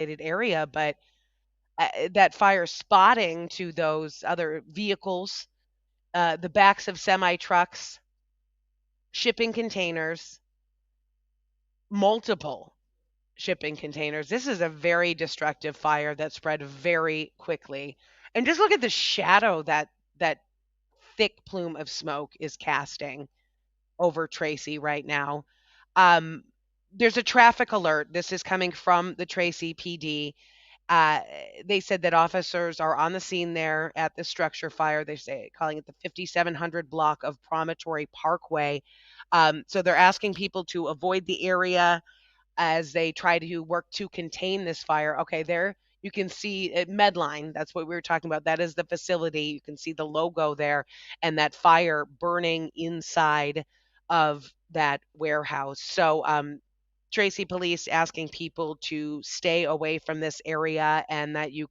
area, but that fire spotting to those other vehicles, the backs of semi trucks, shipping containers, multiple shipping containers. This is a very destructive fire that spread very quickly. And just look at the shadow that thick plume of smoke is casting over Tracy right now. Um, there's a traffic alert. This is coming from the Tracy PD. Uh, they said that officers are on the scene there at the structure fire. They say calling it the 5700 block of Promontory Parkway. So they're asking people to avoid the area as they try to work to contain this fire. Okay, there you can see Medline. That's what we were talking about. That is the facility. You can see the logo there and that fire burning inside of that warehouse. So, Tracy police asking people to stay away from this area and that you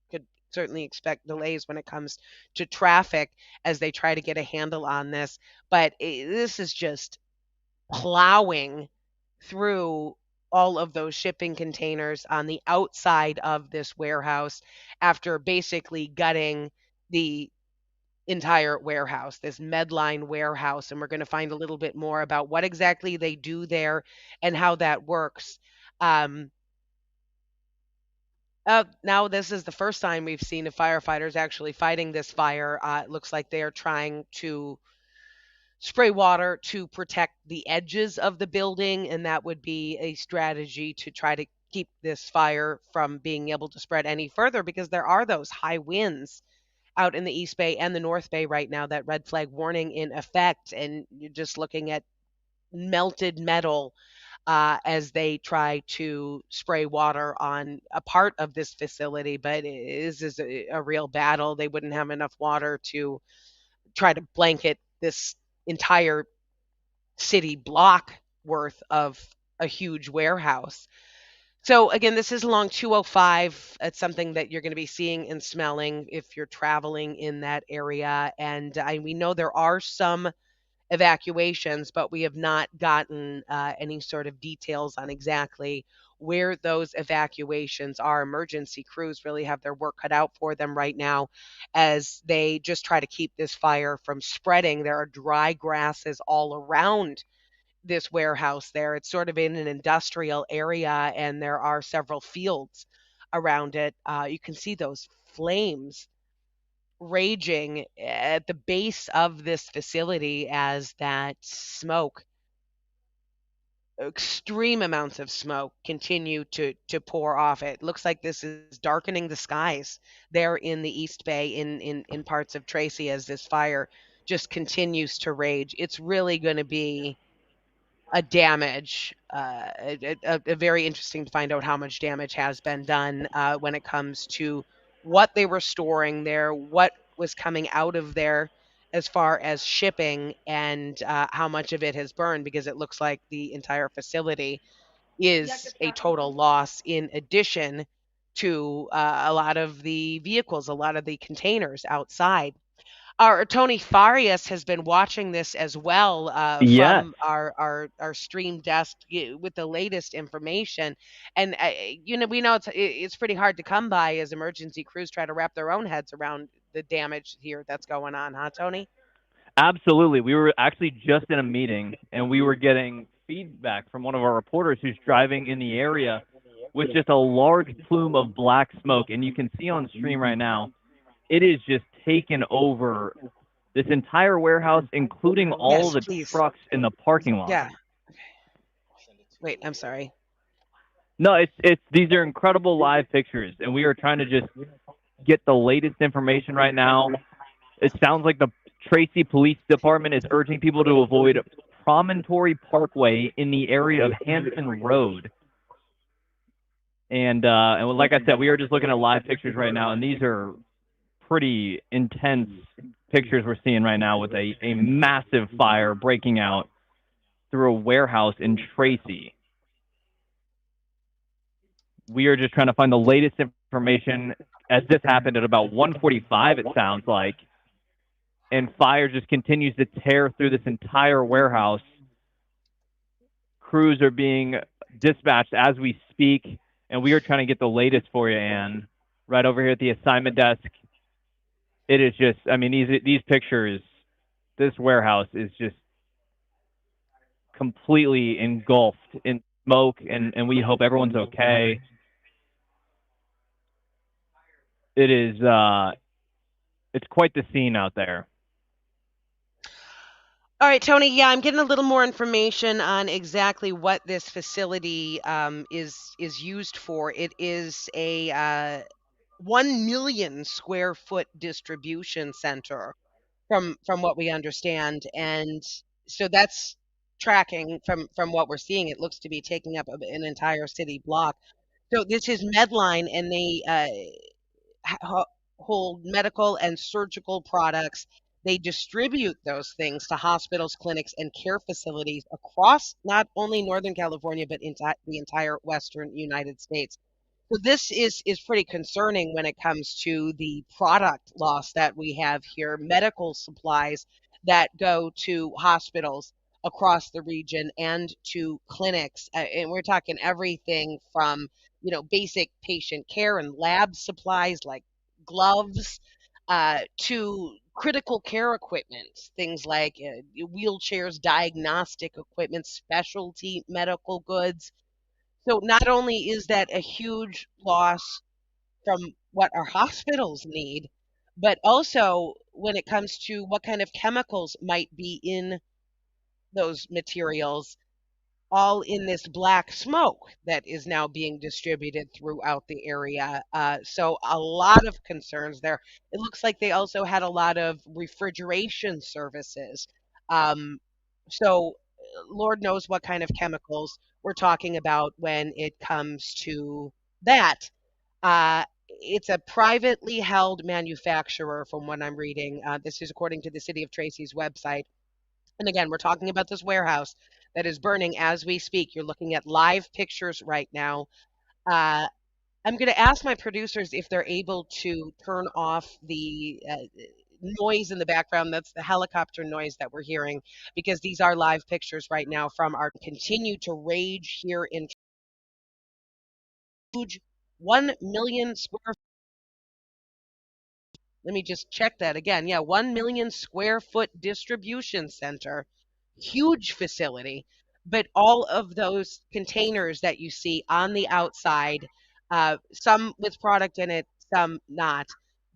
could certainly expect delays when it comes to traffic as they try to get a handle on this. But this is just plowing through all of those shipping containers on the outside of this warehouse after basically gutting the entire warehouse, this Medline warehouse. And we're going to find a little bit more about what exactly they do there and how that works. Um, now, this is the first time we've seen the firefighters actually fighting this fire. It looks like they are trying to spray water to protect the edges of the building, and that would be a strategy to try to keep this fire from being able to spread any further because there are those high winds out in the East Bay and the North Bay right now, that red flag warning in effect, and you're just looking at melted metal as they try to spray water on a part of this facility. But it is a real battle. They wouldn't have enough water to try to blanket this entire city block worth of a huge warehouse. So again, this is along 205. It's something that you're going to be seeing and smelling if you're traveling in that area. And we know there are some evacuations, but we have not gotten any sort of details on exactly where those evacuations are. Emergency crews really have their work cut out for them right now as they just try to keep this fire from spreading. There are dry grasses all around this warehouse there. It's sort of in an industrial area, and there are several fields around it. You can see those flames raging at the base of this facility as that smoke, extreme amounts of smoke, continue to pour off. It looks like this is darkening the skies there in the East Bay, in parts of Tracy, as this fire just continues to rage. It's really going to be a damage. Very interesting to find out how much damage has been done when it comes to what they were storing there, what was coming out of there as far as shipping, and how much of it has burned, because it looks like the entire facility is a total loss, in addition to a lot of the vehicles, a lot of the containers outside. Our Tony Farias has been watching this as well Yes, from our stream desk with the latest information, and we know it's pretty hard to come by as emergency crews try to wrap their own heads around the damage here that's going on, huh, Tony? absolutely. We were actually just in a meeting and we were getting feedback from one of our reporters who's driving in the area with just a large plume of black smoke. And you can see on stream right now, it is just taken over this entire warehouse, including all Yes, the please. trucks in the parking lot. Yeah. Wait, I'm sorry. No, it's these are incredible live pictures, and we are trying to just get the latest information right now. It sounds like the Tracy Police Department is urging people to avoid Promontory Parkway in the area of Hanson Road. And like I said, we are just looking at live pictures right now, and these are pretty intense pictures we're seeing right now with a massive fire breaking out through a warehouse in Tracy. We are just trying to find the latest information as this happened at about 1:45. It sounds like, and fire just continues to tear through this entire warehouse. Crews are being dispatched as we speak. and we are trying to get the latest for you, Anne. Right over here at the assignment desk. It is just, I mean, these pictures, this warehouse is just completely engulfed in smoke, and we hope everyone's okay. It is, it's quite the scene out there. All right, Tony. Yeah, I'm getting a little more information on exactly what this facility is used for. It is a 1 million square foot distribution center, from what we understand, and so that's tracking from what we're seeing. It looks to be taking up an entire city block. So this is Medline, and they hold medical and surgical products. They distribute those things to hospitals, clinics, and care facilities across not only Northern California, but the entire Western United States. So this is pretty concerning when it comes to the product loss that we have here, medical supplies that go to hospitals across the region and to clinics. And we're talking everything from, basic patient care and lab supplies like gloves, to critical care equipment, things like wheelchairs, diagnostic equipment, specialty medical goods. So not only is that a huge loss from what our hospitals need, but also when it comes to what kind of chemicals might be in those materials, all in this black smoke that is now being distributed throughout the area. So a lot of concerns there. It looks like they also had a lot of refrigeration services. Um, so Lord knows what kind of chemicals we're talking about when it comes to that. It's a privately held manufacturer, from what I'm reading. This is according to the City of Tracy's website. And again, we're talking about this warehouse that is burning as we speak. You're looking at live pictures right now. Uh, I'm going to ask my producers if they're able to turn off the noise in the background. That's the helicopter noise that we're hearing, because these are live pictures right now from our continue to rage here in huge 1 million square. Let me just check that again. Yeah, 1 million square foot distribution center, huge facility, but all of those containers that you see on the outside, some with product in it, some not.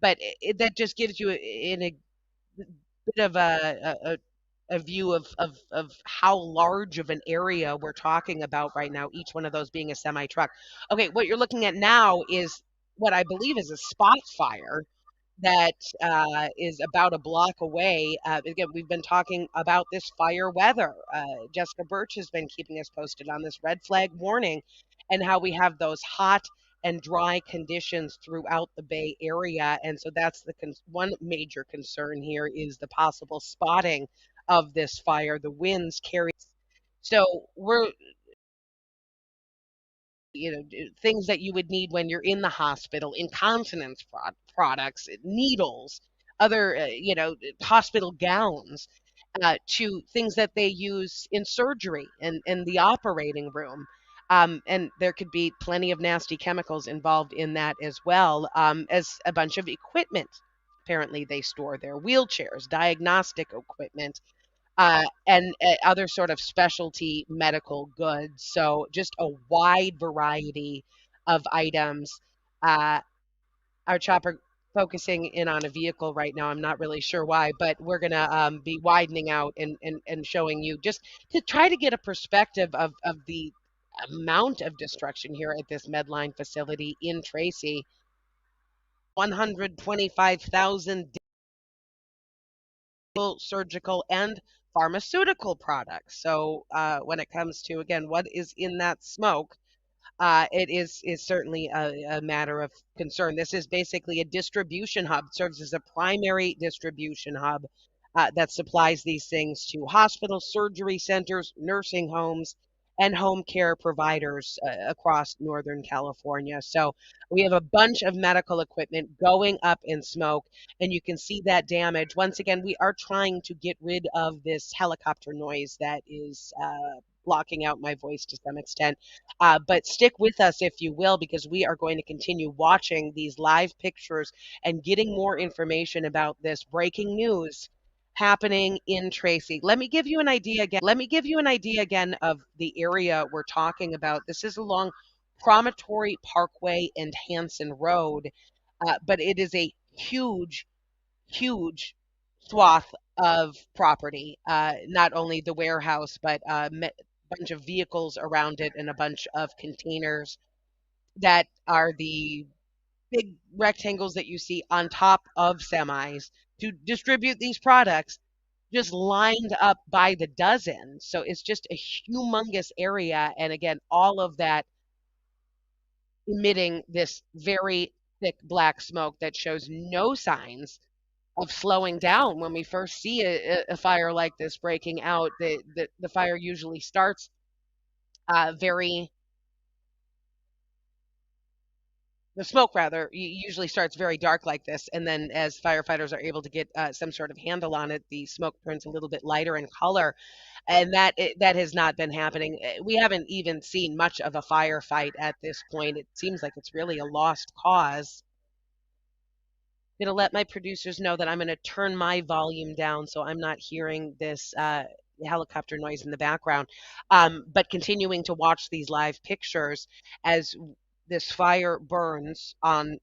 But that just gives you in a bit of a view of how large of an area we're talking about right now, each one of those being a semi truck. Okay, what you're looking at now is what I believe is a spot fire that is about a block away. Again, we've been talking about this fire weather. Jessica Birch has been keeping us posted on this red flag warning and how we have those hot and dry conditions throughout the Bay Area. And so that's the one major concern here is the possible spotting of this fire. The winds carry. So we're things that you would need when you're in the hospital, incontinence products, needles, other hospital gowns, to things that they use in surgery and in the operating room. And there could be plenty of nasty chemicals involved in that as well, as a bunch of equipment. Apparently, they store their wheelchairs, diagnostic equipment, and other sort of specialty medical goods. So just a wide variety of items. Uh, our chopper focusing in on a vehicle right now. I'm not really sure why, but we're going to be widening out and showing you just to try to get a perspective of the amount of destruction here at this Medline facility in Tracy. 125,000 surgical and pharmaceutical products. So when it comes to again what is in that smoke, it is certainly a matter of concern. This is basically a distribution hub, serves as a primary distribution hub that supplies these things to hospitals, surgery centers, nursing homes, and home care providers across Northern California. So we have a bunch of medical equipment going up in smoke, and you can see that damage. Once again, we are trying to get rid of this helicopter noise that is blocking out my voice to some extent. But stick with us if you will, because we are going to continue watching these live pictures and getting more information about this breaking news happening in Tracy. Let me give you an idea again of the area we're talking about. This is along Promontory Parkway and Hanson Road, but it is a huge swath of property. Not only the warehouse, but a bunch of vehicles around it and a bunch of containers that are the big rectangles that you see on top of semis to distribute these products, just lined up by the dozen. So it's just a humongous area. And again, all of that emitting this very thick black smoke that shows no signs of slowing down. When we first see a fire like this breaking out, the fire usually starts very the smoke rather usually starts very dark like this, and then as firefighters are able to get some sort of handle on it, the smoke turns a little bit lighter in color, and that has not been happening. We haven't even seen much of a firefight at this point. It seems like it's really a lost cause. Going to let my producers know that I'm going to turn my volume down so I'm not hearing this helicopter noise in the background. But continuing to watch these live pictures as this fire burns on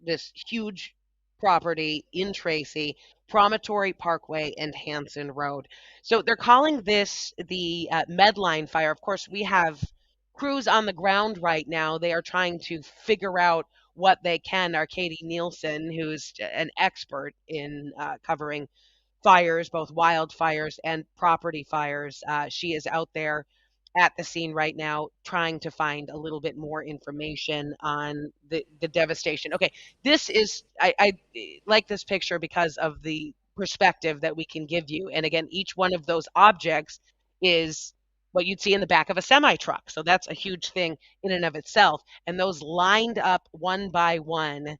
this huge property in Tracy, Promontory Parkway and Hanson Road. So they're calling this the Medline fire. Of course, we have crews on the ground right now. They are trying to figure out what they can. Our Katie Nielsen, who's an expert in covering fires, both wildfires and property fires. She is out there at the scene right now trying to find a little bit more information on the devastation. Okay, this is, I like this picture because of the perspective that we can give you. And again, each one of those objects is what you'd see in the back of a semi truck. So that's a huge thing in and of itself. And those lined up one by one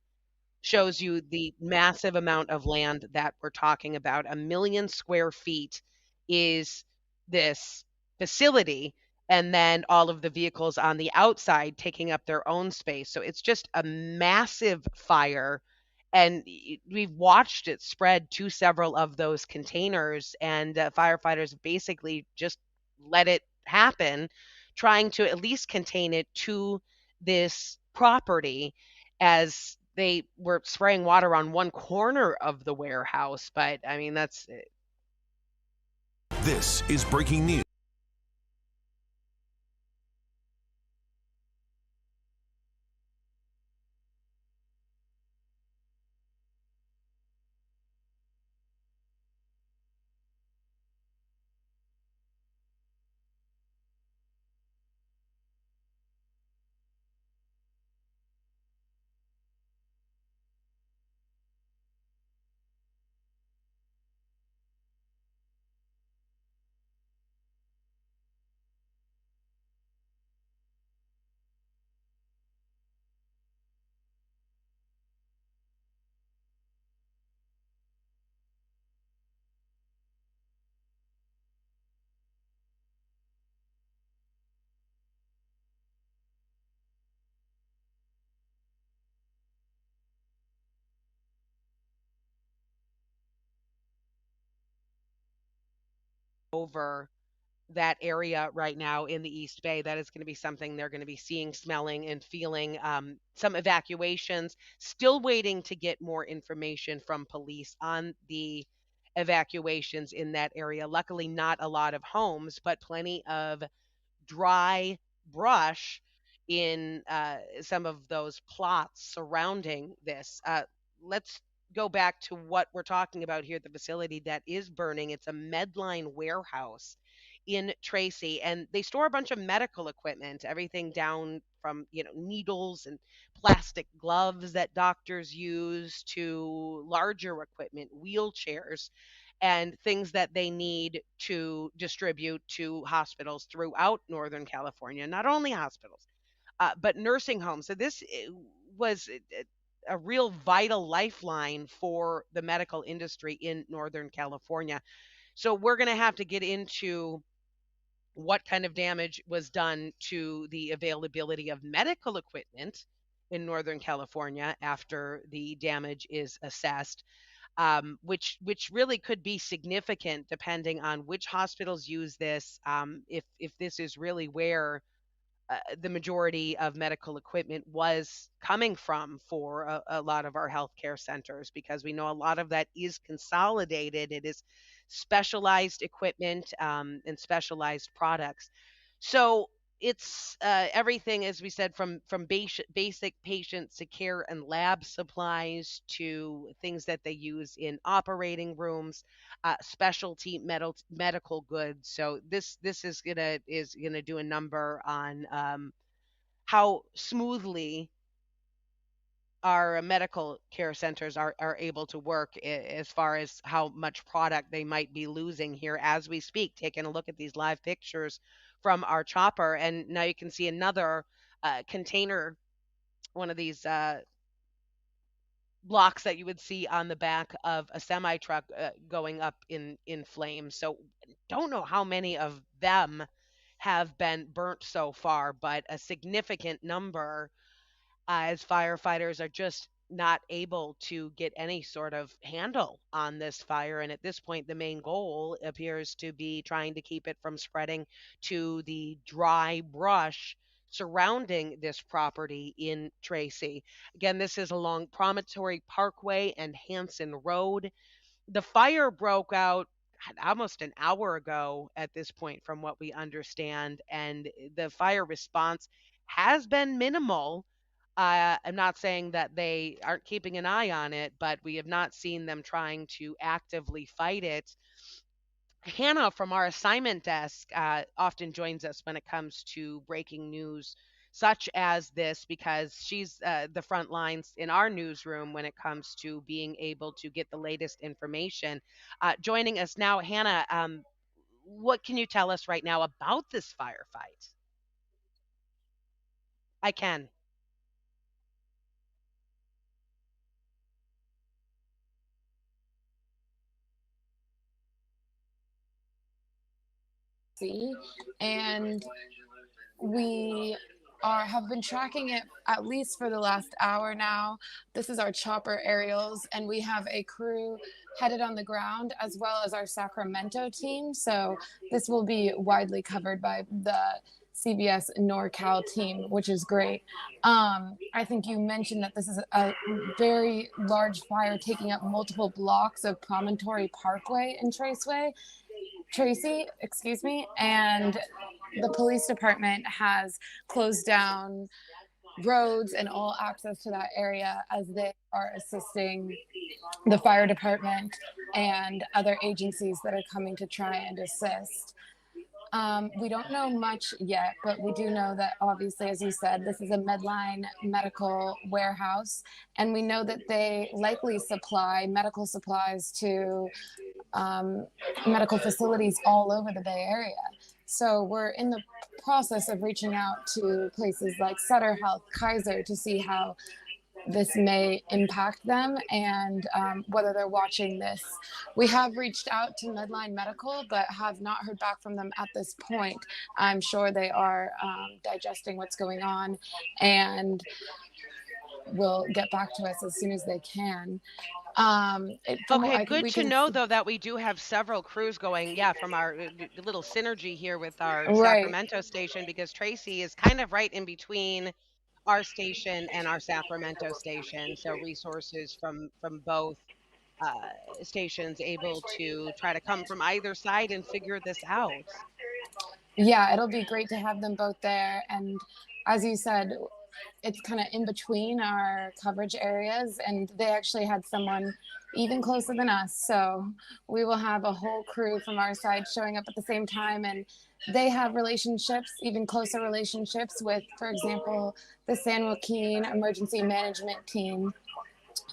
shows you the massive amount of land that we're talking about. 1 million square feet is this facility, and then all of the vehicles on the outside taking up their own space. So it's just a massive fire. And we've watched it spread to several of those containers, and firefighters basically just let it happen, trying to at least contain it to this property as they were spraying water on one corner of the warehouse. But I mean, that's This is breaking news. over that area right now in the East Bay. That is going to be something they're going to be seeing, smelling, and feeling. Some evacuations, still waiting to get more information from police on the evacuations in that area. Luckily, not a lot of homes, but plenty of dry brush in some of those plots surrounding this. Let's go back to what we're talking about here, the facility that is burning. It's a Medline warehouse in Tracy, and they store a bunch of medical equipment, everything down from, needles and plastic gloves that doctors use to larger equipment, wheelchairs, and things that they need to distribute to hospitals throughout Northern California, not only hospitals, but nursing homes. So this was a real vital lifeline for the medical industry in Northern California. So we're going to have to get into what kind of damage was done to the availability of medical equipment in Northern California after the damage is assessed, which really could be significant depending on which hospitals use this. If this is really where the majority of medical equipment was coming from for a lot of our healthcare centers, because we know a lot of that is consolidated. It is specialized equipment and specialized products. So it's everything, as we said, from basic patient to care and lab supplies to things that they use in operating rooms, specialty medical goods. So this is gonna do a number on how smoothly our medical care centers are able to work, as far as how much product they might be losing here as we speak. Taking a look at these live pictures from our chopper, and now you can see another container, one of these blocks that you would see on the back of a semi truck going up in flames. So don't know how many of them have been burnt so far, but a significant number, as firefighters are just not able to get any sort of handle on this fire. And at this point, the main goal appears to be trying to keep it from spreading to the dry brush surrounding this property in Tracy. Again, this is along Promontory Parkway and Hanson Road. The fire broke out almost an hour ago at this point, from what we understand, and the fire response has been minimal. I'm not saying that they aren't keeping an eye on it, but we have not seen them trying to actively fight it. Hannah from our assignment desk often joins us when it comes to breaking news such as this, because she's the front lines in our newsroom when it comes to being able to get the latest information. Joining us now, Hannah, what can you tell us right now about this firefight? I can. See, and we have been tracking it at least for the last hour now. This is our chopper aerials, and we have a crew headed on the ground as well as our Sacramento team. So this will be widely covered by the CBS NorCal team, which is great. I think you mentioned that this is a very large fire taking up multiple blocks of Promontory Parkway in Tracy, excuse me, and the police department has closed down roads and all access to that area as they are assisting the fire department and other agencies that are coming to try and assist. We don't know much yet, but we do know that obviously, as you said, this is a Medline medical warehouse, and we know that they likely supply medical supplies to medical facilities all over the Bay Area. So we're in the process of reaching out to places like Sutter Health, Kaiser, to see how this may impact them and whether they're watching this. We have reached out to Medline Medical, but have not heard back from them at this point. I'm sure they are digesting what's going on and will get back to us as soon as they can. From what Okay, I, good we to can, know though that we do have several crews going, yeah, from our little synergy here with our right. Sacramento station, because Tracy is kind of right in between our station and our Sacramento station. So resources from both uh, stations able to try to come from either side and figure this out. Yeah, it'll be great to have them both there. And as you said, it's kind of in between our coverage areas, and they actually had someone even closer than us. So we will have a whole crew from our side showing up at the same time, and they have relationships, even closer relationships with, for example, the San Joaquin Emergency Management Team,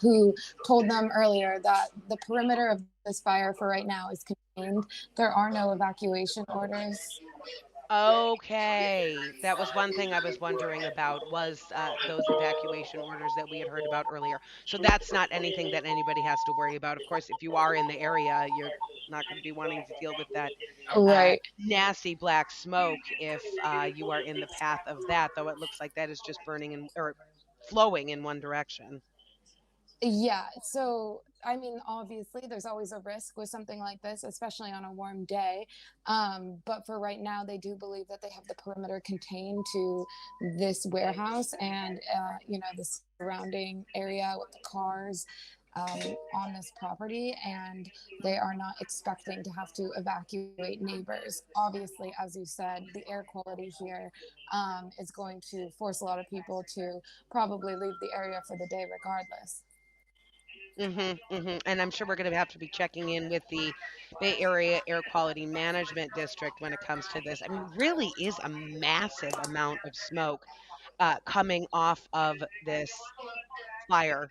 who told them earlier that the perimeter of this fire for right now is contained. There are no evacuation orders. Okay, that was one thing I was wondering about was those evacuation orders that we had heard about earlier. So that's not anything that anybody has to worry about. Of course, if you are in the area, you're not going to be wanting to deal with that Right. nasty black smoke if you are in the path of that. Though it looks like that is just burning in or flowing in one direction. Yeah. So, I mean, obviously, there's always a risk with something like this, especially on a warm day. But for right now, they do believe that they have the perimeter contained to this warehouse and, the surrounding area with the cars on this property. And they are not expecting to have to evacuate neighbors. Obviously, as you said, the air quality here is going to force a lot of people to probably leave the area for the day regardless. And I'm sure we're going to have to be checking in with the Bay Area Air Quality Management District when it comes to this. I mean, really is a massive amount of smoke coming off of this fire.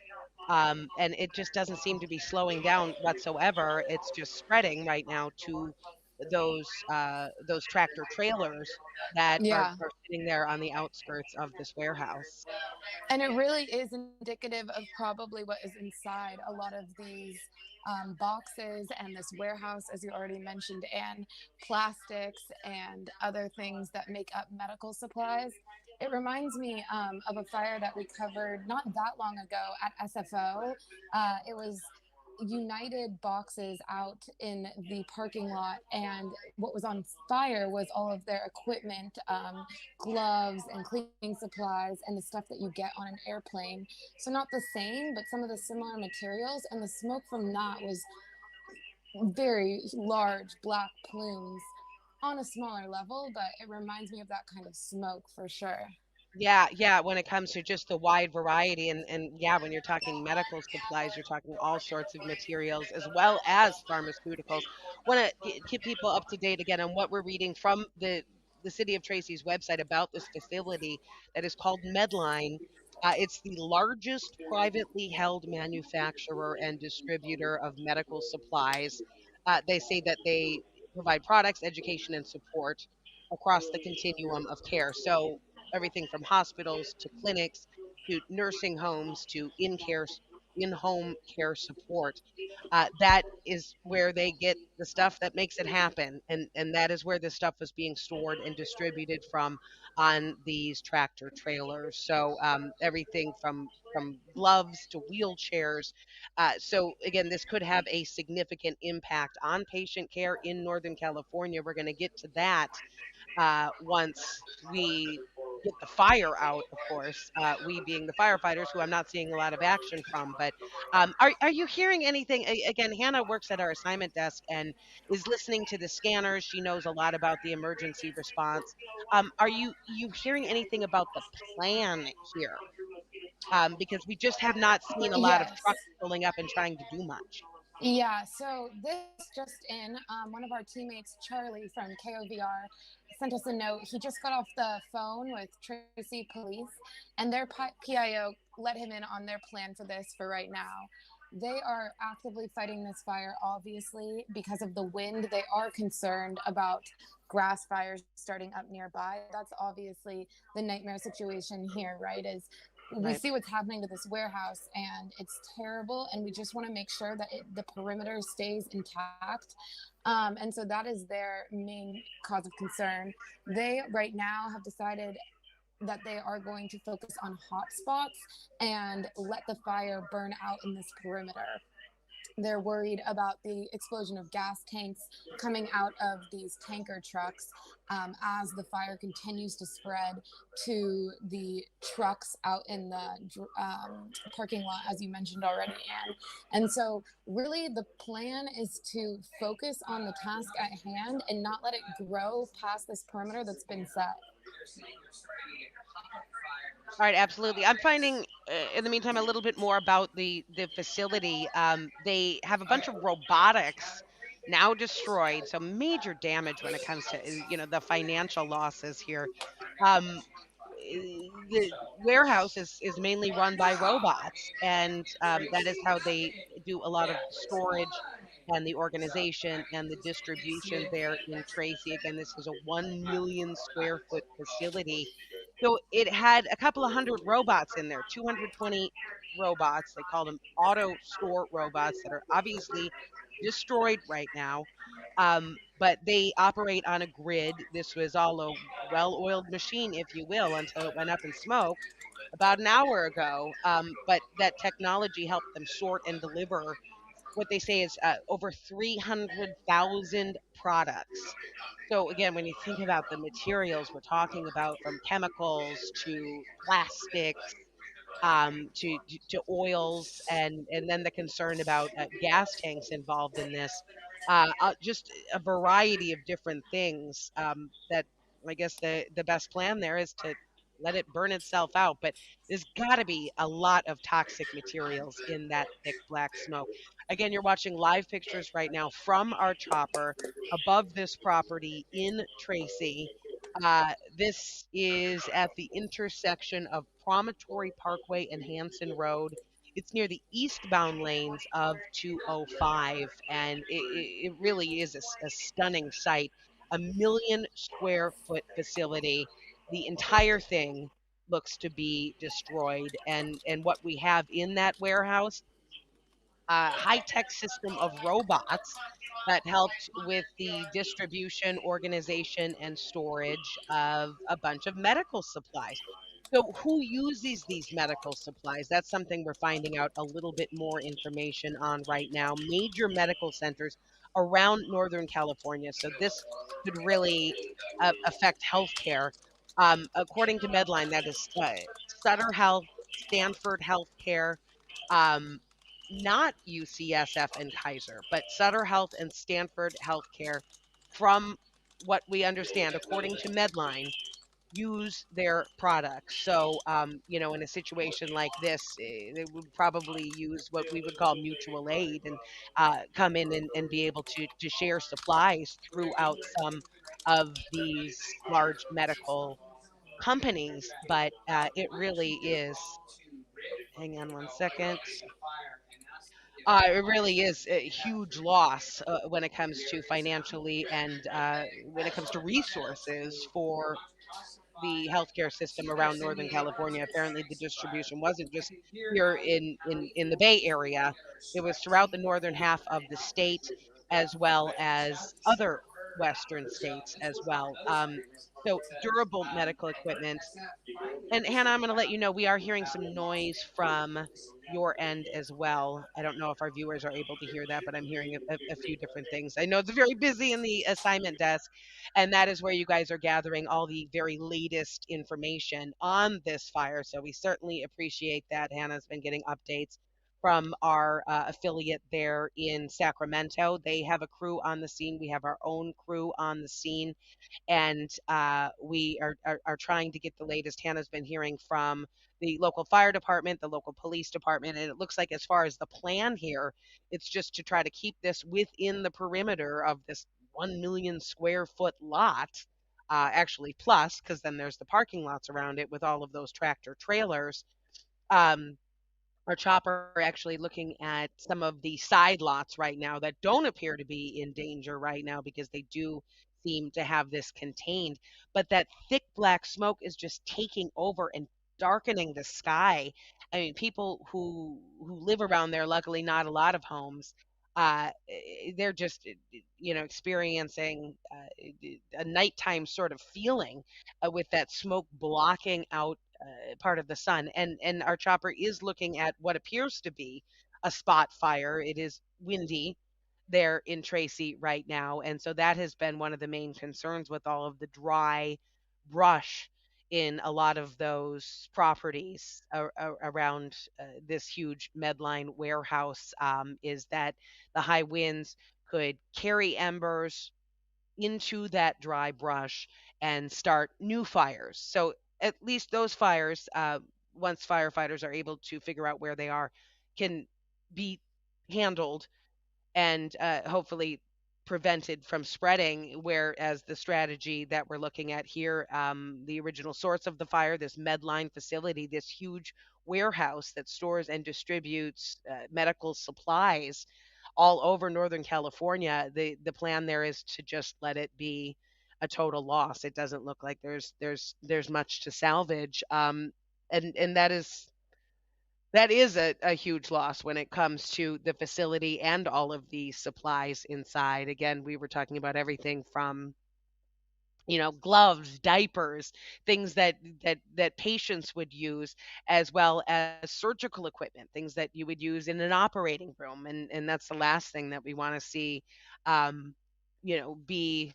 And it just doesn't seem to be slowing down whatsoever. It's just spreading right now to those tractor trailers that Yeah. are sitting there on the outskirts of this warehouse. And it really is indicative of probably what is inside a lot of these boxes and this warehouse, as you already mentioned, and plastics and other things that make up medical supplies. It reminds me of a fire that we covered not that long ago at SFO. It was United boxes out in the parking lot, and what was on fire was all of their equipment, gloves and cleaning supplies, and the stuff that you get on an airplane. So, not the same, but some of the similar materials, and the smoke from that was very large black plumes on a smaller level, but it reminds me of that kind of smoke for sure. Yeah, yeah, when it comes to just the wide variety and yeah, when you're talking medical supplies, you're talking all sorts of materials as well as pharmaceuticals. Want to keep people up to date again on what we're reading from the City of Tracy's website about this facility that is called Medline. It's the largest privately held manufacturer and distributor of medical supplies. They say that they provide products, education, and support across the continuum of care. So everything from hospitals to clinics to nursing homes to in-home care support. That is where they get the stuff that makes it happen, and that is where the stuff was being stored and distributed from on these tractor trailers. So everything from gloves to wheelchairs. So again, this could have a significant impact on patient care in Northern California. We're going to get to that once we get the fire out, of course, we being the firefighters, who I'm not seeing a lot of action from. But are you hearing anything? Again, Hannah works at our assignment desk and is listening to the scanners. She knows a lot about the emergency response. Are you hearing anything about the plan here? Because we just have not seen a lot of Yes. trucks pulling up and trying to do much. Yeah, so this just in, one of our teammates, Charlie from KOVR, sent us a note. He just got off the phone with Tracy Police, and their PIO let him in on their plan for this for right now. They are actively fighting this fire, obviously, because of the wind. They are concerned about grass fires starting up nearby. That's obviously the nightmare situation here, right? Is we Right. see what's happening to this warehouse and it's terrible, and we just want to make sure that the perimeter stays intact, and so that is their main cause of concern. They right now have decided that they are going to focus on hotspots and let the fire burn out in this perimeter. They're worried about the explosion of gas tanks coming out of these tanker trucks as the fire continues to spread to the trucks out in the parking lot, as you mentioned already, Anne. And so, really, the plan is to focus on the task at hand and not let it grow past this perimeter that's been set. All right, absolutely. I'm finding, in the meantime, a little bit more about the facility. They have a bunch of robotics now destroyed, so major damage when it comes to the financial losses here. The warehouse is mainly run by robots, and that is how they do a lot of storage and the organization and the distribution there in Tracy. Again, this is a 1 million square foot facility. So it had a couple of hundred robots in there, 220 robots. They call them auto store robots that are obviously destroyed right now. But they operate on a grid. This was all a well oiled machine, if you will, until it went up in smoke about an hour ago. But that technology helped them sort and deliver what they say is over 300,000 products. So again, when you think about the materials we're talking about, from chemicals to plastics, to oils, and then the concern about gas tanks involved in this, just a variety of different things, that I guess the best plan there is to let it burn itself out. But there's got to be a lot of toxic materials in that thick black smoke. Again, you're watching live pictures right now from our chopper above this property in Tracy. This is at the intersection of Promontory Parkway and Hanson Road. It's near the eastbound lanes of 205, and it really is a stunning site. A million square foot facility. The entire thing looks to be destroyed, and what we have in that warehouse, a high-tech system of robots that helped with the distribution, organization, and storage of a bunch of medical supplies. So, who uses these medical supplies? That's something we're finding out a little bit more information on right now. Major medical centers around Northern California. So, this could really affect healthcare. According to Medline, that is Sutter Health, Stanford Healthcare, um, not UCSF and Kaiser, but Sutter Health and Stanford Healthcare, from what we understand, according to Medline, use their products. So, in a situation like this, they would probably use what we would call mutual aid, and come in and be able to share supplies throughout some of these large medical companies. But it really is. Hang on one second. It really is a huge loss when it comes to financially, and when it comes to resources for the healthcare system around Northern California. Apparently, the distribution wasn't just here in the Bay Area; it was throughout the northern half of the state, as well as other western states as well. So durable medical equipment. And Hannah, I'm going to let you know we are hearing some noise from your end as well. I don't know if our viewers are able to hear that, but I'm hearing a few different things. I know it's very busy in the assignment desk, and that is where you guys are gathering all the very latest information on this fire. So we certainly appreciate that. Hannah's been getting updates from our affiliate there in Sacramento. They have a crew on the scene. We have our own crew on the scene, and we are trying to get the latest. Hannah's been hearing from the local fire department, the local police department, and it looks like, as far as the plan here, it's just to try to keep this within the perimeter of this 1 million square foot lot. Actually, plus, because then there's the parking lots around it with all of those tractor trailers. Um, our chopper actually looking at some of the side lots right now that don't appear to be in danger right now, because they do seem to have this contained. But that thick black smoke is just taking over and darkening the sky. I mean, people who live around there, luckily not a lot of homes, they're just experiencing a nighttime sort of feeling, with that smoke blocking out part of the sun. And our chopper is looking at what appears to be a spot fire. It is windy there in Tracy right now, and so that has been one of the main concerns with all of the dry brush in a lot of those properties around this huge Medline warehouse, is that the high winds could carry embers into that dry brush and start new fires. So at least those fires, once firefighters are able to figure out where they are, can be handled and hopefully prevented from spreading. Whereas the strategy that we're looking at here, the original source of the fire, this Medline facility, this huge warehouse that stores and distributes medical supplies, all over Northern California, the plan there is to just let it be a total loss. It doesn't look like there's much to salvage. And that is a huge loss when it comes to the facility and all of the supplies inside. Again, we were talking about everything from gloves, diapers, things that patients would use, as well as surgical equipment, things that you would use in an operating room, and that's the last thing that we want to see um be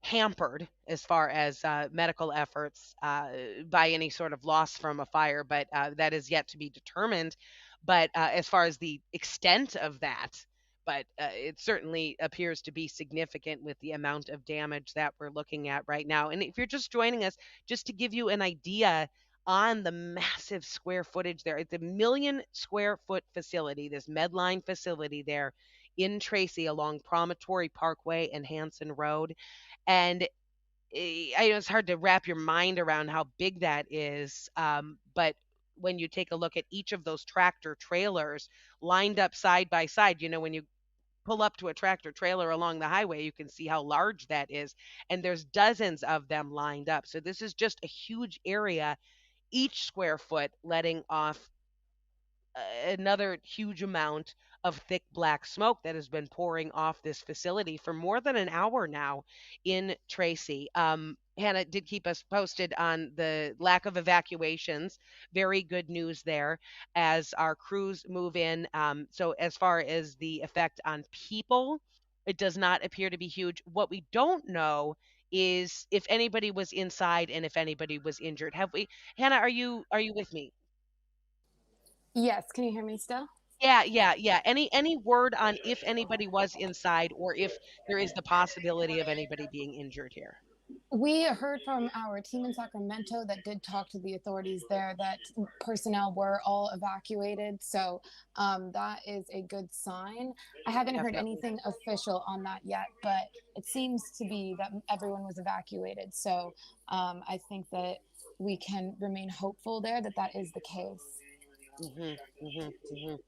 hampered as far as medical efforts by any sort of loss from a fire, but that is yet to be determined. But as far as the extent of that, but it certainly appears to be significant with the amount of damage that we're looking at right now. And if you're just joining us, just to give you an idea on the massive square footage there, it's a million square foot facility, this Medline facility there in Tracy along Promontory Parkway and Hanson Road. And I know it's hard to wrap your mind around how big that is. But when you take a look at each of those tractor trailers lined up side by side, when you pull up to a tractor trailer along the highway, you can see how large that is. And there's dozens of them lined up. So this is just a huge area, each square foot letting off another huge amount of thick black smoke that has been pouring off this facility for more than an hour now in Tracy. Hannah did keep us posted on the lack of evacuations. Very good news there as our crews move in. So, as far as the effect on people, it does not appear to be huge. What we don't know is if anybody was inside and if anybody was injured. Have we, Hannah? Are you with me? Yes, can you hear me still? Yeah, yeah, yeah. Any word on if anybody was inside or if there is the possibility of anybody being injured here? We heard from our team in Sacramento that did talk to the authorities there that personnel were all evacuated. So that is a good sign. I haven't heard Definitely. anything official on that yet, but it seems to be that everyone was evacuated. So I think that we can remain hopeful there that that is the case. Mhm. Mhm. Mhm.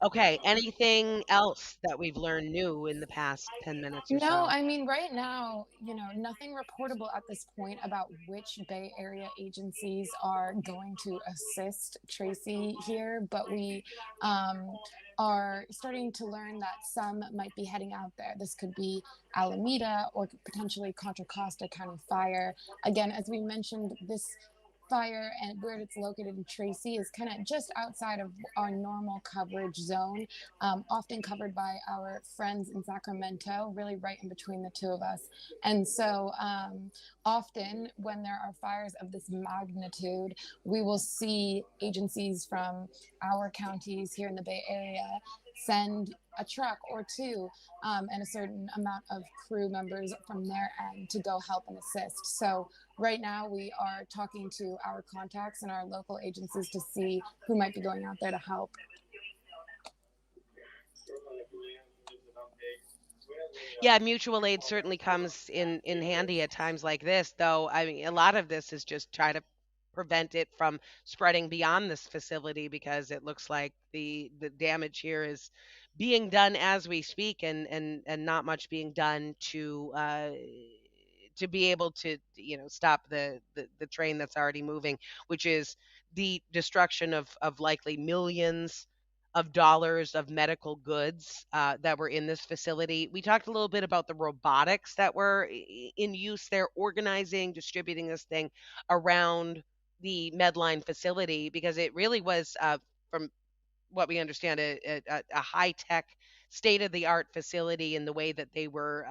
Okay, anything else that we've learned new in the past 10 minutes or No, so? I mean, right now, nothing reportable at this point about which Bay Area agencies are going to assist Tracy here, but we um, are starting to learn that some might be heading out there. This could be Alameda or potentially Contra Costa County Fire. Again, as we mentioned, this fire and where it's located in Tracy is kind of just outside of our normal coverage zone, often covered by our friends in Sacramento, really right in between the two of us. And so often when there are fires of this magnitude, we will see agencies from our counties here in the Bay Area send a truck or two and a certain amount of crew members from their end to go help and assist. So right now we are talking to our contacts and our local agencies to see who might be going out there to help. Yeah, mutual aid certainly comes in handy at times like this, though. I mean, a lot of this is just try to prevent it from spreading beyond this facility because it looks like the damage here is being done as we speak, and not much being done to be able to stop the train that's already moving, which is the destruction of likely millions of dollars of medical goods that were in this facility. We talked a little bit about the robotics that were in use there, organizing, distributing this thing around the Medline facility because it really was, from what we understand, a high tech, state of the art facility in the way that they were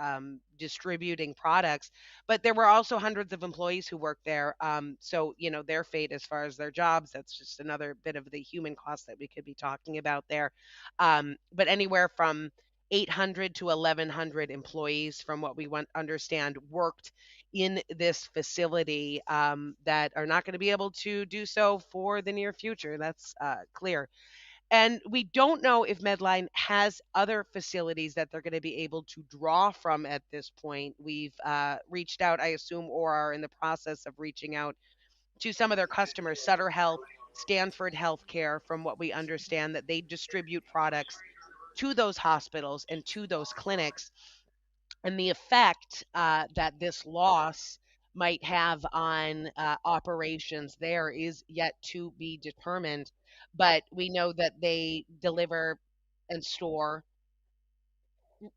distributing products. But there were also hundreds of employees who worked there. So, their fate as far as their jobs, that's just another bit of the human cost that we could be talking about there. But anywhere from 800 to 1,100 employees, from what we understand, worked in this facility that are not going to be able to do so for the near future. That's clear. And we don't know if Medline has other facilities that they're going to be able to draw from at this point. We've reached out, I assume, or are in the process of reaching out to some of their customers, Sutter Health, Stanford Healthcare, from what we understand, that they distribute products to those hospitals and to those clinics, and the effect that this loss might have on operations there is yet to be determined. But we know that they deliver and store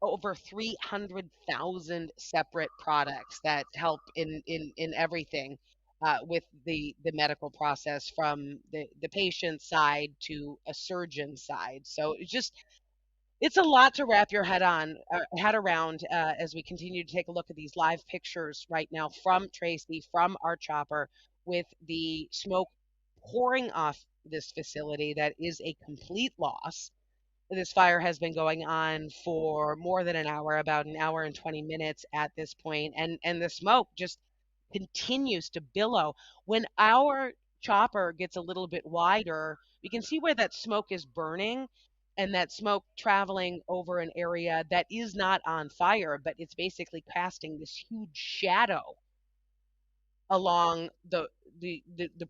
over 300,000 separate products that help in everything with the medical process, from the patient side to a surgeon side. So it's a lot to wrap your head around as we continue to take a look at these live pictures right now from Tracy, from our chopper, with the smoke pouring off this facility that is a complete loss. This fire has been going on for more than an hour, about an hour and 20 minutes at this point, and the smoke just continues to billow. When our chopper gets a little bit wider, we can see where that smoke is burning, and that smoke traveling over an area that is not on fire, but it's basically casting this huge shadow along the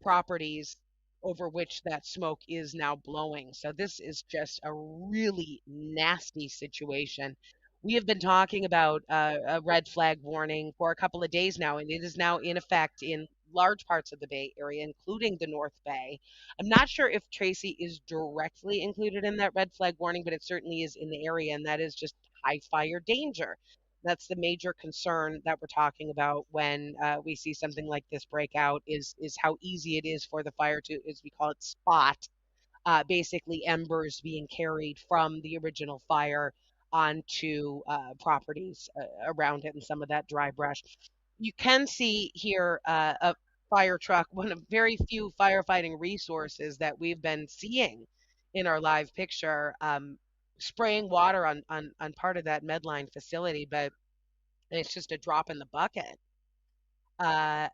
properties over which that smoke is now blowing. So this is just a really nasty situation. We have been talking about a red flag warning for a couple of days now, and it is now in effect in large parts of the Bay Area, including the North Bay. I'm not sure if Tracy is directly included in that red flag warning, but it certainly is in the area, and that is just high fire danger. That's the major concern that we're talking about when we see something like this break out, is how easy it is for the fire to, as we call it, spot basically embers being carried from the original fire onto properties around it and some of that dry brush. You can see here a fire truck, one of very few firefighting resources that we've been seeing in our live picture, spraying water on part of that Medline facility, but it's just a drop in the bucket. Uh,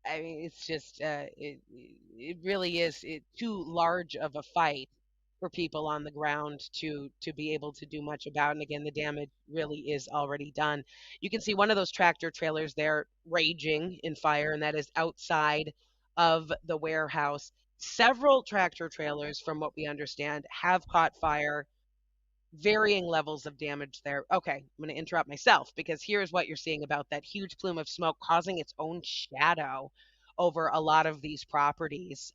I mean, it's just it really is too large of a fight for people on the ground to be able to do much about. And again, the damage really is already done. You can see one of those tractor trailers there raging in fire, and that is outside of the warehouse. Several tractor trailers, from what we understand, have caught fire, varying levels of damage there. Okay, I'm going to interrupt myself because here's what you're seeing about that huge plume of smoke causing its own shadow over a lot of these properties.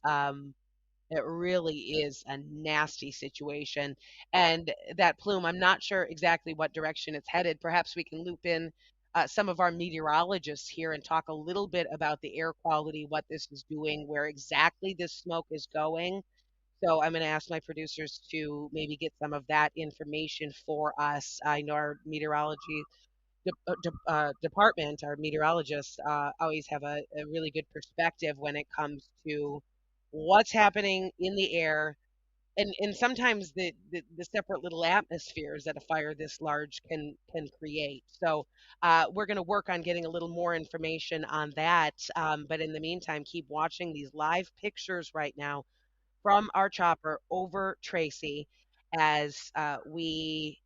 It really is a nasty situation. And that plume, I'm not sure exactly what direction it's headed. Perhaps we can loop in some of our meteorologists here and talk a little bit about the air quality, what this is doing, where exactly this smoke is going. So I'm going to ask my producers to maybe get some of that information for us. I know our meteorology department, our meteorologists, always have a really good perspective when it comes to what's happening in the air, and sometimes the separate little atmospheres that a fire this large can create. So we're going to work on getting a little more information on that. But in the meantime, keep watching these live pictures right now from our chopper over Tracy as we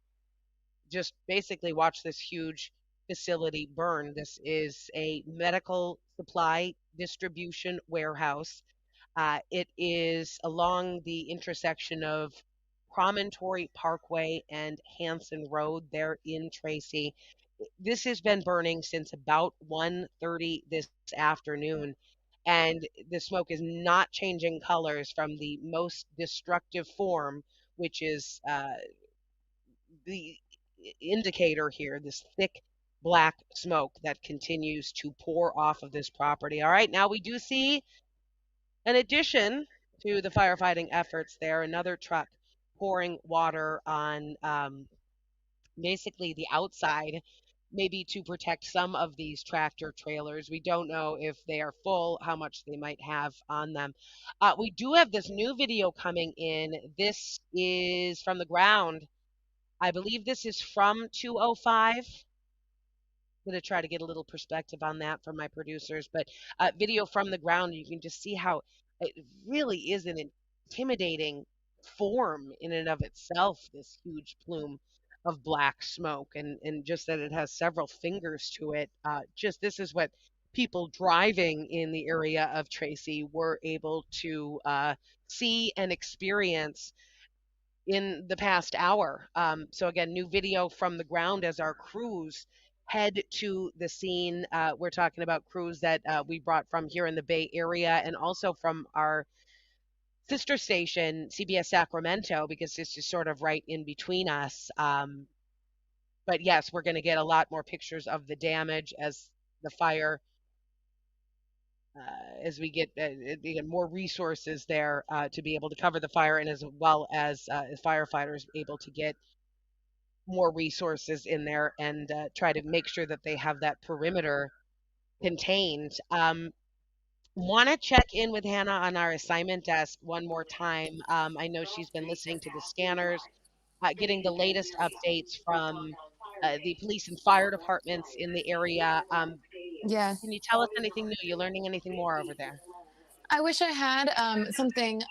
just basically watch this huge facility burn. This is a medical supply distribution warehouse. It is along the intersection of Promontory Parkway and Hanson Road there in Tracy. This has been burning since about 1:30 this afternoon, and the smoke is not changing colors from the most destructive form, which is the indicator here, this thick black smoke that continues to pour off of this property. All right, now we do see, in addition to the firefighting efforts there, another truck pouring water on basically the outside, maybe to protect some of these tractor trailers. We don't know if they are full, how much they might have on them. We do have this new video coming in. This is from the ground. I believe this is from 205. I'm going to try to get a little perspective on that from my producers. But video from the ground, you can just see how it really is an intimidating form in and of itself, this huge plume of black smoke, and just that it has several fingers to it. Just this is what people driving in the area of Tracy were able to see and experience. in the past hour. So again, new video from the ground as our crews head to the scene. We're talking about crews that we brought from here in the Bay Area and also from our sister station, CBS Sacramento, because this is sort of right in between us. But yes, we're going to get a lot more pictures of the damage as the fire, as we get more resources there to be able to cover the fire, and as well as firefighters able to get more resources in there and try to make sure that they have that perimeter contained. Want to check in with Hannah on our assignment desk one more time. I know she's been listening to the scanners, getting the latest updates from the police and fire departments in the area. Yeah. Can you tell us anything new? You learning anything more over there? I wish I had something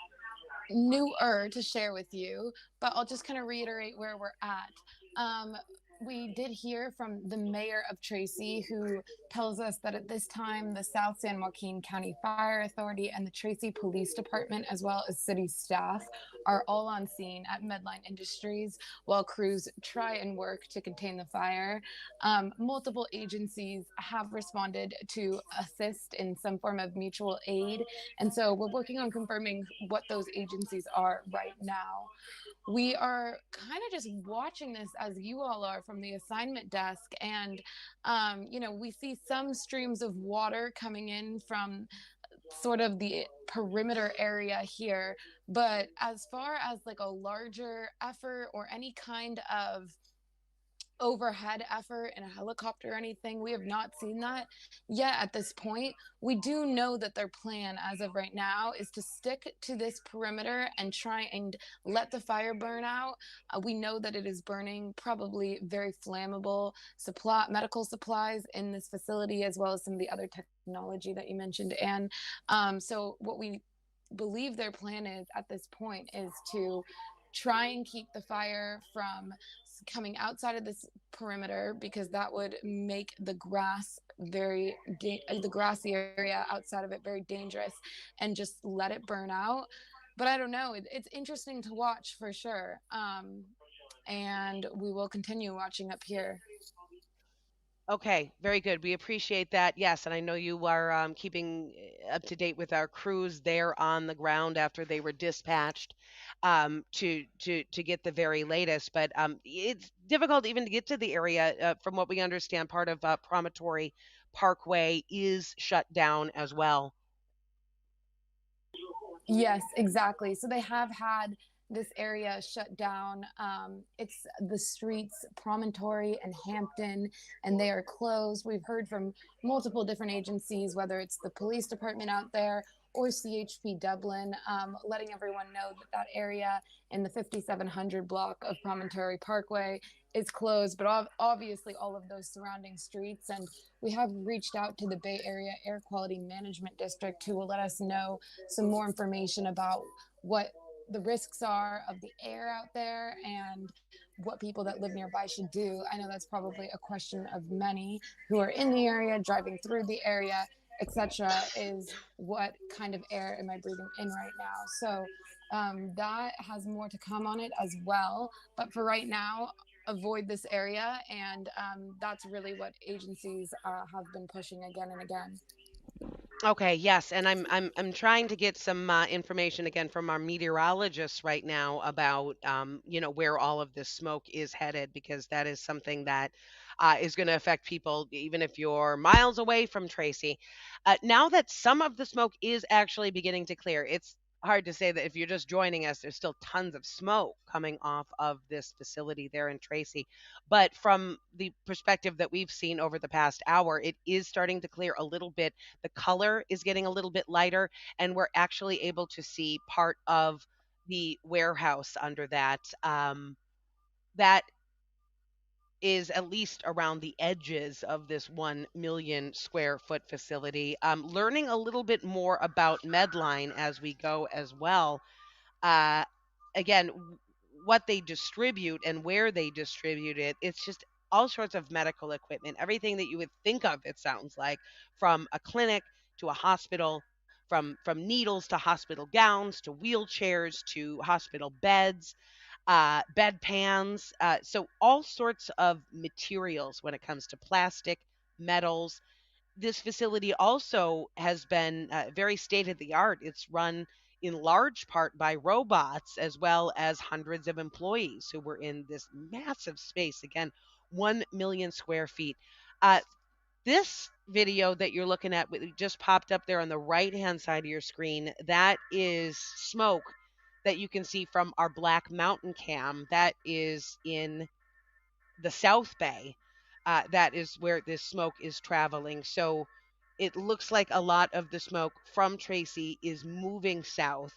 newer to share with you, but I'll just kind of reiterate where we're at. Um, we did hear from the mayor of Tracy, who tells us that at this time, the South San Joaquin County Fire Authority and the Tracy Police Department, as well as city staff, are all on scene at Medline Industries while crews try and work to contain the fire. Multiple agencies have responded to assist in some form of mutual aid, and so we're working on confirming what those agencies are right now. We are kind of just watching this as you all are from the assignment desk. And, we see some streams of water coming in from sort of the perimeter area here. But as far as like a larger effort or any kind of overhead effort in a helicopter or anything. We have not seen that yet at this point. We do know that their plan as of right now is to stick to this perimeter and try and let the fire burn out. We know that it is burning probably very flammable medical supplies in this facility, as well as some of the other technology that you mentioned. And so what we believe their plan is at this point is to try and keep the fire from coming outside of this perimeter, because that would make the the grassy area outside of it very dangerous, and just let it burn out. But I don't know, it's interesting to watch for sure. And we will continue watching up here. Okay, very good. We appreciate that. Yes, and I know you are keeping up to date with our crews there on the ground after they were dispatched to get the very latest. But it's difficult even to get to the area. From what we understand, part of Promontory Parkway is shut down as well. Yes, exactly. So they have had this area shut down. It's the streets Promontory and Hampton, and they are closed. We've heard from multiple different agencies, whether it's the police department out there or CHP Dublin, letting everyone know that that area in the 5700 block of Promontory Parkway is closed, but obviously all of those surrounding streets. And we have reached out to the Bay Area Air Quality Management District, who will let us know some more information about what the risks are of the air out there and what people that live nearby should do. I know that's probably a question of many who are in the area, driving through the area, etc. Is what kind of air am I breathing in right now? So that has more to come on it as well. But for right now, avoid this area, and that's really what agencies have been pushing again and again. Okay, yes, and I'm trying to get some information again from our meteorologists right now about where all of this smoke is headed, because that is something that is going to affect people even if you're miles away from Tracy. Now that some of the smoke is actually beginning to clear, it's hard to say that if you're just joining us, there's still tons of smoke coming off of this facility there in Tracy. But from the perspective that we've seen over the past hour, it is starting to clear a little bit. The color is getting a little bit lighter, and we're actually able to see part of the warehouse under that. That is at least around the edges of this 1 million square foot facility. Learning a little bit more about Medline as we go as well. uh, Again, what they distribute and where they distribute it, it's just all sorts of medical equipment, everything that you would think of, it sounds like, from a clinic to a hospital, from needles to hospital gowns to wheelchairs to hospital beds. bedpans. So all sorts of materials when it comes to plastic, metals. This facility also has been very state of the art. It's run in large part by robots as well as hundreds of employees who were in this massive space. Again, 1 million square feet. Uh, this video that you're looking at just popped up there on the right hand side of your screen. That is smoke that you can see from our Black Mountain cam. That is in the South Bay. That is where this smoke is traveling. So it looks like a lot of the smoke from Tracy is moving south.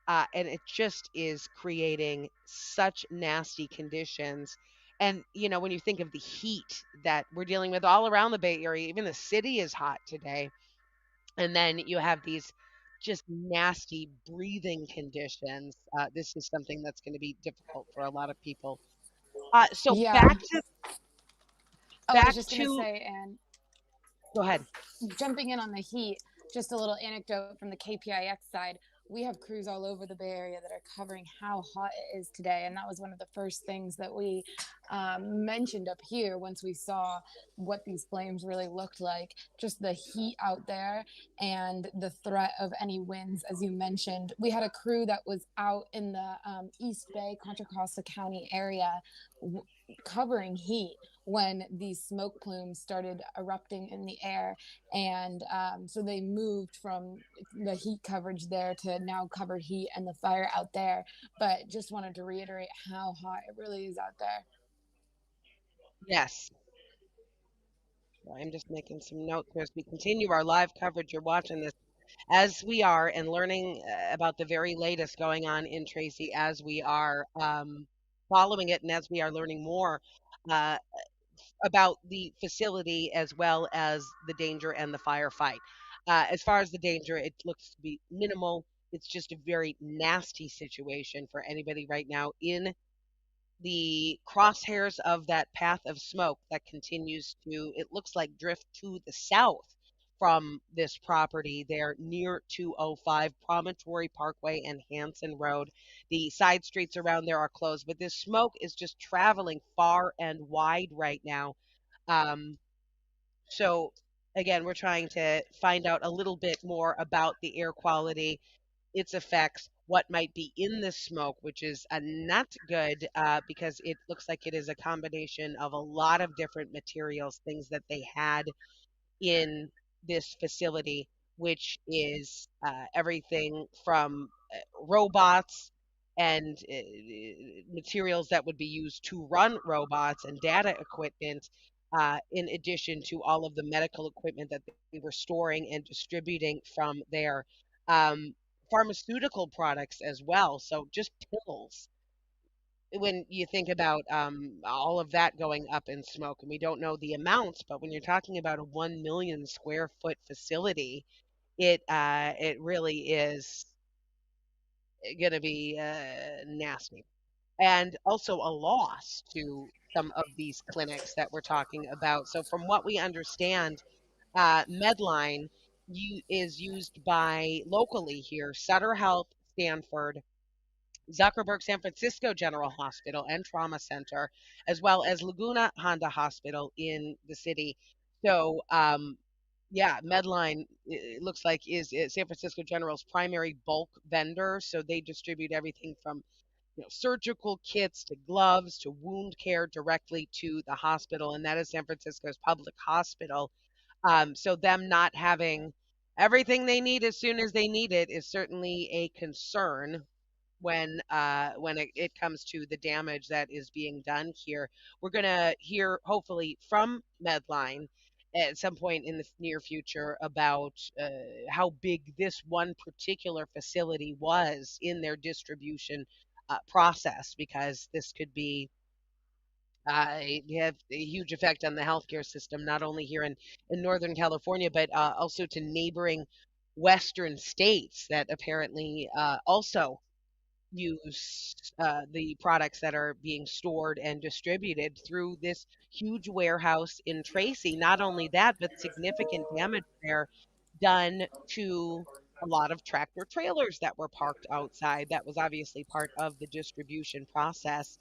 And it just is creating such nasty conditions. And, when you think of the heat that we're dealing with all around the Bay Area, even the city is hot today. And then you have these just nasty breathing conditions. This is something that's going to be difficult for a lot of people. So Yeah. back to Oh, I was back just going to to say, and go ahead. jumping in on the heat, just a little anecdote from the KPIX side. We have crews all over the Bay Area that are covering how hot it is today. And that was one of the first things that we mentioned up here once we saw what these flames really looked like. Just the heat out there and the threat of any winds, as you mentioned. We had a crew that was out in the East Bay, Contra Costa County area covering heat when these smoke plumes started erupting in the air. And so they moved from the heat coverage there to now covered heat and the fire out there. But just wanted to reiterate how hot it really is out there. Yes. Well, I'm just making some notes here as we continue our live coverage. You're watching this as we are and learning about the very latest going on in Tracy as we are following it and as we are learning more uh, about the facility as well as the danger and the firefight. As far as the danger, it looks to be minimal. It's just a very nasty situation for anybody right now in the crosshairs of that path of smoke that continues to, it looks like, drift to the south from this property there near 205 Promontory Parkway and Hanson Road. The side streets around there are closed, but this smoke is just traveling far and wide right now. Um, so, again, we're trying to find out a little bit more about the air quality, its effects, what might be in the smoke, which is not good because it looks like it is a combination of a lot of different materials, things that they had in this facility, which is everything from robots and materials that would be used to run robots and data equipment, in addition to all of the medical equipment that they were storing and distributing from there. Pharmaceutical products as well, so just pills when you think about all of that going up in smoke, and we don't know the amounts, but when you're talking about a 1 million square foot facility, it really is going to be nasty, and also a loss to some of these clinics that we're talking about. So, from what we understand, Medline is used by locally here, Sutter Health, Stanford, Zuckerberg San Francisco General Hospital and Trauma Center, as well as Laguna Honda Hospital in the city. So, yeah, Medline, it looks like, is San Francisco General's primary bulk vendor. So they distribute everything from surgical kits to gloves to wound care directly to the hospital, and that is San Francisco's public hospital. So them not having everything they need as soon as they need it is certainly a concern when it comes to the damage that is being done here. We're gonna hear hopefully from Medline at some point in the near future about how big this one particular facility was in their distribution process, because this could be have a huge effect on the healthcare system, not only here in Northern California, but also to neighboring Western states that apparently also use the products that are being stored and distributed through this huge warehouse in Tracy. Not only that, but significant damage there done to a lot of tractor trailers that were parked outside. That was obviously part of the distribution process.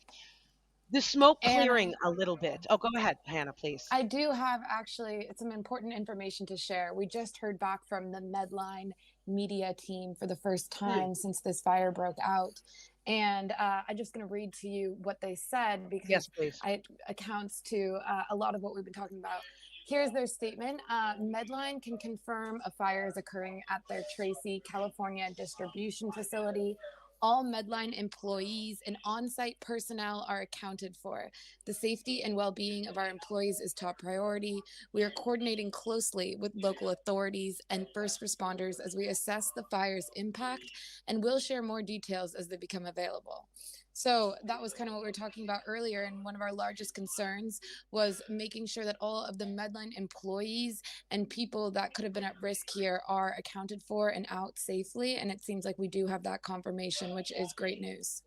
The smoke And clearing a little bit. Oh, go ahead, Hannah, please. I do have actually some important information to share. We just heard back from the Medline media team for the first Mm, time since this fire broke out. And I'm just going to read to you what they said yes, because please. it accounts to a lot of what we've been talking about. Here's their statement. Medline can confirm a fire is occurring at their Tracy, California distribution facility. All Medline employees and on site personnel are accounted for. The safety and well being of our employees is top priority. We are coordinating closely with local authorities and first responders as we assess the fire's impact, and we'll share more details as they become available. So that was kind of what we were talking about earlier. And one of our largest concerns was making sure that all of the Medline employees and people that could have been at risk here are accounted for and out safely. And it seems like we do have that confirmation, which is great news.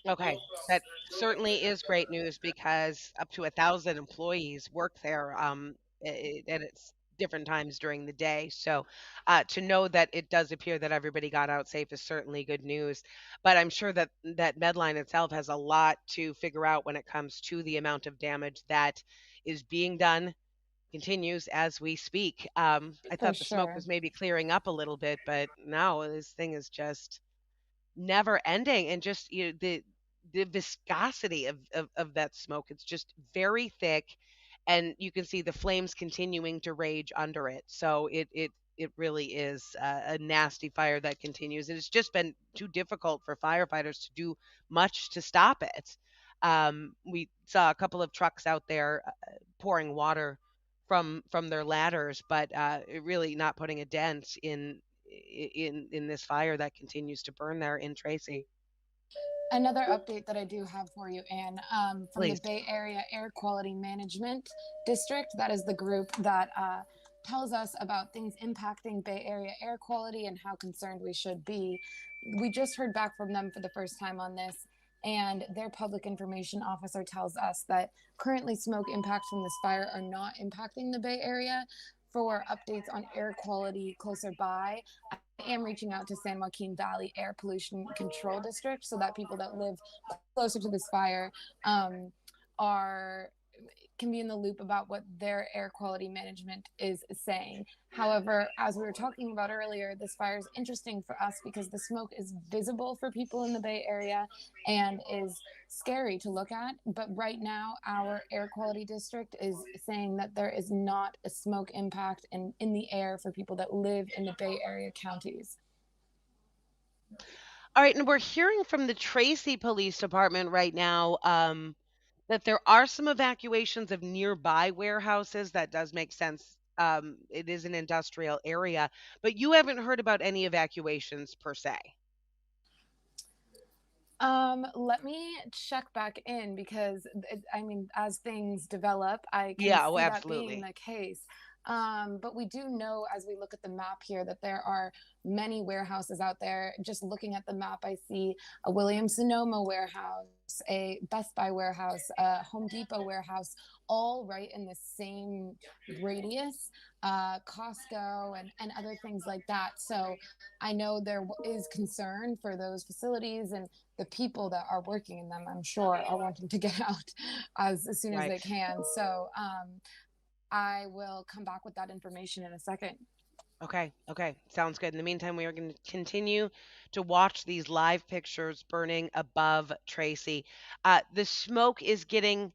Okay, that certainly is great news because up to 1,000 employees work there, and it's different times during the day. So, to know that it does appear that everybody got out safe is certainly good news. But I'm sure that Medline itself has a lot to figure out when it comes to the amount of damage that is being done, continues as we speak. I For thought the smoke sure. was maybe clearing up a little bit, but now this thing is just never ending, and just the viscosity of that smoke, it's just very thick, and you can see the flames continuing to rage under it. So it really is a nasty fire that continues, and it's just been too difficult for firefighters to do much to stop it. We saw a couple of trucks out there pouring water from their ladders, but it really not putting a dent in this fire that continues to burn there in Tracy. Another update that I do have for you, Anne, from the Please. Bay Area Air Quality Management District. That is the group that tells us about things impacting Bay Area air quality and how concerned we should be. We just heard back from them for the first time on this, and their public information officer tells us that currently smoke impacts from this fire are not impacting the Bay Area. For updates on air quality closer by, am reaching out to San Joaquin Valley Air Pollution Control District so that people that live closer to this fire um, are can be in the loop about what their air quality management is saying. However, as we were talking about earlier, this fire is interesting for us because the smoke is visible for people in the Bay Area and is scary to look at. But right now, our air quality district is saying that there is not a smoke impact in the air for people that live in the Bay Area counties. All right, and we're hearing from the Tracy Police Department right now that there are some evacuations of nearby warehouses. That does make sense. It is an industrial area, but you haven't heard about any evacuations per se. Let me check back in because I mean, as things develop, I can Yeah, oh, see that being absolutely. the case. But we do know as we look at the map here that there are many warehouses out there. Just looking at the map, I see a Williams Sonoma warehouse, a Best Buy warehouse, a Home Depot warehouse, all right in the same radius, Costco and other things like that. So I know there is concern for those facilities and the people that are working in them, I'm sure, are wanting to get out as soon as Right. they can. So I will come back with that information in a second. Okay. Okay. Sounds good. In the meantime, we are going to continue to watch these live pictures burning above Tracy. The smoke is getting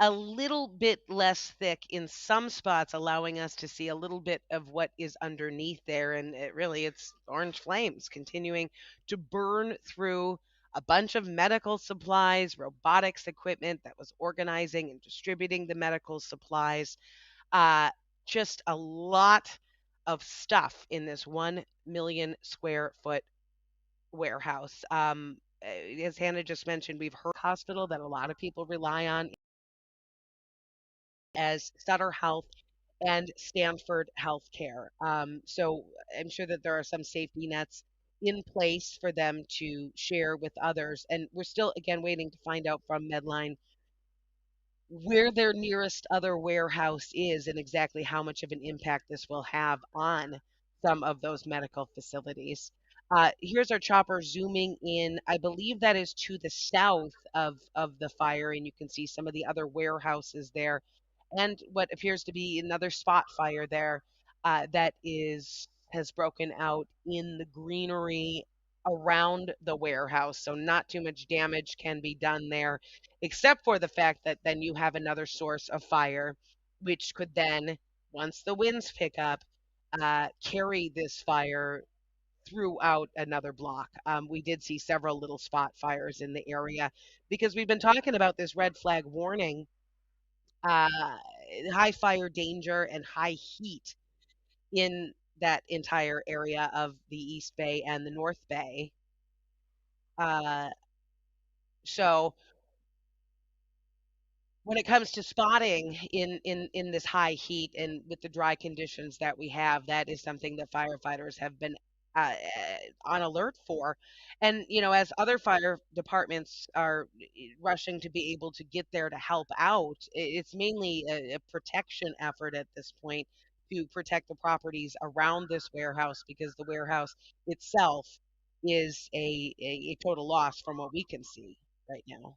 a little bit less thick in some spots, allowing us to see a little bit of what is underneath there. And it's orange flames continuing to burn through a bunch of medical supplies, robotics equipment that was organizing and distributing the medical supplies. Uh, just a lot of stuff in this 1 million square foot warehouse. As Hannah just mentioned, we've heard hospital that a lot of people rely on as Sutter Health and Stanford Healthcare. So I'm sure that there are some safety nets in place for them to share with others. And we're still, again, waiting to find out from Medline where their nearest other warehouse is and exactly how much of an impact this will have on some of those medical facilities. Here's our chopper zooming in. I believe that is to the south of the fire, and you can see some of the other warehouses there, and what appears to be another spot fire there that is has broken out in the greenery around the warehouse. So not too much damage can be done there, except for the fact that then you have another source of fire, which could then, once the winds pick up, carry this fire throughout another block. We did see several little spot fires in the area because we've been talking about this red flag warning, uh, high fire danger and high heat in that entire area of the East Bay and the North Bay. Uh, so when it comes to spotting in this high heat and with the dry conditions that we have, that is something that firefighters have been on alert for. And as other fire departments are rushing to be able to get there to help out, it's mainly a protection effort at this point to protect the properties around this warehouse, because the warehouse itself is a total loss from what we can see right now.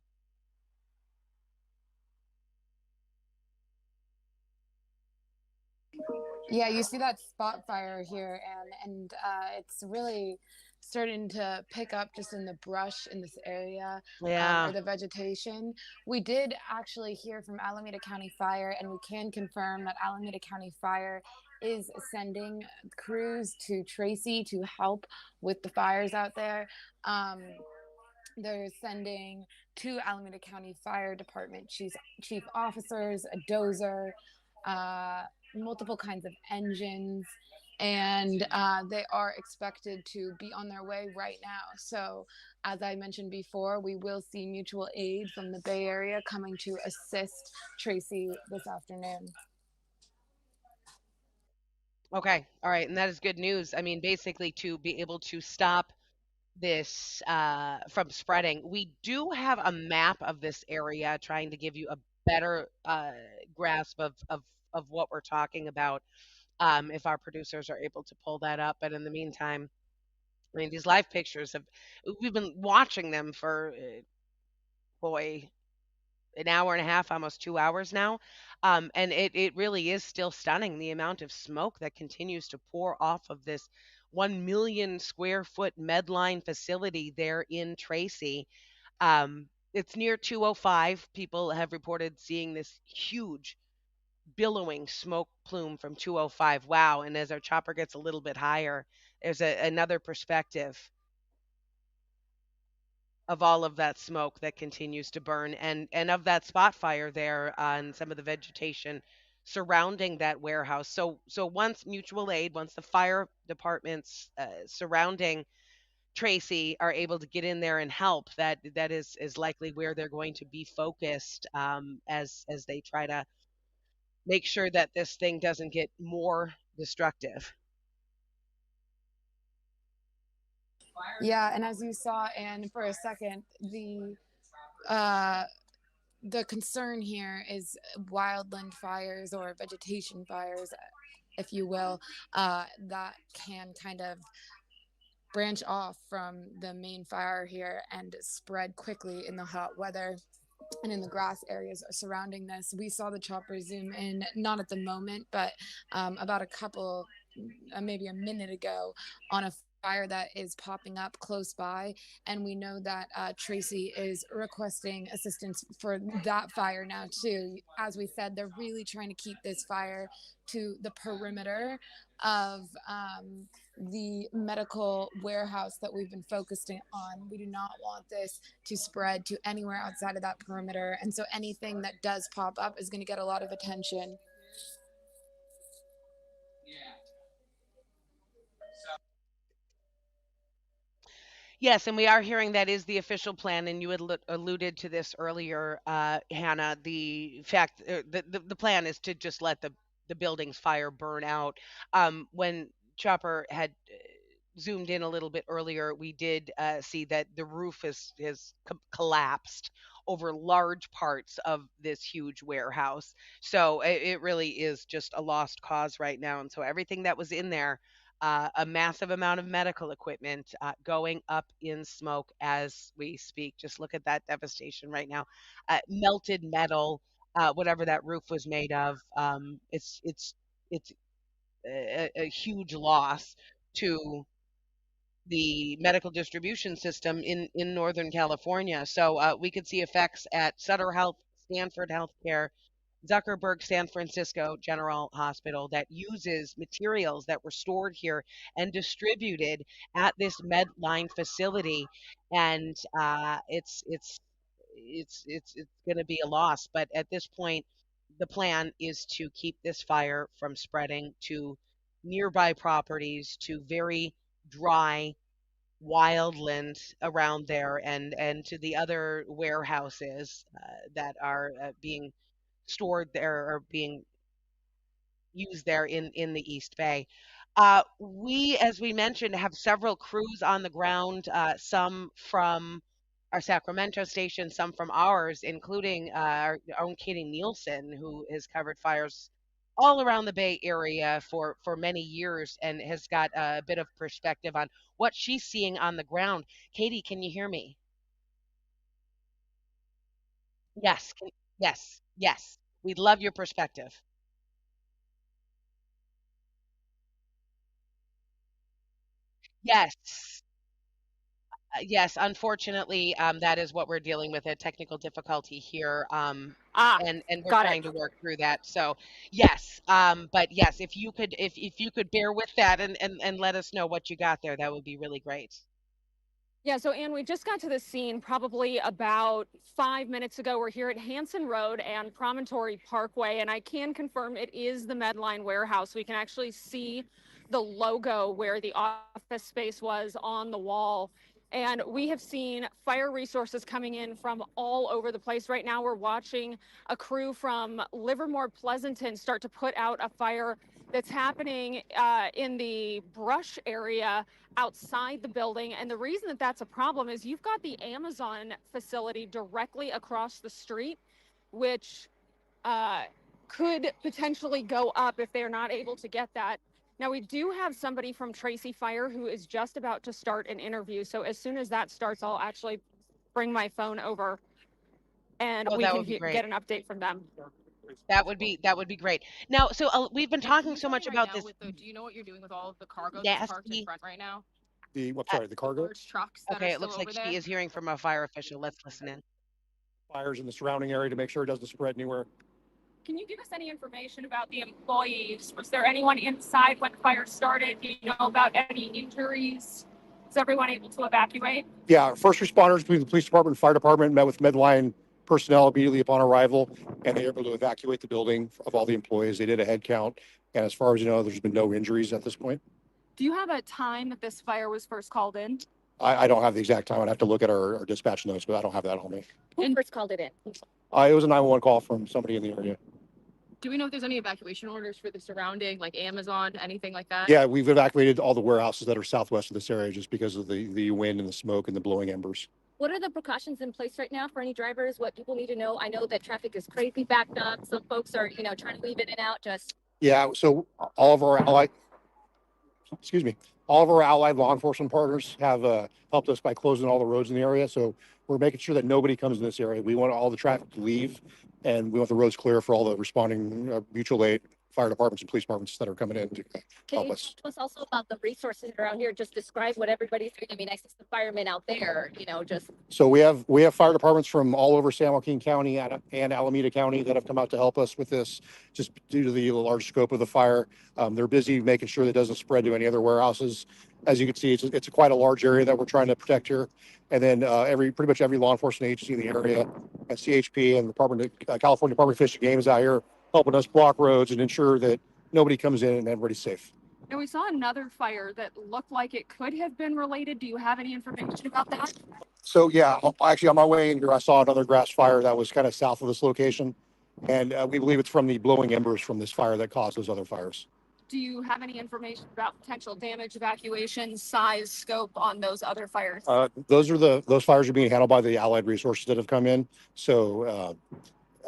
Yeah, you see that spot fire here, and it's really starting to pick up just in the brush in this area, or Yeah. the vegetation. We did actually hear from Alameda County Fire, and we can confirm that Alameda County Fire is sending crews to Tracy to help with the fires out there. They're sending two Alameda County Fire Department chief officers, a dozer, uh, multiple kinds of engines, and they are expected to be on their way right now. So, as I mentioned before, we will see mutual aid from the Bay Area coming to assist Tracy this afternoon. Okay. All right. And that is good news. I mean, basically, to be able to stop this from spreading, we do have a map of this area trying to give you a better grasp of what we're talking about. If our producers are able to pull that up. But in the meantime, I mean, these live pictures we've been watching them for, boy, an hour and a half, almost 2 hours now. And it really is still stunning, the amount of smoke that continues to pour off of this 1 million square foot Medline facility there in Tracy. It's near 205. People have reported seeing this huge billowing smoke plume from 205. Wow. And as our chopper gets a little bit higher, there's another perspective of all of that smoke that continues to burn, and of that spot fire there on some of the vegetation surrounding that warehouse. So once mutual aid, once the fire departments surrounding Tracy are able to get in there and help, that is likely where they're going to be focused, as they try to make sure that this thing doesn't get more destructive. Yeah, and as you saw, and for a second, uh, the concern here is wildland fires or vegetation fires, if you will, that can kind of branch off from the main fire here and spread quickly in the hot weather and in the grass areas surrounding this. We saw the chopper zoom in, not at the moment, but about a couple, maybe a minute ago, on a fire that is popping up close by. And we know that Tracy is requesting assistance for that fire now, too. As we said, they're really trying to keep this fire to the perimeter of the medical warehouse that we've been focusing on. We do not want this to spread to anywhere outside of that perimeter. And so anything that does pop up is going to get a lot of attention. Yes, and we are hearing that is the official plan, and you had alluded to this earlier, Hannah. The fact, the plan is to just let the building's fire burn out. When Chopper had zoomed in a little bit earlier, we did see that the roof has collapsed over large parts of this huge warehouse. So it really is just a lost cause right now, and so everything that was in there A massive amount of medical equipment going up in smoke as we speak. Just look at that devastation right now. Melted metal, whatever that roof was made of. It's a huge loss to the medical distribution system in Northern California. So we could see effects at Sutter Health, Stanford Healthcare, Zuckerberg San Francisco General Hospital that uses materials that were stored here and distributed at this Medline facility, and it's going to be a loss. But at this point, the plan is to keep this fire from spreading to nearby properties, to very dry wildland around there, and to the other warehouses that are being stored there or being used there in the East Bay. We, as we mentioned, have several crews on the ground, some from our Sacramento station, some from ours, including our own Katie Nielsen, who has covered fires all around the Bay Area for many years and has got a bit of perspective on what she's seeing on the ground. Katie, can you hear me? Yes, yes, yes. We'd love your perspective. Yes. Yes, unfortunately, that is what we're dealing with, a technical difficulty here, Ah, and we're got it. trying to work through that. So, yes, but yes, if you could bear with that and let us know what you got there, that would be really great. Yeah, so Anne, we just got to the scene probably about 5 minutes ago. We're here at Hanson Road and Promontory Parkway, and I can confirm it is the Medline warehouse. We can actually see the logo where the office space was on the wall. And we have seen fire resources coming in from all over the place. Right now, we're watching a crew from Livermore Pleasanton start to put out a fire that's happening in the brush area outside the building. And the reason that that's a problem is you've got the Amazon facility directly across the street, which uh, could potentially go up if they're not able to get that. Now, we do have somebody from Tracy Fire who is just about to start an interview. So as soon as that starts, I'll actually bring my phone over and Oh, we that can would be great. get an update from them. That would be great. Now, so we've been And can talking you so tell me much right about now this with the, do you know what you're doing with all of the cargo that's parked in nasty. front right now? I'm Uh, sorry, the cargo Large trucks that are okay, it still looks like over there? she is hearing from a fire official. Let's listen in. fires in the surrounding area to make sure it doesn't spread anywhere. Can you give us any information about the employees? Was there anyone inside when fire started? Do you know about any injuries? Was everyone able to evacuate? Yeah, first responders between the police department and fire department met with Medline personnel immediately upon arrival, and they were able to evacuate the building of all the employees. They did a head count, and as far as you know, there's been no injuries at this point. Do you have a time that this fire was first called in? I don't have the exact time. I'd have to look at our dispatch notes, but I don't have that on me. Who first called it in? It was a 911 call from somebody in the area. Do we know if there's any evacuation orders for the surrounding, like Amazon, anything like that? Yeah, we've evacuated all the warehouses that are southwest of this area just because of the wind and the smoke and the blowing embers. What are the precautions in place right now for any drivers? What people need to know? I know that traffic is crazy backed up. Some folks are, trying to weave in and out. Just Yeah, so all of our allied, excuse me, all of our allied law enforcement partners have helped us by closing all the roads in the area. So we're making sure that nobody comes in this area. We want all the traffic to leave, and we want the roads clear for all the responding mutual aid fire departments and police departments that are coming in to can help you us. talk to us also about the resources around here? Just describe what everybody's doing. I mean, I see the firemen out there, just So we have fire departments from all over San Joaquin County and Alameda County that have come out to help us with this, just due to the large scope of the fire. They're busy making sure that it doesn't spread to any other warehouses. As you can see, it's quite a large area that we're trying to protect here. And then pretty much every law enforcement agency in the area, and CHP and the California Department of Fish and Game is out here helping us block roads and ensure that nobody comes in and everybody's safe. And we saw another fire that looked like it could have been related. Do you have any information about that? So yeah, actually on my way in here, I saw another grass fire that was kind of south of this location. And we believe it's from the blowing embers from this fire that caused those other fires. Do you have any information about potential damage, evacuation, size, scope on those other fires? Those fires are being handled by the allied resources that have come in. So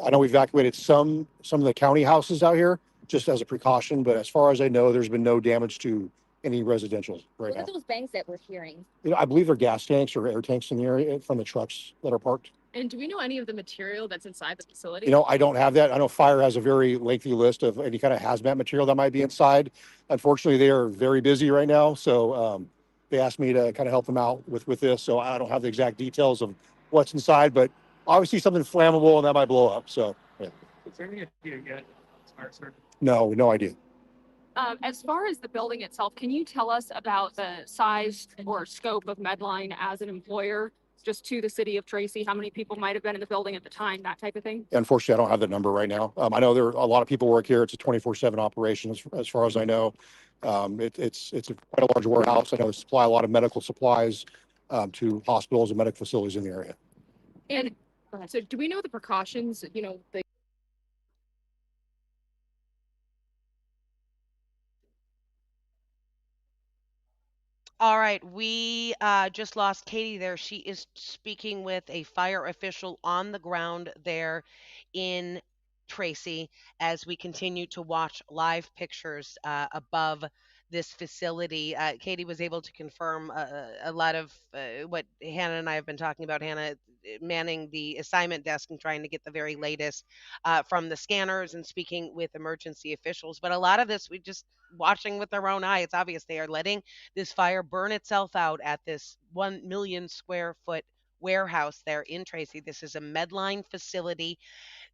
I know we evacuated some of the county houses out here just as a precaution, but as far as I know, there's been no damage to any residential right What are now. those bangs that we're hearing? I believe they're gas tanks or air tanks in the area from the trucks that are parked. And do we know any of the material that's inside the facility? I don't have that. I know fire has a very lengthy list of any kind of hazmat material that might be inside. Unfortunately, they are very busy right now, so they asked me to kind of help them out with this. So I don't have the exact details of what's inside, but obviously something flammable and that might blow up. So yeah. Is there any idea yet? No, no idea. As far as the building itself, can you tell us about the size or scope of Medline as an employer, just to the city of Tracy? How many people might have been in the building at the time, that type of thing? Unfortunately, I don't have the number right now. I know there are a lot of people work here. It's a 24/7 operation, as far as I know. It's quite a large warehouse. I know they supply a lot of medical supplies to hospitals and medical facilities in the area. And so, do we know the precautions? The All right, we just lost Katie there. She is speaking with a fire official on the ground there in Tracy as we continue to watch live pictures above this facility. Katie was able to confirm a lot of what Hannah and I have been talking about. Hannah manning the assignment desk and trying to get the very latest from the scanners and speaking with emergency officials. But a lot of this we just watching with our own eye. It's obvious they are letting this fire burn itself out at this 1 million square foot warehouse there in Tracy. This is a Medline facility.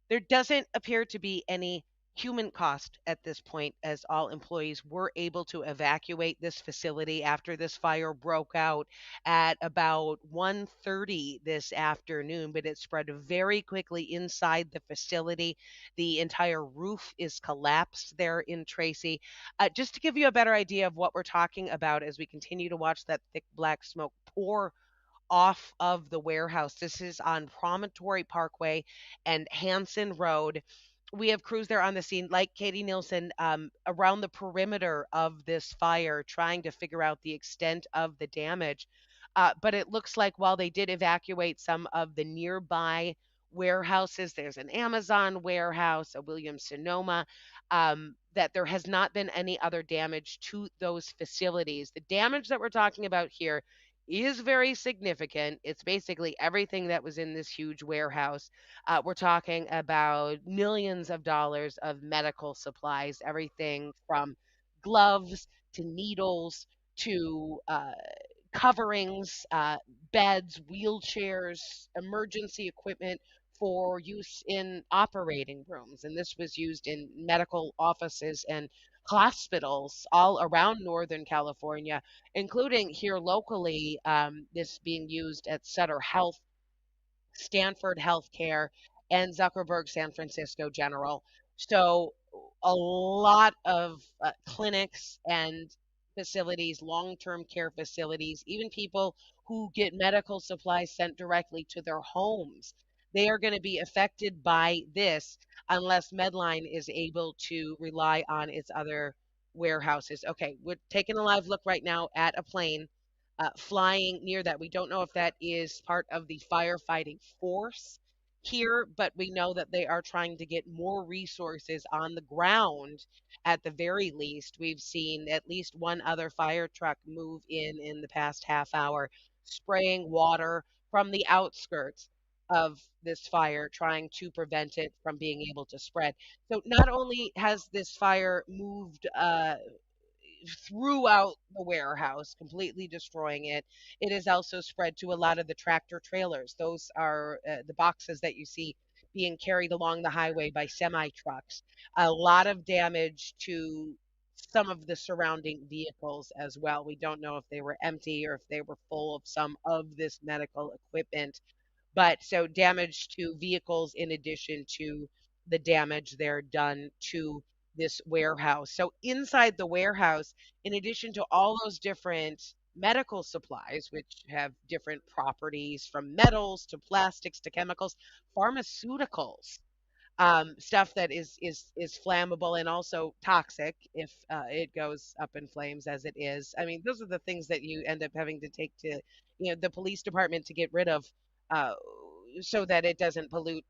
There doesn't appear to be any human cost at this point, as all employees were able to evacuate this facility after this fire broke out at about 1:30 this afternoon, but it spread very quickly inside the facility. The entire roof is collapsed there in Tracy. Just to give you a better idea of what we're talking about as we continue to watch that thick black smoke pour off of the warehouse. This is on Promontory Parkway and Hanson Road. We have crews there on the scene, like Katie Nielsen, around the perimeter of this fire, trying to figure out the extent of the damage. But it looks like while they did evacuate some of the nearby warehouses, there's an Amazon warehouse, a Williams Sonoma, that there has not been any other damage to those facilities. The damage that we're talking about here is very significant. It's basically everything that was in this huge warehouse. We're talking about millions of dollars of medical supplies, everything from gloves to needles to coverings, beds, wheelchairs, emergency equipment for use in operating rooms. And this was used in medical offices and hospitals all around Northern California, including here locally, this being used at Sutter Health, Stanford Healthcare, and Zuckerberg San Francisco General. So, a lot of clinics and facilities, long term care facilities, even people who get medical supplies sent directly to their homes, they are going to be affected by this unless Medline is able to rely on its other warehouses. Okay, we're taking a live look right now at a plane flying near that. We don't know if that is part of the firefighting force here, but we know that they are trying to get more resources on the ground at the very least. We've seen at least one other fire truck move in the past half hour, spraying water from the outskirts of this fire, trying to prevent it from being able to spread. So not only has this fire moved throughout the warehouse, completely destroying it. It is also spread to a lot of the tractor trailers. Those are the boxes that you see being carried along the highway by semi trucks. A lot of damage to some of the surrounding vehicles as well. We don't know if they were empty or if they were full of some of this medical equipment, but so damage to vehicles in addition to the damage they're done to this warehouse. So inside the warehouse, in addition to all those different medical supplies, which have different properties from metals to plastics to chemicals, pharmaceuticals, stuff that is flammable and also toxic if it goes up in flames as it is. I mean, those are the things that you end up having to take to, the police department to get rid of, uh, so that it doesn't pollute.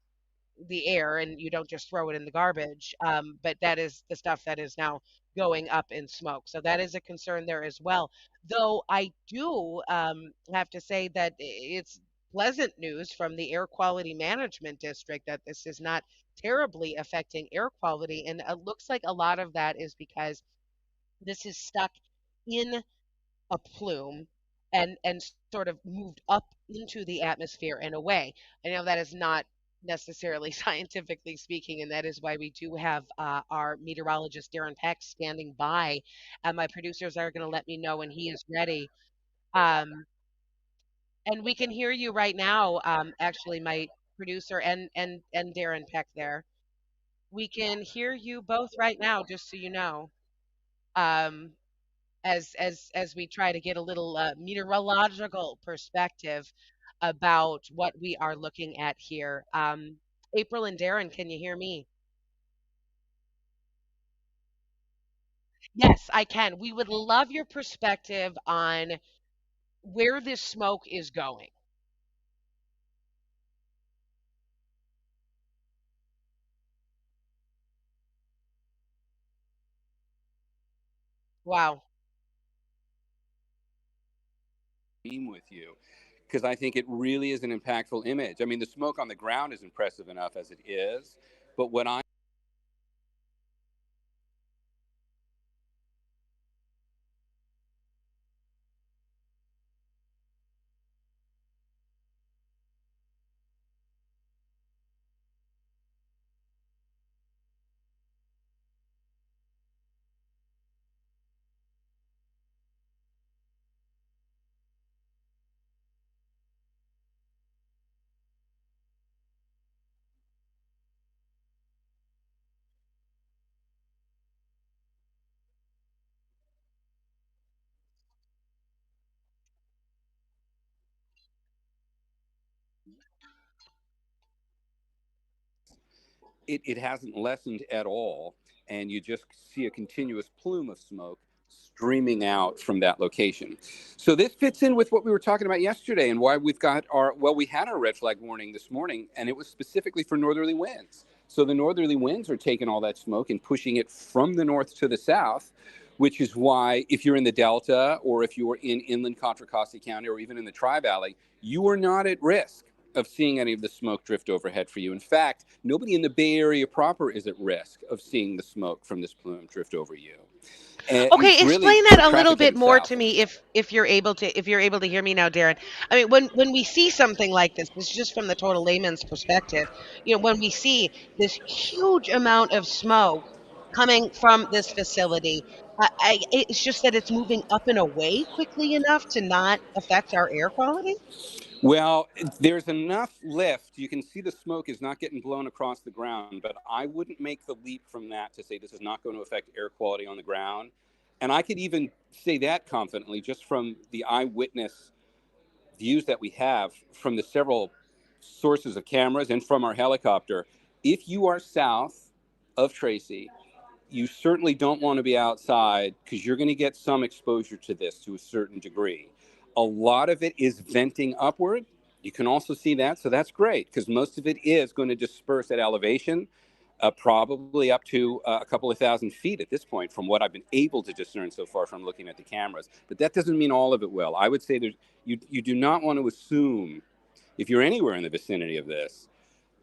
the air and you don't just throw it in the garbage. But that is the stuff that is now going up in smoke. So that is a concern there as well. Though I do have to say that it's pleasant news from the Air Quality Management District that this is not terribly affecting air quality. And it looks like a lot of that is because this is stuck in a plume and sort of moved up into the atmosphere and away. I know that is not necessarily scientifically speaking, and that is why we do have our meteorologist Darren Peck standing by. My producers are going to let me know when he is ready. Um, and we can hear you right now. Actually, my producer and Darren Peck there. We can hear you both right now, just so you know. Um, as we try to get a little meteorological perspective about what we are looking at here. April and Darren, can you hear me? Yes, I can. We would love your perspective on where this smoke is going. Wow. With you because I think it really is an impactful image. I mean, the smoke on the ground is impressive enough as it is, but what I it hasn't lessened at all, and you just see a continuous plume of smoke streaming out from that location. So this fits in with what we were talking about yesterday and why we've got our we had our red flag warning this morning, and it was specifically for northerly winds. So the northerly winds are taking all that smoke and pushing it from the north to the south, which is why if you're in the Delta or if you're in inland Contra Costa County or even in the Tri Valley, you are not at risk of seeing any of the smoke drift overhead for you. In fact, nobody in the Bay Area proper is at risk of seeing the smoke from this plume drift over you. And Okay, it's really explain that for a little traffic bit heading more south. to me if you're able to hear me now, Darren. I mean, when we see something like this is just from the total layman's perspective. When we see this huge amount of smoke coming from this facility, it's just that it's moving up and away quickly enough to not affect our air quality. Well, there's enough lift. You can see the smoke is not getting blown across the ground, but I wouldn't make the leap from that to say this is not going to affect air quality on the ground. And I could even say that confidently just from the eyewitness views that we have from the several sources of cameras and from our helicopter. If you are south of Tracy, you certainly don't want to be outside because you're going to get some exposure to this to a certain degree. A lot of it is venting upward. You can also see that, so that's great because most of it is going to disperse at elevation, probably up to a couple of thousand feet at this point, from what I've been able to discern so far from looking at the cameras. But that doesn't mean all of it will. I would say you do not want to assume, if you're anywhere in the vicinity of this,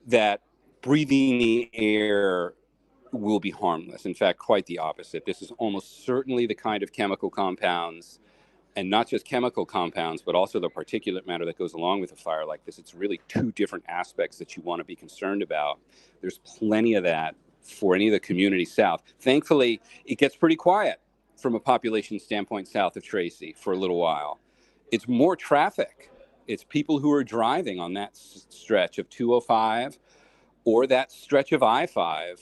that breathing the air will be harmless. In fact, quite the opposite. This is almost certainly the kind of chemical compounds, and not just chemical compounds, but also the particulate matter that goes along with a fire like this. It's really two different aspects that you want to be concerned about. There's plenty of that for any of the communities south. Thankfully, it gets pretty quiet from a population standpoint south of Tracy for a little while. It's more traffic. It's people who are driving on that stretch of 205 or that stretch of I-5,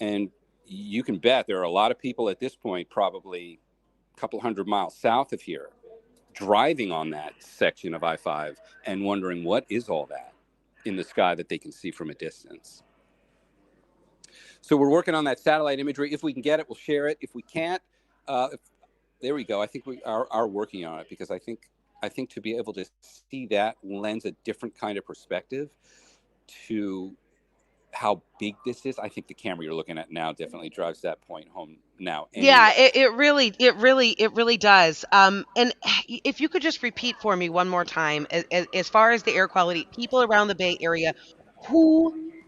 and you can bet there are a lot of people at this point, probably a couple hundred miles south of here, driving on that section of I-5 and wondering what is all that in the sky that they can see from a distance. So we're working on that satellite imagery. If we can get it, we'll share it. If we can't, there we go. I think we are working on it because I think to be able to see that lends a different kind of perspective to how big this is. I think the camera you're looking at now definitely drives that point home now. Yeah, Anyway, it really does. And if you could just repeat for me one more time, as far as the air quality, people around the Bay Area,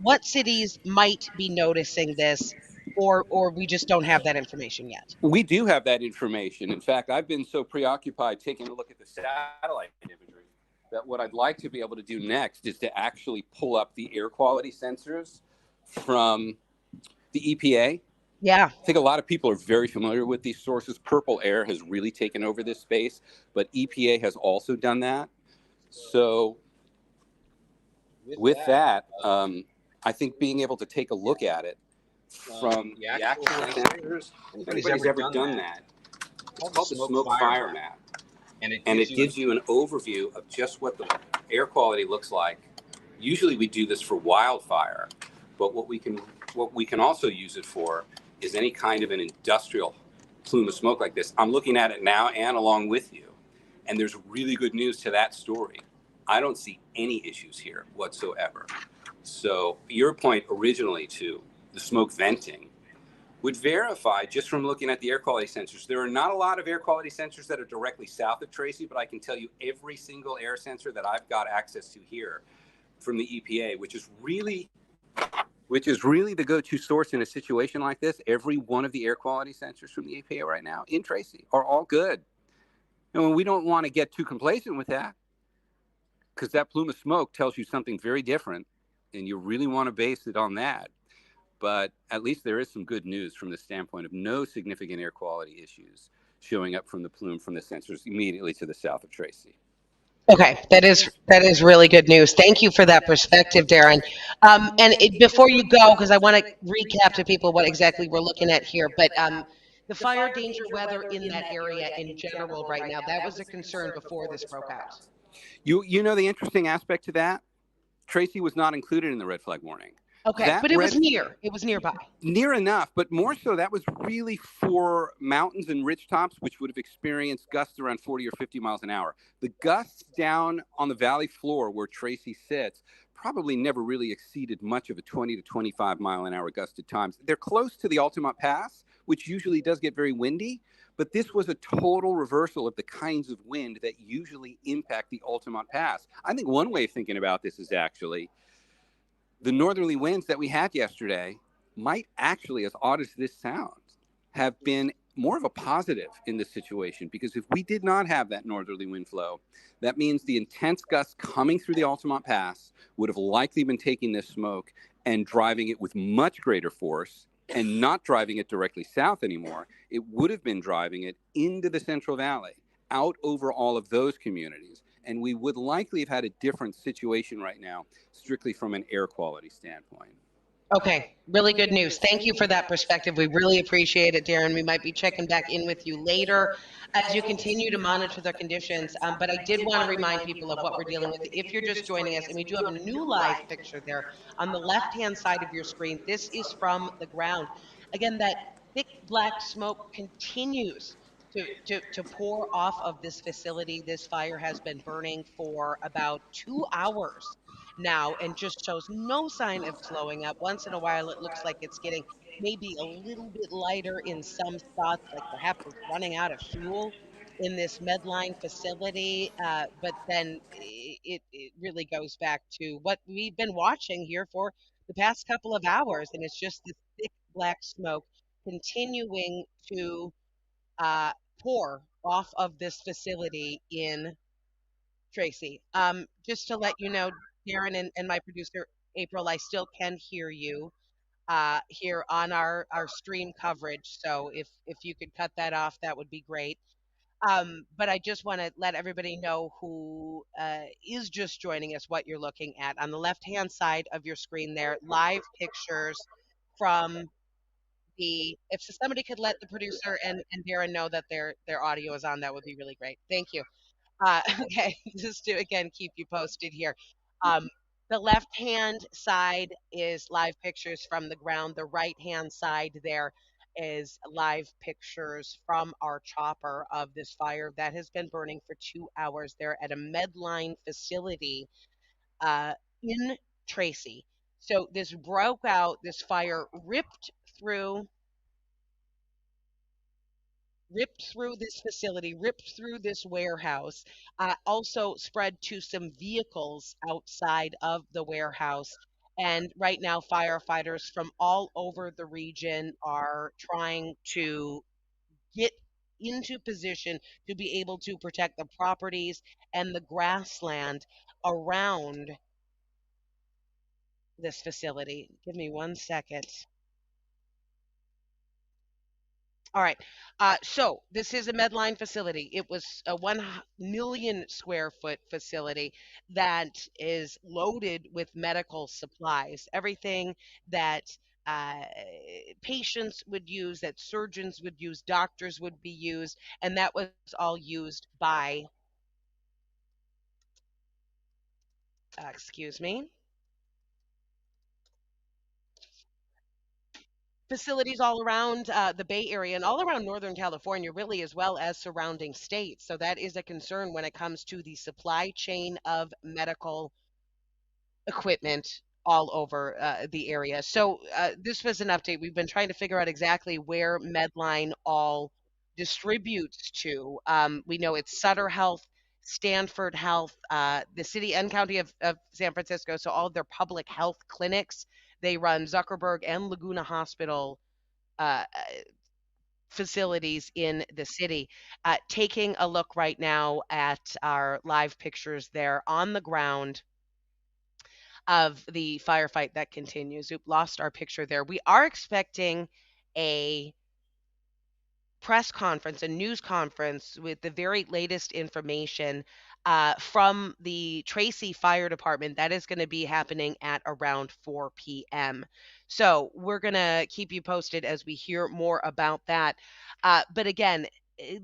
what cities might be noticing this, or we just don't have that information yet. we do have that information. In fact, I've been so preoccupied taking a look at the satellite imagery that what I'd like to be able to do next is to actually pull up the air quality sensors from the EPA. Yeah. I think a lot of people are very familiar with these sources. Purple Air has really taken over this space, but EPA has also done that. So, with that, I think being able to take a look at it from the actual sensors, if anybody's ever done that, it's called the smoke fire map. And it gives you an overview of just what the air quality looks like. Usually we do this for wildfire, but what we can also use it for is any kind of an industrial plume of smoke like this. I'm looking at it now and along with you, and there's really good news to that story. I don't see any issues here whatsoever. So your point originally to the smoke venting would verify just from looking at the air quality sensors. There are not a lot of air quality sensors that are directly south of Tracy, but I can tell you every single air sensor that I've got access to here from the EPA, which is really the go-to source in a situation like this. Every one of the air quality sensors from the EPA right now in Tracy are all good. And we don't want to get too complacent with that, because that plume of smoke tells you something very different, and you really want to base it on that. But at least there is some good news from the standpoint of no significant air quality issues showing up from the plume from the sensors immediately to the south of Tracy. Okay, that is really good news. Thank you for that perspective, Darren. Before you go, because I want to recap to people what exactly we're looking at here, but the fire danger weather in that area in general right now, that was a concern before this broke out. You know the interesting aspect to that? Tracy was not included in the red flag warning. Okay, That but red it was nearby. near enough, but more so that was really for mountains and ridge tops, which would have experienced gusts around 40 or 50 miles an hour. The gusts down on the valley floor where Tracy sits probably never really exceeded much of a 20 to 25 mile an hour gust at times. They're close to the Altamont Pass, which usually does get very windy, but this was a total reversal of the kinds of wind that usually impact the Altamont Pass. I think one way of thinking about this is actually the northerly winds that we had yesterday might actually, as odd as this sounds, have been more of a positive in this situation, because if we did not have that northerly wind flow, that means the intense gusts coming through the Altamont Pass would have likely been taking this smoke and driving it with much greater force, and not driving it directly south anymore. It would have been driving it into the Central Valley, out over all of those communities. And we would likely have had a different situation right now, strictly from an air quality standpoint. Okay, really good news. Thank you for that perspective. We really appreciate it, Darren. We might be checking back in with you later as you continue to monitor the conditions. But I did want to remind people of what we're dealing with. If you're just joining us, and we do have a new live picture there on the left-hand side of your screen, this is from the ground. Again, that thick black smoke continues to pour off of this facility. This fire has been burning for about 2 hours now and just shows no sign of slowing up. Once in a while, it looks like it's getting maybe a little bit lighter in some spots, like perhaps it's running out of fuel in this Medline facility. But then it really goes back to what we've been watching here for the past couple of hours, and it's just this thick black smoke continuing to uh, pour off of this facility in Tracy. Just to let you know, Darren and my producer April, I still can hear you here on our stream coverage. So if you could cut that off, that would be great. But I just want to let everybody know who is just joining us what you're looking at on the left hand side of your screen there. Live pictures from the. If somebody could let the producer and Darren know that their audio is on, that would be really great. Thank you. Okay, just to again keep you posted here. Um, the left hand side is live pictures from the ground. The right hand side there is live pictures from our chopper of this fire that has been burning for 2 hours there at a Medline facility uh, in Tracy. So this broke out, this fire through ripped through this facility, ripped through this warehouse, also spread to some vehicles outside of the warehouse. And right now, firefighters from all over the region are trying to get into position to be able to protect the properties and the grassland around this facility. Give me 1 second. All right. So this is a Medline facility. It was a 1 million square foot facility that is loaded with medical supplies, everything that uh, patients would use, that surgeons would use, doctors would be used, and that was all used by, excuse me, facilities all around the Bay Area and all around Northern California, really, as well as surrounding states. So that is a concern when it comes to the supply chain of medical equipment all over the area. So this was an update. We've been trying to figure out exactly where Medline all distributes to. We know it's Sutter Health, Stanford Health, the city and county of San Francisco. So all of their public health clinics. They run Zuckerberg and Laguna Hospital uh, facilities in the city. Taking a look right now at our live pictures there on the ground of the firefight that continues. Oop, lost our picture there. We are expecting a press conference, a news conference with the very latest information from the Tracy Fire Department. That is going to be happening at around 4 p.m. So we're going to keep you posted as we hear more about that. But again,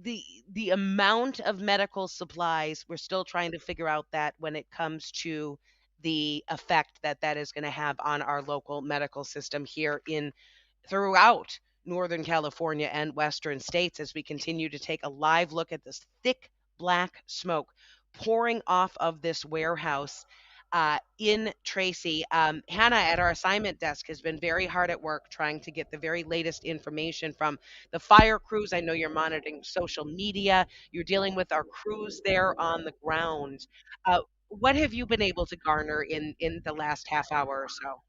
the amount of medical supplies, we're still trying to figure out that when it comes to the effect that that is going to have on our local medical system here in throughout Northern California and Western states as we continue to take a live look at this thick black smoke pouring off of this warehouse in Tracy. Hannah at our assignment desk has been very hard at work trying to get the very latest information from the fire crews. I know you're monitoring social media, you're dealing with our crews there on the ground. What have you been able to garner in the last half hour or so?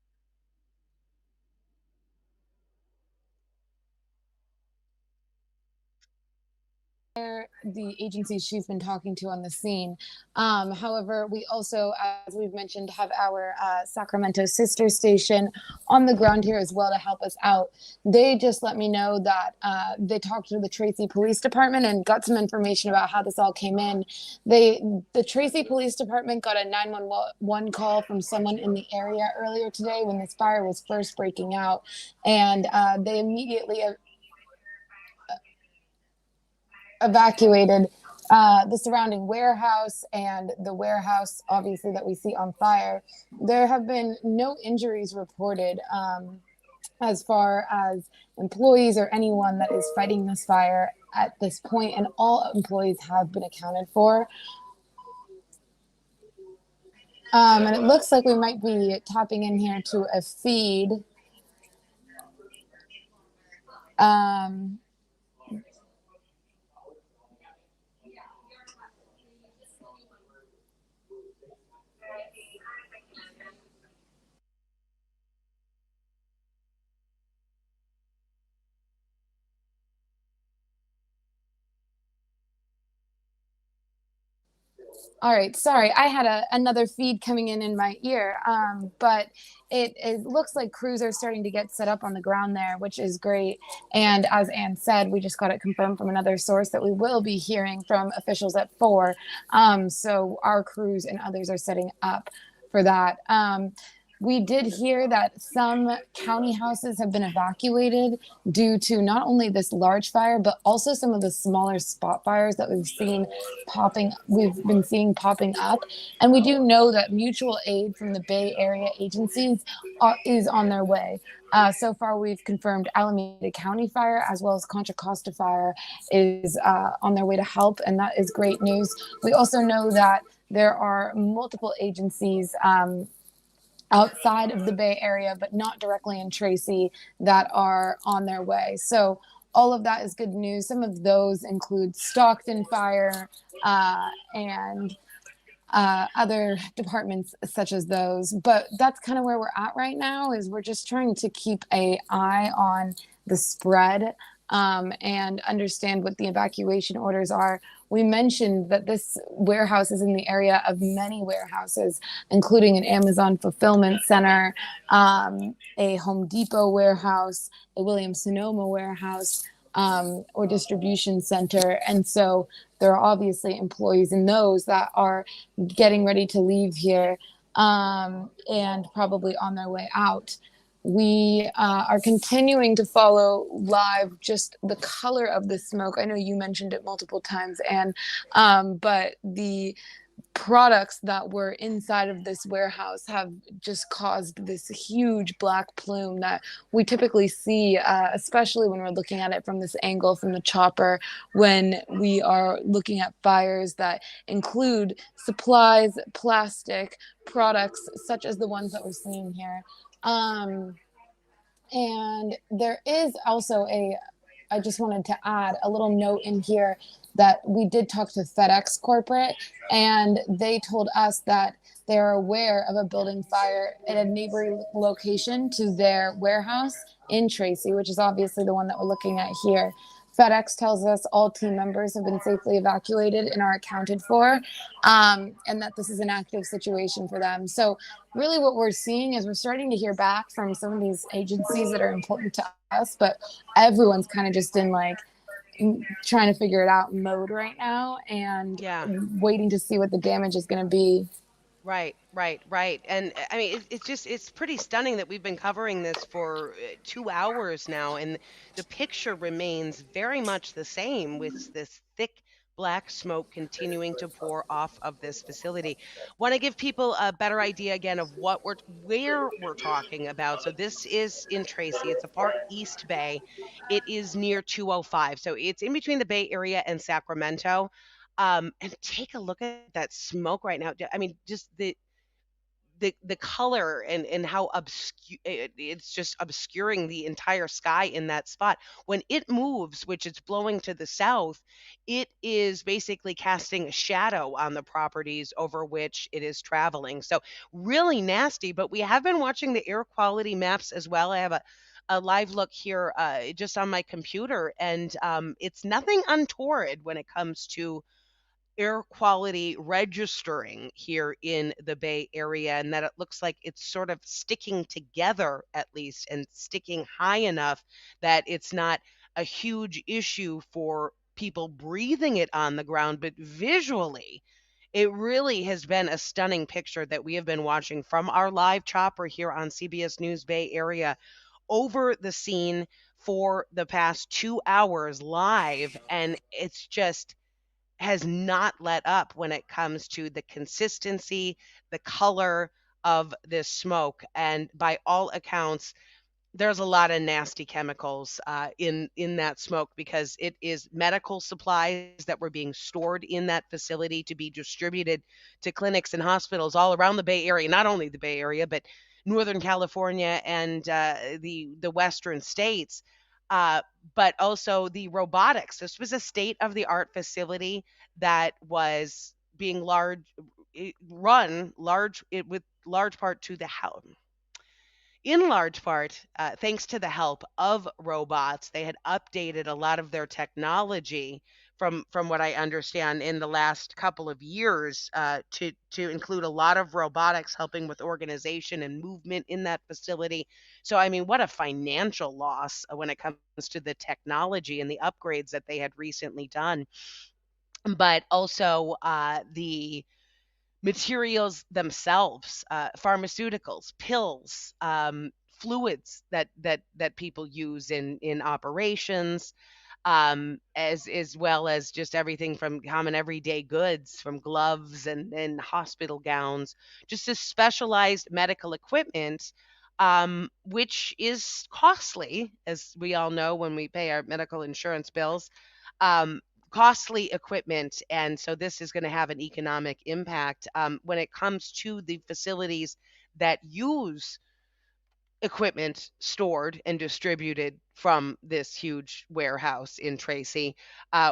The agencies she's been talking to on the scene. However, we also, as we've mentioned, have our Sacramento sister station on the ground here as well to help us out. They just let me know that they talked to the Tracy Police Department and got some information about how this all came in. The Tracy Police Department got a 911 call from someone in the area earlier today when this fire was first breaking out, and they immediately evacuated the surrounding warehouse and the warehouse, obviously, that we see on fire. There have been no injuries reported as far as employees or anyone that is fighting this fire at this point, and all employees have been accounted for. And it looks like we might be tapping in here to a feed. Um, All right, sorry, I had another feed coming in my ear, but it looks like crews are starting to get set up on the ground there, which is great. And as Anne said, we just got it confirmed from another source that we will be hearing from officials at 4. So our crews and others are setting up for that. We did hear that some county houses have been evacuated due to not only this large fire, but also some of the smaller spot fires that we've been seeing popping up. And we do know that mutual aid from the Bay Area agencies is on their way. So far, we've confirmed Alameda County Fire as well as Contra Costa Fire is on their way to help, and that is great news. We also know that there are multiple agencies outside of the Bay Area, but not directly in Tracy, that are on their way. So all of that is good news. Some of those include Stockton Fire and other departments such as those. But that's kind of where we're at right now. Is we're just trying to keep a eye on the spread and understand what the evacuation orders are. We mentioned that this warehouse is in the area of many warehouses, including an Amazon fulfillment center, a Home Depot warehouse, a Williams Sonoma warehouse, or distribution center. And so there are obviously employees in those that are getting ready to leave here and probably on their way out. We are continuing to follow live just the color of the smoke. I know you mentioned it multiple times, and but the products that were inside of this warehouse have just caused this huge black plume that we typically see, especially when we're looking at it from this angle from the chopper, when we are looking at fires that include supplies, plastic products, such as the ones that we're seeing here. Um, and there is also I just wanted to add a little note in here that we did talk to FedEx corporate, and they told us that they're aware of a building fire at a neighboring location to their warehouse in Tracy, which is obviously the one that we're looking at here. FedEx tells us all team members have been safely evacuated and are accounted for, and that this is an active situation for them. So, really, what we're seeing is we're starting to hear back from some of these agencies that are important to us, but everyone's kind of just in like trying to figure it out mode right now and Yeah. waiting to see what the damage is going to be. Right, right, right. And I mean, it's just, it's pretty stunning that we've been covering this for 2 hours now, and the picture remains very much the same with this thick black smoke continuing to pour off of this facility. Want to give people a better idea again of where we're talking about. So this is in Tracy. It's a Park East Bay. It is near 205. So it's in between the Bay Area and Sacramento. And take a look at that smoke right now. I mean, just the color and how it's just obscuring the entire sky in that spot. When it moves, which it's blowing to the south, it is basically casting a shadow on the properties over which it is traveling. So really nasty. But we have been watching the air quality maps as well. I have a live look here just on my computer, and it's nothing untoward when it comes to air quality registering here in the Bay Area, and that it looks like it's sort of sticking together at least and sticking high enough that it's not a huge issue for people breathing it on the ground, but visually it really has been a stunning picture that we have been watching from our live chopper here on CBS News Bay Area over the scene for the past 2 hours live, and it's just has not let up when it comes to the consistency, the color of this smoke. And by all accounts, there's a lot of nasty chemicals in that smoke because it is medical supplies that were being stored in that facility to be distributed to clinics and hospitals all around the Bay Area, not only the Bay Area, but Northern California and the Western states. Uh, but also the robotics. This was a state of the art facility that was being run with large part to the help in large part, thanks to the help of robots. They had updated a lot of their technology from what I understand in the last couple of years to include a lot of robotics helping with organization and movement in that facility. So I mean, what a financial loss when it comes to the technology and the upgrades that they had recently done, but also the materials themselves, pharmaceuticals, pills, fluids that people use in operations, as well as just everything from common everyday goods, from gloves and hospital gowns, just this specialized medical equipment, which is costly, as we all know when we pay our medical insurance bills. Um, Costly equipment, and so this is going to have an economic impact when it comes to the facilities that use equipment stored and distributed from this huge warehouse in Tracy.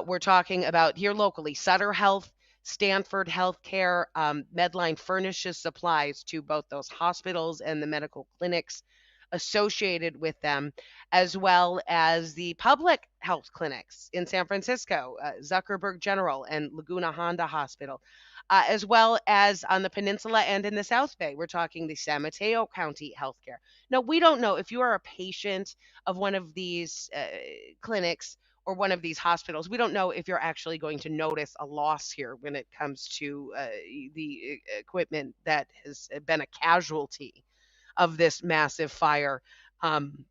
We're talking about here locally Sutter Health, Stanford Healthcare, Medline furnishes supplies to both those hospitals and the medical clinics associated with them, as well as the public health clinics in San Francisco, Zuckerberg General and Laguna Honda Hospital, as well as on the peninsula and in the South Bay. We're talking the San Mateo County Healthcare. Now, we don't know if you are a patient of one of these clinics or one of these hospitals. We don't know if you're actually going to notice a loss here when it comes to the equipment that has been a casualty of this massive fire. Um,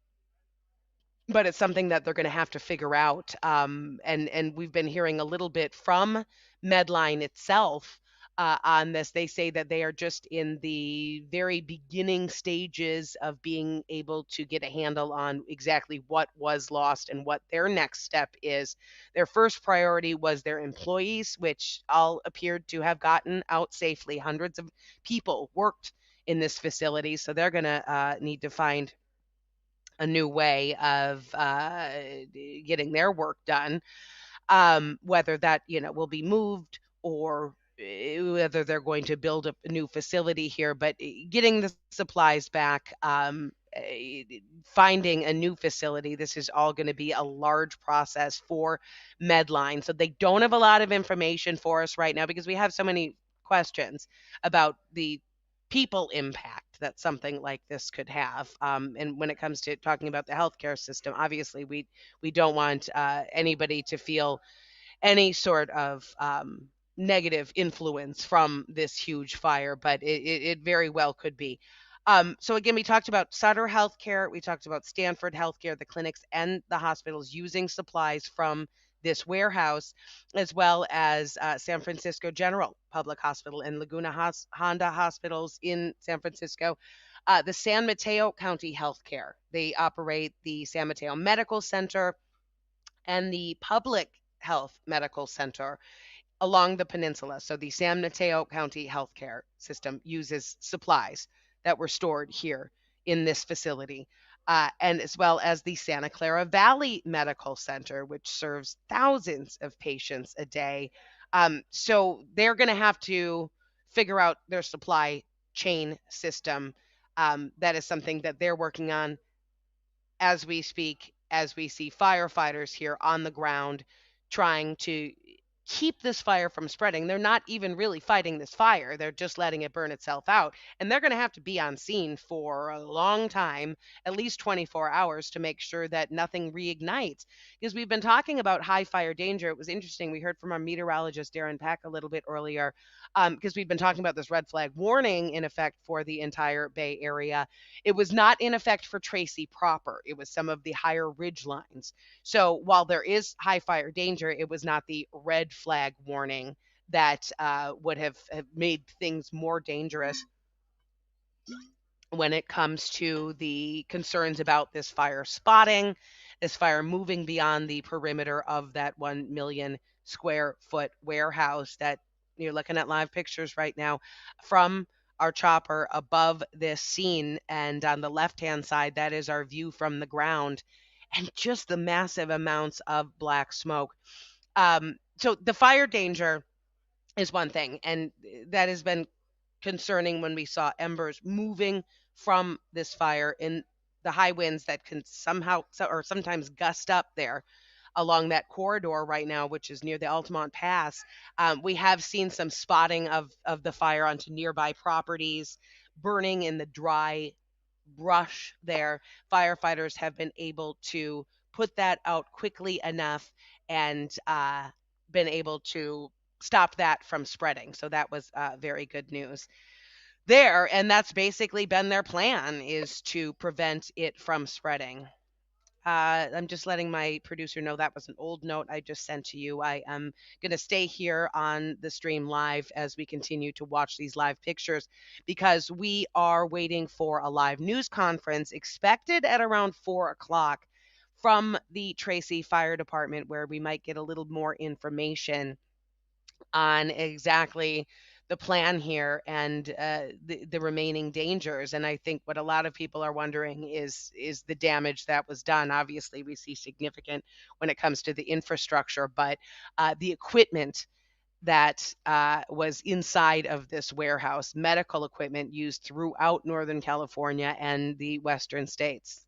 but it's something that they're going to have to figure out. And we've been hearing a little bit from Medline itself on this. They say that they are just in the very beginning stages of being able to get a handle on exactly what was lost and what their next step is. Their first priority was their employees, which all appeared to have gotten out safely. Hundreds of people worked in this facility, so they're going to need to find a new way of getting their work done, whether that will be moved or whether they're going to build a new facility here. But getting the supplies back, finding a new facility, this is all going to be a large process for Medline. So they don't have a lot of information for us right now because we have so many questions about the people impact that something like this could have. And when it comes to talking about the healthcare system, obviously we don't want anybody to feel any sort of negative influence from this huge fire, but it very well could be. So again, we talked about Sutter Healthcare, we talked about Stanford Healthcare, the clinics and the hospitals using supplies from this warehouse, as well as San Francisco General Public Hospital and Laguna Honda hospitals in San Francisco. The San Mateo County Healthcare, they operate the San Mateo Medical Center and the Public Health Medical Center along the peninsula. So the San Mateo County healthcare system uses supplies that were stored here in this facility, and as well as the Santa Clara Valley Medical Center, which serves thousands of patients a day. So they're going to have to figure out their supply chain system. That is something that they're working on as we speak, as we see firefighters here on the ground trying to keep this fire from spreading. They're not even really fighting this fire, they're just letting it burn itself out. And they're going to have to be on scene for a long time, at least 24 hours, to make sure that nothing reignites. Because we've been talking about high fire danger. It was interesting. We heard from our meteorologist, Darren Peck, a little bit earlier, because we've been talking about this red flag warning in effect for the entire Bay Area. It was not in effect for Tracy proper. It was some of the higher ridge lines. So while there is high fire danger, it was not the red flag warning that would have made things more dangerous when it comes to the concerns about this fire spotting, this fire moving beyond the perimeter of that 1 million square foot warehouse that you're looking at live pictures right now from our chopper above this scene. And on the left hand side, that is our view from the ground and just the massive amounts of black smoke. So the fire danger is one thing, and that has been concerning when we saw embers moving from this fire in the high winds that can somehow or sometimes gust up there along that corridor right now, which is near the Altamont Pass. We have seen some spotting of the fire onto nearby properties, burning in the dry brush there. Firefighters have been able to put that out quickly enough and been able to stop that from spreading. So that was very good news there, and that's basically been their plan, is to prevent it from spreading. I'm just letting my producer know that was an old note I just sent to you. I am going to stay here on the stream live as we continue to watch these live pictures because we are waiting for a live news conference expected at around 4 o'clock from the Tracy Fire Department, where we might get a little more information on exactly the plan here and the remaining dangers. And I think what a lot of people are wondering is the damage that was done. Obviously, we see significant when it comes to the infrastructure, but the equipment that was inside of this warehouse, medical equipment used throughout Northern California and the Western states.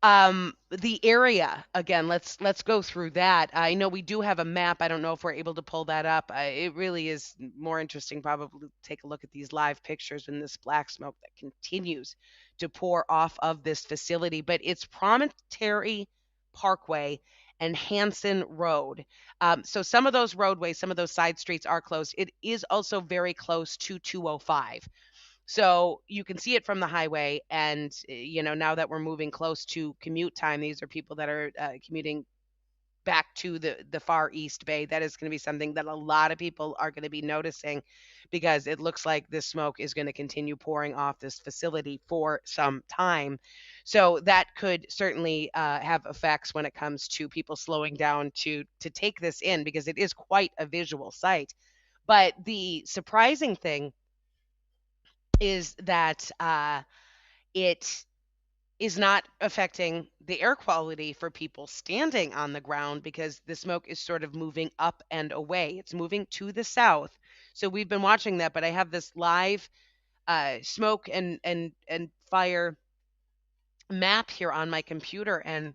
The area again, let's go through that. I know we do have a map. I don't know if we're able to pull that up. It really is more interesting probably to take a look at these live pictures and this black smoke that continues to pour off of this facility. But it's Promontory Parkway and Hanson Road. So some of those roadways, some of those side streets are closed. It is also very close to 205. So you can see it from the highway. And, now that we're moving close to commute time, these are people that are commuting back to the far East Bay. That is going to be something that a lot of people are going to be noticing because it looks like this smoke is going to continue pouring off this facility for some time. So that could certainly have effects when it comes to people slowing down to take this in because it is quite a visual sight. But the surprising thing is that it is not affecting the air quality for people standing on the ground because the smoke is sort of moving up and away. It's moving to the south. So we've been watching that, but I have this live smoke and fire map here on my computer, and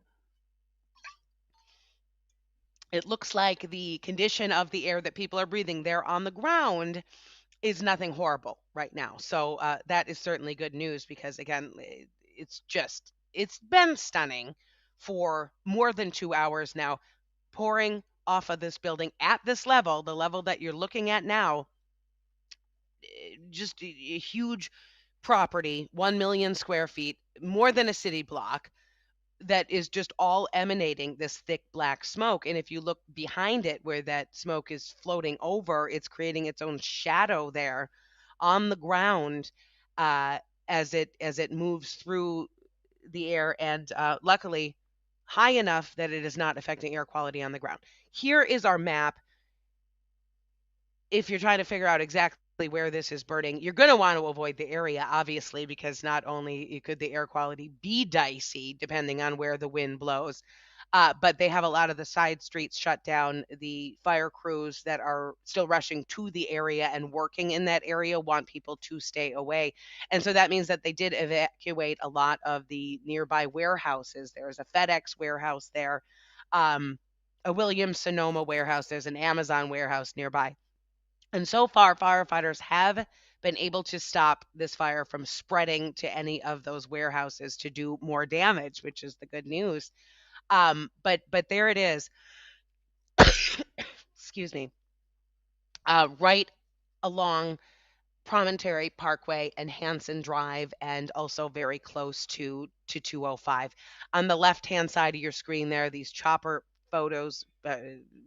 it looks like the condition of the air that people are breathing there on the ground is nothing horrible right now. So that is certainly good news because again, it's been stunning for more than 2 hours now, pouring off of this building at this level, the level that you're looking at now, just a huge property, 1 million square feet, more than a city block that is just all emanating this thick black smoke. And if you look behind it where that smoke is floating over, it's creating its own shadow there on the ground uh, as it moves through the air, and luckily high enough that it is not affecting air quality on the ground. Here is our map. If you're trying to figure out exactly where this is burning, you're going to want to avoid the area, obviously, because not only could the air quality be dicey depending on where the wind blows, but they have a lot of the side streets shut down. The fire crews that are still rushing to the area and working in that area want people to stay away. And so that means that they did evacuate a lot of the nearby warehouses. There's a FedEx warehouse there, um, a Williams Sonoma warehouse, there's an Amazon warehouse nearby. And so far, firefighters have been able to stop this fire from spreading to any of those warehouses to do more damage, which is the good news. But there it is. Excuse me. Right along Promontory Parkway and Hanson Drive, and also very close to 205. On the left-hand side of your screen there, these chopper photos,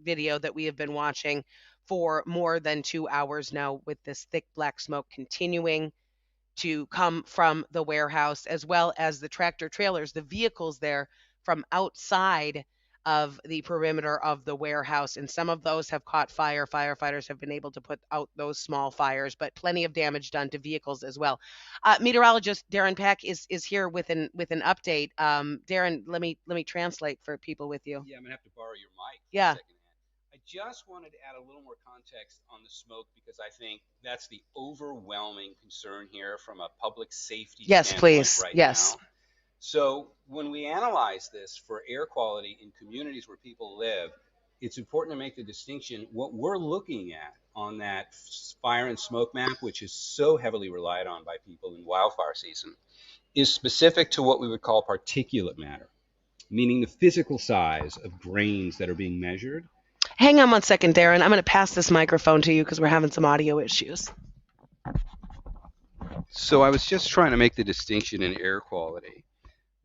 video that we have been watching for more than 2 hours now, with this thick black smoke continuing to come from the warehouse, as well as the tractor trailers, the vehicles there from outside of the perimeter of the warehouse. And some of those have caught fire. Firefighters have been able to put out those small fires, but plenty of damage done to vehicles as well. Meteorologist Darren Peck is here with an update. Darren, let me translate for people with you. Yeah, I'm gonna have to borrow your mic for Yeah. a second. I just wanted to add a little more context on the smoke because I think that's the overwhelming concern here from a public safety Yes, standpoint please. right Yes. now. So when we analyze this for air quality in communities where people live, it's important to make the distinction. What we're looking at on that fire and smoke map, which is so heavily relied on by people in wildfire season, is specific to what we would call particulate matter, meaning the physical size of grains that are being measured. Hang on one second, Darren. I'm going to pass this microphone to you because we're having some audio issues. So I was just trying to make the distinction in air quality.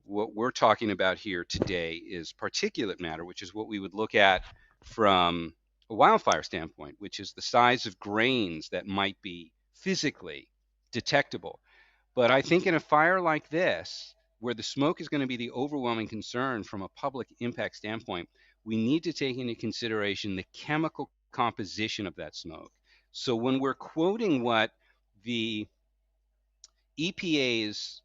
What we're talking about here today is particulate matter, which is what we would look at from a wildfire standpoint, which is the size of grains that might be physically detectable. But I think in a fire like this, where the smoke is going to be the overwhelming concern from a public impact standpoint, we need to take into consideration the chemical composition of that smoke. So when we're quoting what the EPA's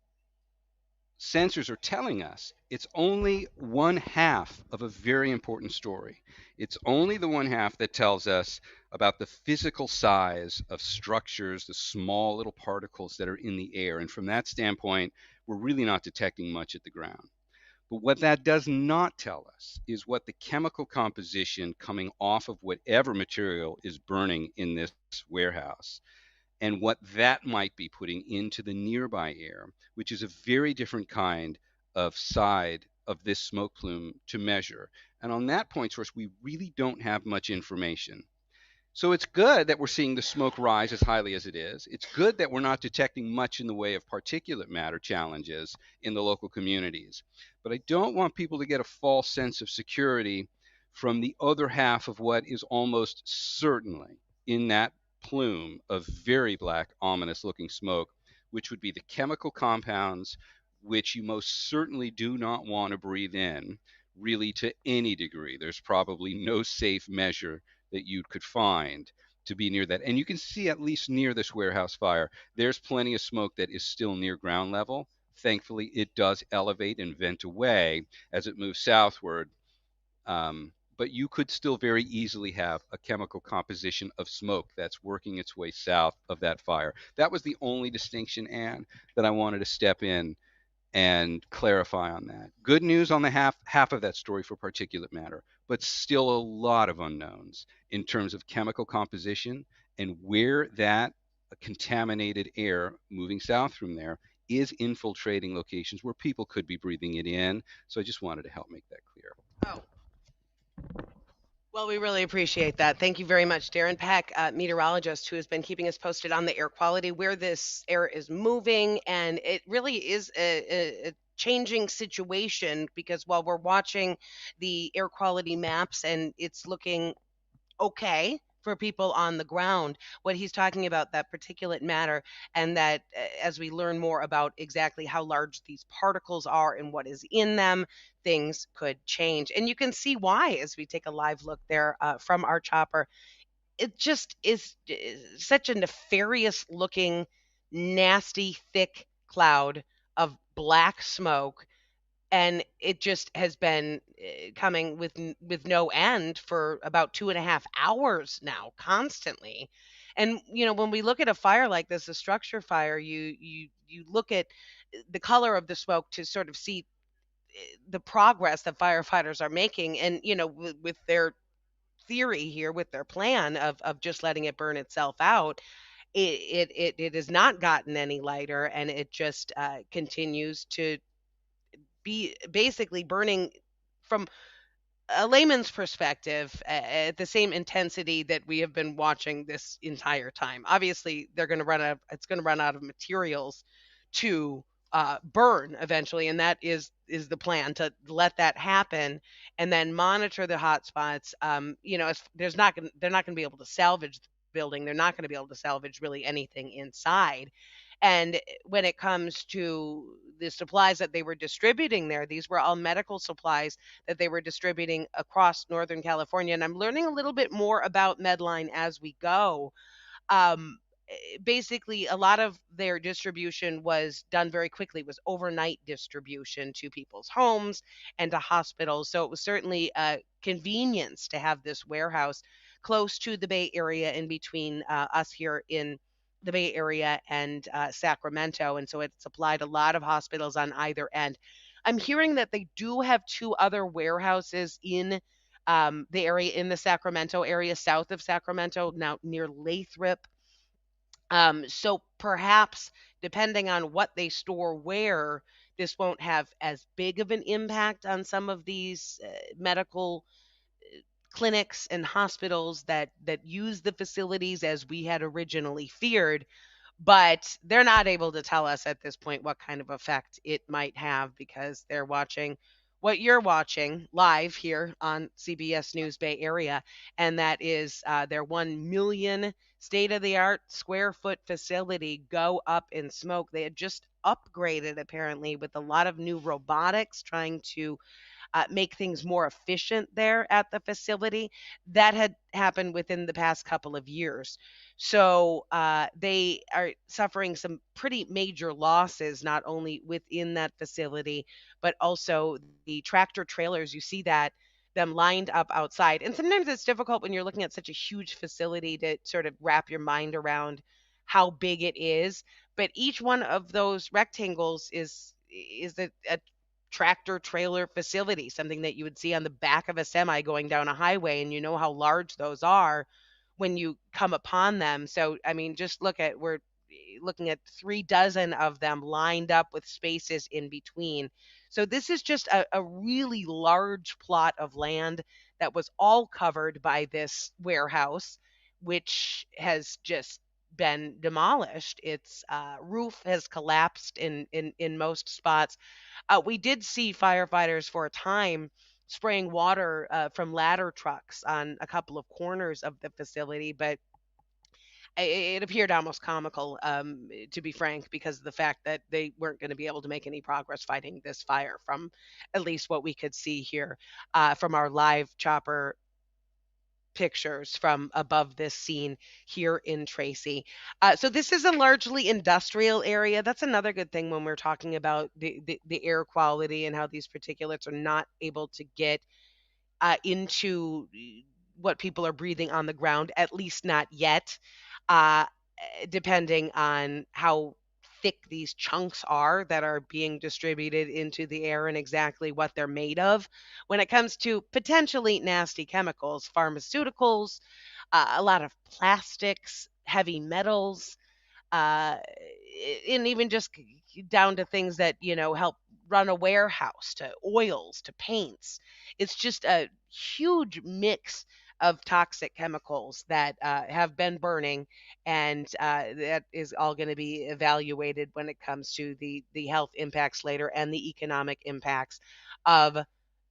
sensors are telling us, it's only one half of a very important story. It's only the one half that tells us about the physical size of structures, the small little particles that are in the air. And from that standpoint, we're really not detecting much at the ground. But what that does not tell us is what the chemical composition coming off of whatever material is burning in this warehouse and what that might be putting into the nearby air, which is a very different kind of side of this smoke plume to measure. And on that point source, we really don't have much information. So it's good that we're seeing the smoke rise as highly as it is. It's good that we're not detecting much in the way of particulate matter challenges in the local communities. But I don't want people to get a false sense of security from the other half of what is almost certainly in that plume of very black, ominous looking smoke, which would be the chemical compounds which you most certainly do not want to breathe in, really, to any degree. There's probably no safe measure that you could find to be near that. And you can see, at least near this warehouse fire, there's plenty of smoke that is still near ground level. Thankfully, it does elevate and vent away as it moves southward. But you could still very easily have a chemical composition of smoke that's working its way south of that fire. That was the only distinction, Anne, that I wanted to step in and clarify on that. Good news on the half of that story for particulate matter, but still a lot of unknowns in terms of chemical composition and where that contaminated air moving south from there is infiltrating locations where people could be breathing it in. So I just wanted to help make that clear. Oh, well, we really appreciate that. Thank you very much, Darren Peck, meteorologist, who has been keeping us posted on the air quality, where this air is moving. And it really is a changing situation because while we're watching the air quality maps and it's looking okay for people on the ground, what he's talking about, that particulate matter, and that as we learn more about exactly how large these particles are and what is in them, things could change. And you can see why as we take a live look there from our chopper. It just is such a nefarious looking, nasty, thick cloud of black smoke, and it just has been coming with no end for about 2.5 hours now, constantly. And when we look at a fire like this, a structure fire, you look at the color of the smoke to sort of see the progress that firefighters are making. And with their theory here, with their plan of just letting it burn itself out, it has not gotten any lighter, and it just continues to be basically burning from a layman's perspective at the same intensity that we have been watching this entire time. Obviously, they're going to run out. It's going to run out of materials to burn eventually, and that is the plan, to let that happen and then monitor the hot spots. If they're not going to be able to salvage the building. They're not going to be able to salvage really anything inside. And when it comes to the supplies that they were distributing there, these were all medical supplies that they were distributing across Northern California. And I'm learning a little bit more about Medline as we go. Basically, a lot of their distribution was done very quickly. It was overnight distribution to people's homes and to hospitals. So it was certainly a convenience to have this warehouse close to the Bay Area, in between us here in the Bay Area and Sacramento. And so it supplied a lot of hospitals on either end. I'm hearing that they do have two other warehouses in the area, in the Sacramento area, south of Sacramento, now near Lathrop. So perhaps, depending on what they store where, this won't have as big of an impact on some of these medical clinics and hospitals that use the facilities as we had originally feared. But they're not able to tell us at this point what kind of effect it might have, because they're watching what you're watching live here on CBS News Bay Area, and that is their 1 million state of the art square foot facility go up in smoke. They had just upgraded, apparently, with a lot of new robotics, trying to make things more efficient there at the facility. That had happened within the past couple of years. So they are suffering some pretty major losses, not only within that facility, but also the tractor trailers. You see that them lined up outside. And sometimes it's difficult when you're looking at such a huge facility to sort of wrap your mind around how big it is. But each one of those rectangles is a tractor trailer facility, something that you would see on the back of a semi going down a highway, and you know how large those are when you come upon them. So, I mean, just look at we're looking at 3 dozen of them lined up with spaces in between. So this is just a really large plot of land that was all covered by this warehouse, which has just been demolished. Its roof has collapsed in most spots. We did see firefighters for a time spraying water from ladder trucks on a couple of corners of the facility, but it appeared almost comical, to be frank, because of the fact that they weren't going to be able to make any progress fighting this fire from at least what we could see here from our live chopper pictures from above this scene here in Tracy. So this is a largely industrial area. That's another good thing when we're talking about the air quality and how these particulates are not able to get into what people are breathing on the ground, at least not yet, uh, depending on how thick these chunks are that are being distributed into the air and exactly what they're made of. When it comes to potentially nasty chemicals, pharmaceuticals, a lot of plastics, heavy metals, uh, and even just down to things that help run a warehouse, to oils, to paints. It's just a huge mix of toxic chemicals that have been burning, and that is all going to be evaluated when it comes to the health impacts later and the economic impacts of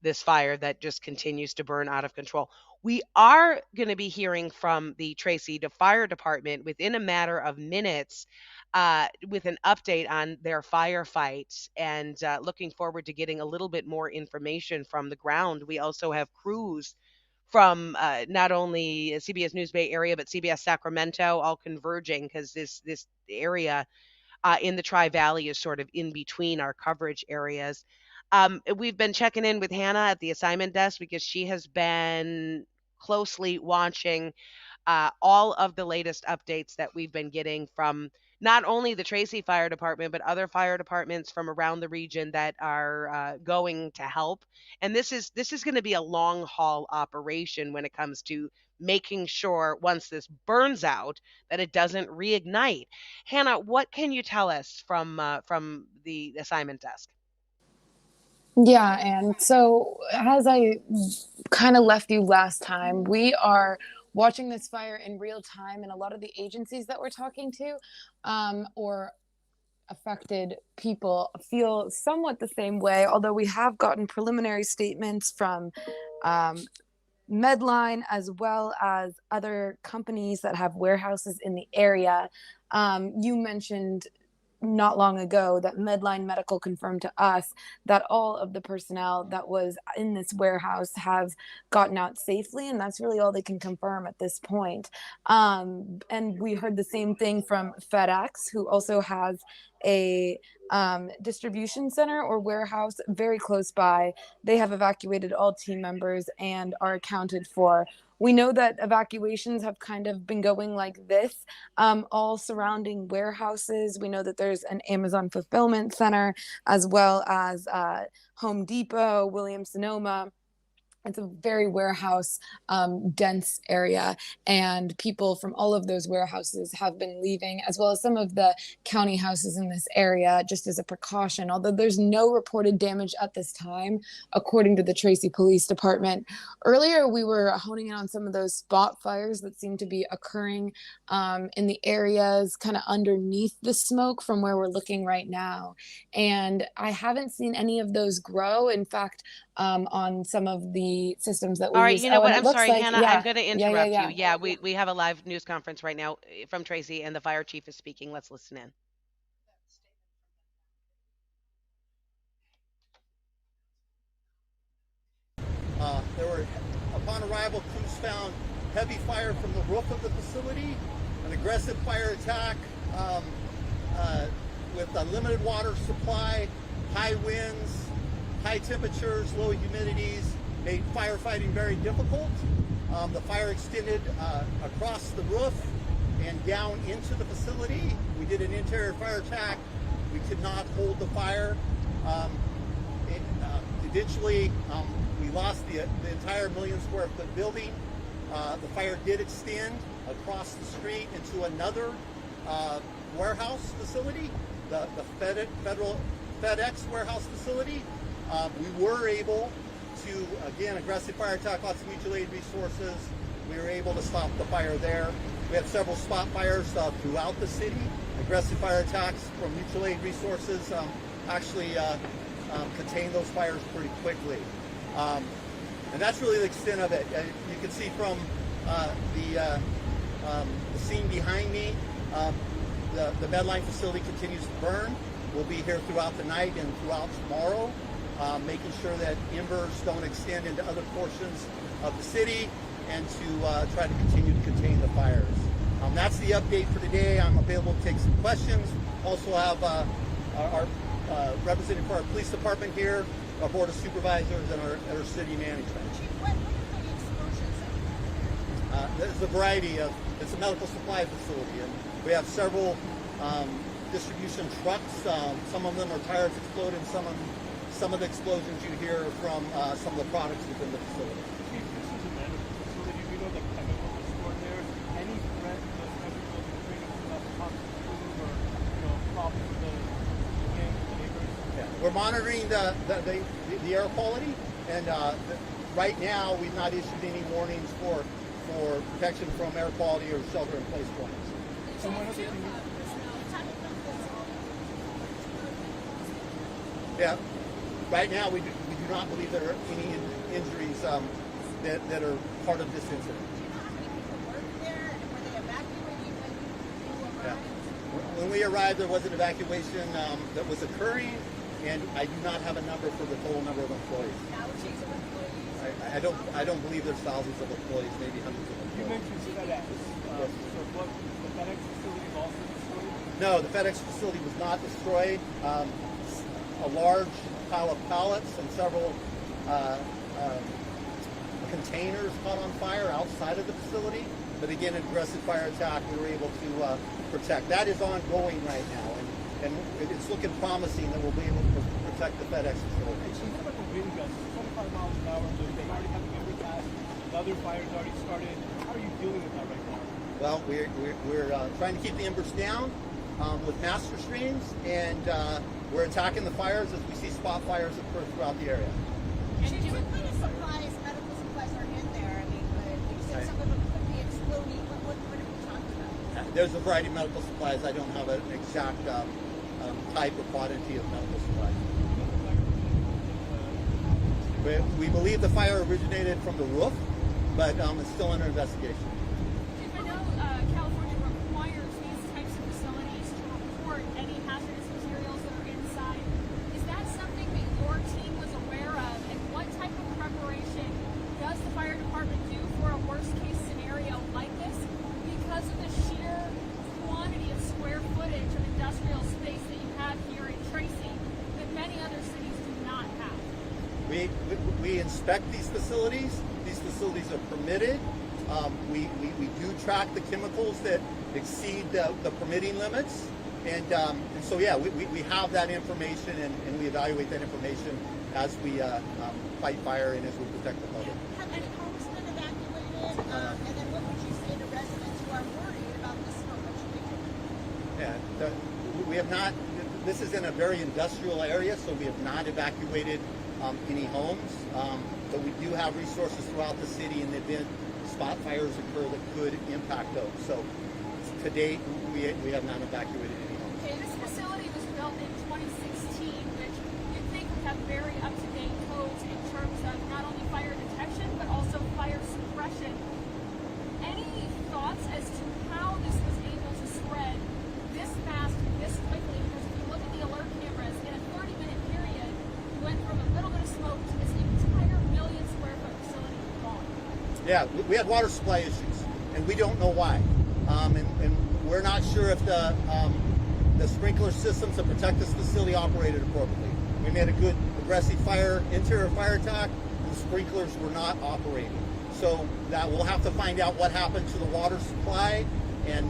this fire that just continues to burn out of control. We are going to be hearing from the Tracy Fire Department within a matter of minutes with an update on their firefights, and looking forward to getting a little bit more information from the ground. We also have crews from not only CBS News Bay area but CBS Sacramento all converging, because this area in the Tri Valley is sort of in between our coverage areas. We've been checking in with Hannah at the assignment desk because she has been closely watching all of the latest updates that we've been getting from not only the Tracy Fire Department, but other fire departments from around the region that are going to help. And this is going to be a long haul operation when it comes to making sure once this burns out that it doesn't reignite. Hannah, what can you tell us from the assignment desk? Yeah, and so as I kind of left you last time, we are watching this fire in real time, and a lot of the agencies that we're talking to, or affected people, feel somewhat the same way, although we have gotten preliminary statements from um, Medline as well as other companies that have warehouses in the area. You mentioned not long ago that Medline Medical confirmed to us that all of the personnel that was in this warehouse have gotten out safely, and that's really all they can confirm at this point. And we heard the same thing from FedEx, who also has a distribution center or warehouse very close by. They have evacuated all team members and are accounted for. We know that evacuations have kind of been going like this, all surrounding warehouses. We know that there's an Amazon fulfillment center, as well as Home Depot, Williams Sonoma. It's a very warehouse dense area, and people from all of those warehouses have been leaving, as well as some of the county houses in this area, just as a precaution, although there's no reported damage at this time, according to the Tracy Police Department. Earlier we were honing in on some of those spot fires that seem to be occurring in the areas kind of underneath the smoke from where we're looking right now, and I haven't seen any of those grow. In fact, on some of the systems that All we right, use. you know Oh, what? and it I'm looks sorry, like, Hannah. I'm yeah, going to yeah, yeah, interrupt you. yeah. Yeah, we have a live news conference right now from Tracy, and the fire chief is speaking. Let's listen in. Upon arrival, crews found heavy fire from the roof of the facility, an aggressive fire attack with a limited water supply, high winds, high temperatures, low humidities made firefighting very difficult. The fire extended across the roof and down into the facility. We did an interior fire attack. We could not hold the fire. Eventually, we lost the entire million-square-foot building. The fire did extend across the street into another warehouse facility, the federal FedEx warehouse facility. We were able to, again, aggressive fire attack, lots of mutual aid resources. We were able to stop the fire there. We had several spot fires throughout the city. Aggressive fire attacks from mutual aid resources actually contained those fires pretty quickly. And that's really the extent of it. You can see from the scene behind me, the Medline facility continues to burn. We'll be here throughout the night and throughout tomorrow, making sure that embers don't extend into other portions of the city and to try to continue to contain the fires. That's the update for today. I'm available to take some questions. Also have our representative for our police department here, our board of supervisors, and our city management. What are the explosions that There's a variety of, it's a medical supply facility, and we have several distribution trucks. Some of them are tires exploding. Some of the explosions you hear are from some of the products within the facility. Chief, this is a medical facility. We know that chemicals are stored there. Any threat to those chemicals and bringing toxic or problems with the neighbors? Yeah. We're monitoring the air quality, and right now we've not issued any warnings for protection from air quality or shelter-in-place plans. So one of the Yeah. Right now, we do not believe there are any injuries that are part of this incident. do you know how many people work there, and were they evacuating when you Yeah. arrived? When we arrived, there was an evacuation that was occurring, and I do not have a number for the total number of employees. Thousands of employees? I don't believe there's thousands of employees, maybe hundreds of You employees. mentioned FedEx. So what, the FedEx facility is also destroyed? No, the FedEx facility was not destroyed. A large pile of pallets and several containers caught on fire outside of the facility. But again, an aggressive fire attack, we were able to protect. That is ongoing right now, and it's looking promising that we'll be able to protect the FedEx facility. So what about the wind gusts? 25 miles an hour. They already have the ember gas. Another fire's already started. How are you dealing with that right now? Well, we're trying to keep the embers down with master streams, and we're attacking the fires as we see spot fires occur throughout the area. And what kind of supplies, medical supplies are in there? I mean, you said some of them could be exploding. What are we talking about? There's a variety of medical supplies. I don't have an exact type or quantity of medical supplies. We believe the fire originated from the roof, but it's still under investigation. I know California requires these types of facilities to report any hazardous materials that are inside. Is that something that your team was aware of, and what type of preparation does the fire department do for a worst case scenario like this? Because of the sheer quantity of square footage of industrial space that you have here in Tracy that many other cities do not have. We inspect these facilities. These facilities are permitted. We do track the chemicals that exceed the permitting limits. And so, yeah, we have that information, and we evaluate that information as we fight fire and as we protect the public. Have any homes been evacuated? And then what would you say to residents who are worried about the smoke? What should they do? Yeah, we have not. This is in a very industrial area, so we have not evacuated any homes. But we do have resources throughout the city in the event spot fires occur that could impact those. So to date, we have not evacuated any homes. Okay, this facility was built in 2016, which you'd think would have very up-to-date codes in terms of not only fire detection, but also fire suppression. Any thoughts as to how this was able to spread this fast, this quickly? Because if you look at the alert cameras, in a 30-minute period, you went from a little bit of smoke to this entire million-square-foot Yeah, we had water supply issues, and we don't know why. And we're not sure if the sprinkler systems to protect this facility operated appropriately. We made a good aggressive interior fire attack, and the sprinklers were not operating. So that we'll have to find out what happened to the water supply, and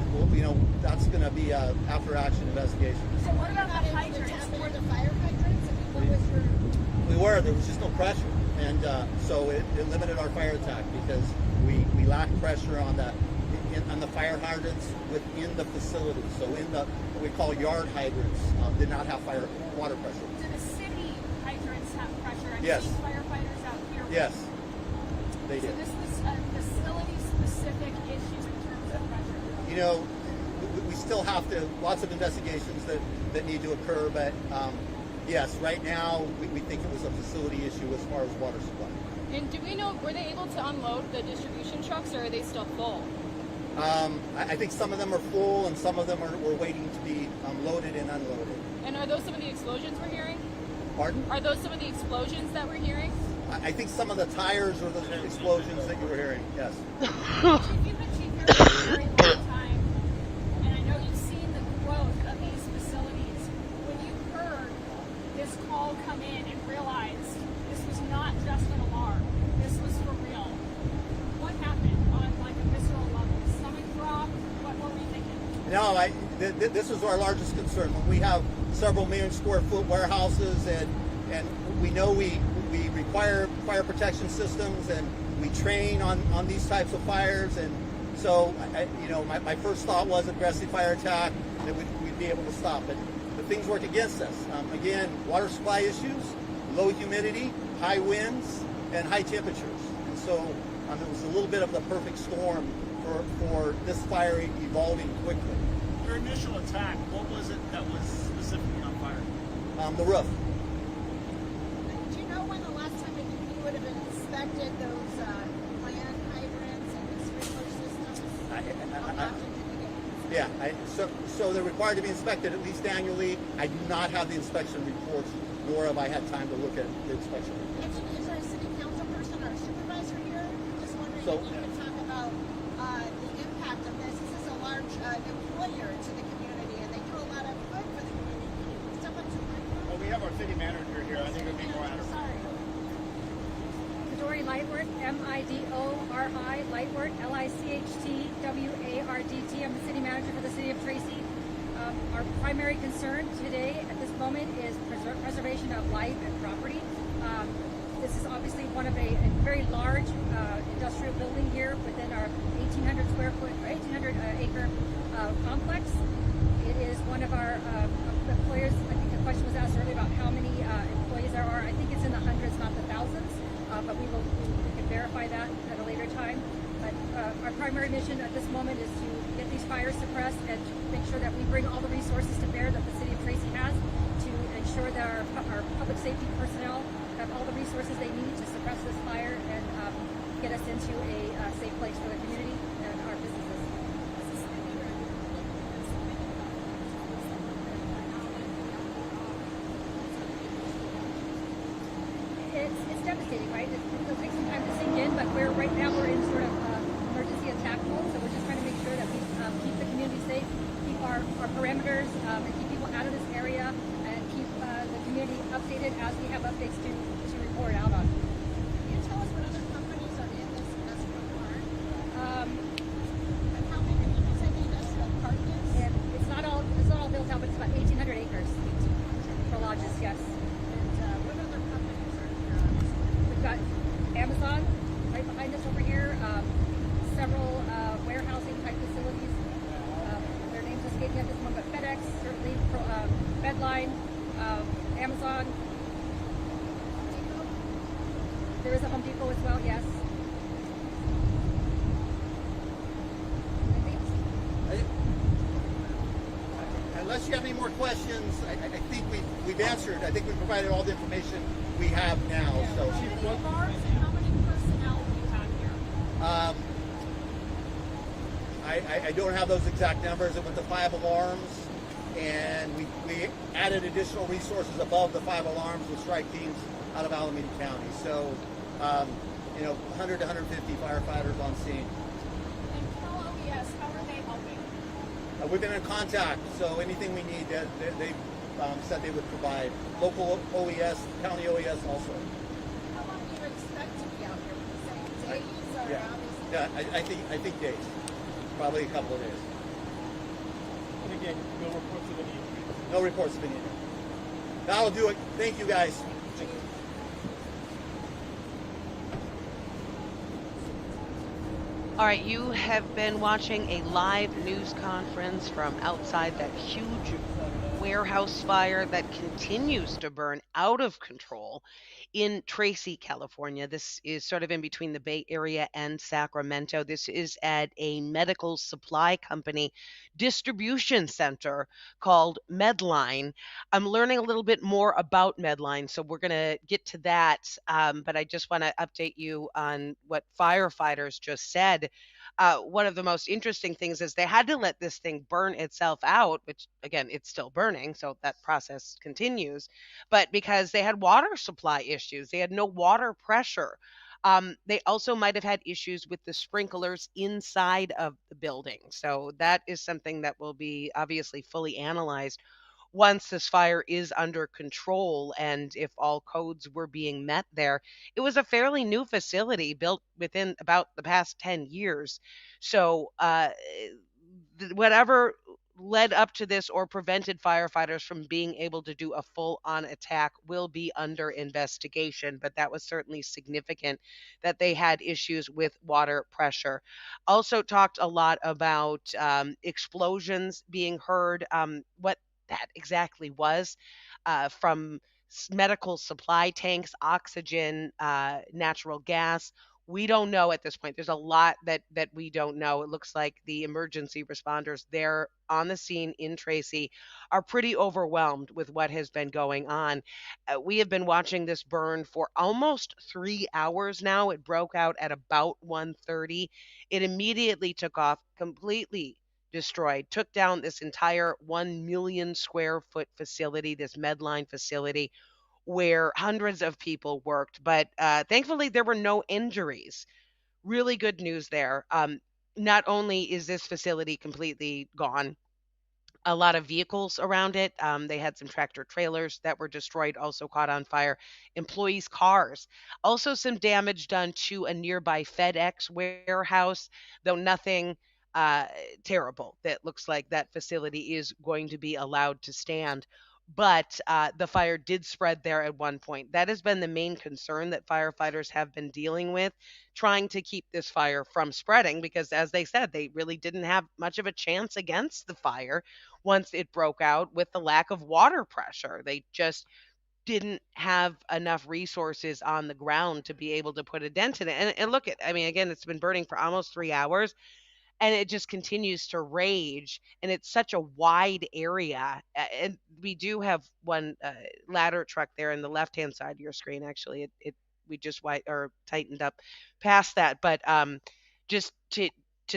that's going to be a after action investigation. So what about the hydrants? Were the fire hydrants? I mean, what was your? There was just no pressure, and so it limited our fire attack because we lacked pressure on the fire hydrants within the facility. So in the what we call yard hydrants did not have water pressure. Do the city hydrants have pressure? I've Yes. seen firefighters out here. Yes, they So did. this was a facility-specific issue in terms of pressure. We still have lots of investigations that need to occur, but yes, right now we think it was a facility issue as far as water supply. And do we know, were they able to unload the distribution trucks, or are they still full? I think some of them are full and some of them were waiting to be loaded and unloaded. And are those some of the explosions we're hearing? Pardon? Are those some of the explosions that we're hearing? I think some of the tires are the explosions that you were hearing, yes. Chief, you've been chief here for a very long time, and I know you've seen the growth of these facilities. When you heard this call come in and realized this was not just an alarm, this was for real, what happened on like a visceral level? Stomach drop? What were we thinking? No, this is our largest concern. When we have several million square foot warehouses and we know we require fire protection systems and we train on these types of fires, and so my first thought was aggressive fire attack that we'd be able to stop it. But things work against us. Again, water supply issues, low humidity, high winds, and high temperatures. And so it was a little bit of the perfect storm for this fire evolving quickly. Your initial attack, what was it that was specifically on fire? The roof. Do you know when the last time that you would have inspected those land hydrants and the sprinkler systems? How often did you get? Yeah, so they're required to be inspected at least annually. I do not have the inspection reports, nor have I had time to look at the inspection reports. Is there a city council person or a supervisor here? Just wondering So- if you could talk about the impact of this. This is a large employer to the community, and they do a lot of good for the community. Someone to Well, we have our city manager here. I think it would be more adequate. Sorry. Midori Lightward, Midori, Lightward, Lichtwardt. I'm the city manager for the city of Tracy. Our primary concern today at this moment is preservation of life and property. This is obviously one of a very large industrial building here within our 1,800 acre complex. It is one of our employers. I think the question was asked earlier about how many employees there are. I think it's in the hundreds, not the thousands, but we can verify that at a later time. But our primary mission at this moment is to get these fires suppressed and to make sure that we bring all the resources to bear that the city of Tracy has to ensure that our public safety personnel have all the resources they need to suppress this fire and get us into a safe place for the community and our businesses. It's devastating, right? It'll take some time to sink in, but right now we're in sort of emergency attack mode, so we're just trying to make sure that we keep the community safe, keep our parameters, and keep people out of this area, and keep the community updated as we have updates to report out on. Can you tell us what other companies are in this industrial park? And how many did you say the industrial park is? And it's not all built out, but it's about 1,800 acres for lodges, yes. And what other companies are here? We've got Amazon right behind us over here, several warehousing type facilities. Their names escape me at this moment, but FedEx, certainly, Bedline, Amazon. There is a Home Depot as well, yes. Anything else? Unless you have any more questions, I think we've answered. I think we've provided all the information we have now. So. How many alarms and how many personnel do you have here? I don't have those exact numbers. It went to 5 alarms, and we added additional resources above the 5 alarms with strike teams out of Alameda County. So, 100 to 150 firefighters on scene. And Cal OES, how are they helping? We've been in contact, so anything we need, they said they would provide. Local OES, county OES also. How long do you expect to be out here? Would you say days or Yeah, obviously? yeah. I think days, probably a couple of days. And again, no reports of any injuries. No reports of any injury. That'll do it. Thank you, guys. All right, you have been watching a live news conference from outside that huge warehouse fire that continues to burn out of control in Tracy, California. This is sort of in between the Bay Area and Sacramento. This is at a medical supply company distribution center called Medline. I'm learning a little bit more about Medline, so we're going to get to that. But I just want to update you on what firefighters just said. One of the most interesting things is they had to let this thing burn itself out, which again, it's still burning, so that process continues. But because they had water supply issues, they had no water pressure. They also might have had issues with the sprinklers inside of the building. So that is something that will be obviously fully analyzed once this fire is under control and if all codes were being met there. It was a fairly new facility built within about the past 10 years. So, whatever led up to this or prevented firefighters from being able to do a full on attack will be under investigation. But that was certainly significant that they had issues with water pressure. Also, talked a lot about explosions being heard. What that exactly was from medical supply tanks, oxygen, natural gas. We don't know at this point. There's a lot that we don't know. It looks like the emergency responders there on the scene in Tracy are pretty overwhelmed with what has been going on. We have been watching this burn for almost 3 hours now. It broke out at about 1:30. It immediately took off, completely destroyed, took down this entire 1 million square foot facility, this Medline facility where hundreds of people worked. But thankfully, there were no injuries. Really good news there. Not only is this facility completely gone, a lot of vehicles around it. They had some tractor trailers that were destroyed, also caught on fire. Employees' cars. Also, some damage done to a nearby FedEx warehouse, though nothing uh, terrible. That looks like that facility is going to be allowed to stand. But the fire did spread there at one point. That has been the main concern that firefighters have been dealing with, trying to keep this fire from spreading because, as they said, they really didn't have much of a chance against the fire once it broke out with the lack of water pressure. They just didn't have enough resources on the ground to be able to put a dent in it. And look at, I mean, again, it's been burning for almost 3 hours and it just continues to rage and it's such a wide area. And we do have one ladder truck there in the left hand side of your screen. Actually, it we just white or tightened up past that, but just to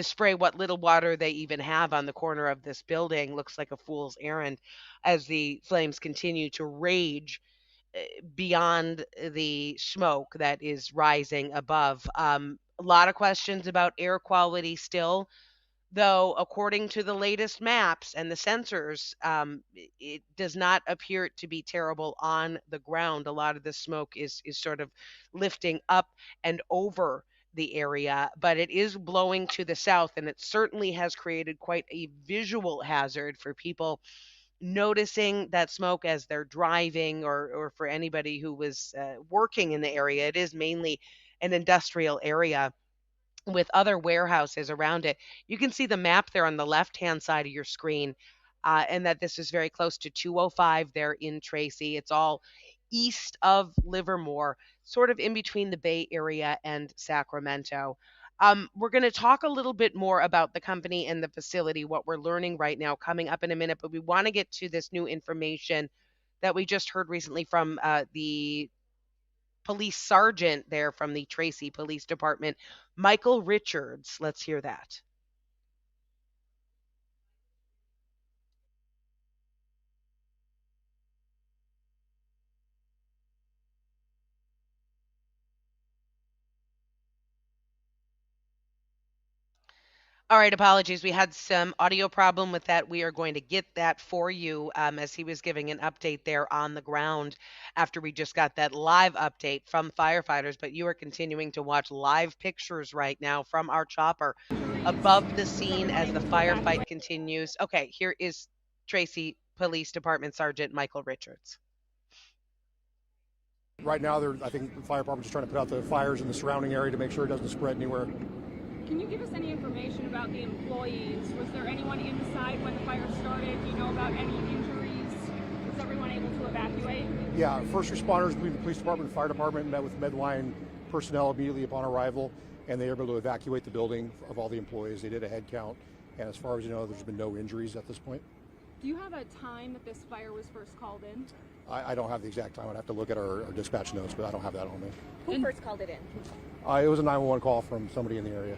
spray what little water they even have on the corner of this building looks like a fool's errand as the flames continue to rage beyond the smoke that is rising above. A lot of questions about air quality still, though, according to the latest maps and the sensors, it does not appear to be terrible on the ground. A lot of the smoke is sort of lifting up and over the area, but it is blowing to the south, and it certainly has created quite a visual hazard for people noticing that smoke as they're driving or for anybody who was working in the area. It is mainly an industrial area with other warehouses around it. You can see the map there on the left hand side of your screen, and that this is very close to 205 there in Tracy. It's all east of Livermore, sort of in between the Bay Area and Sacramento. We're going to talk a little bit more about the company and the facility, what we're learning right now, coming up in a minute, but we want to get to this new information that we just heard recently from the police sergeant there from the Tracy Police Department, Michael Richards. Let's hear that. All right, apologies. We had some audio problem with that. We are going to get that for you as he was giving an update there on the ground after we just got that live update from firefighters. But you are continuing to watch live pictures right now from our chopper above the Is scene everyone as the able to firefight evacuate? continues. Okay, here is Tracy Police Department Sergeant Michael Richards. Right now, I think the fire department's just trying to put out the fires in the surrounding area to make sure it doesn't spread anywhere. Can you give us any information about the employees? Was there anyone inside when the fire started? Do you know about any injuries? Was everyone able to evacuate? Yeah, first responders between the police department and fire department met with Medline personnel immediately upon arrival, and they were able to evacuate the building of all the employees. They did a head count, and as far as you know, there's been no injuries at this point. Do you have a time that this fire was first called in? I don't have the exact time. I'd have to look at our dispatch notes, but I don't have that on me. Who first called it in? It was a 911 call from somebody in the area.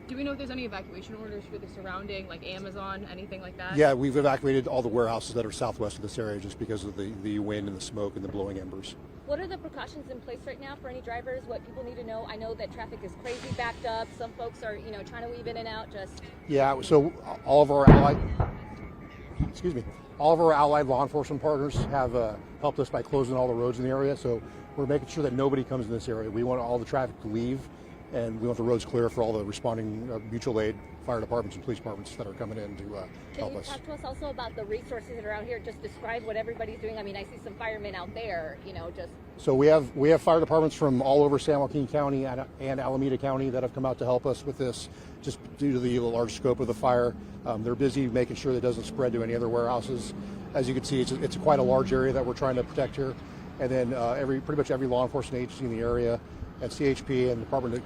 Do we know if there's any evacuation orders for the surrounding, like Amazon, anything like that? Yeah, we've evacuated all the warehouses that are southwest of this area just because of the wind and the smoke and the blowing embers. What are the precautions in place right now for any drivers? What people need to know? I know that traffic is crazy backed up. Some folks are, trying to weave in and out. Just Yeah, so all of our allied, excuse me, all of our allied law enforcement partners have helped us by closing all the roads in the area. So we're making sure that nobody comes in this area. We want all the traffic to leave, and we want the roads clear for all the responding mutual aid fire departments and police departments that are coming in to help us. Can you talk to us also about the resources that are out here? Just describe what everybody's doing. I mean, I see some firemen out there, just. So we have fire departments from all over San Joaquin County and Alameda County that have come out to help us with this, just due to the large scope of the fire. They're busy making sure that it doesn't spread to any other warehouses. As you can see, it's quite a large area that we're trying to protect here. And then pretty much every law enforcement agency in the area, and CHP and California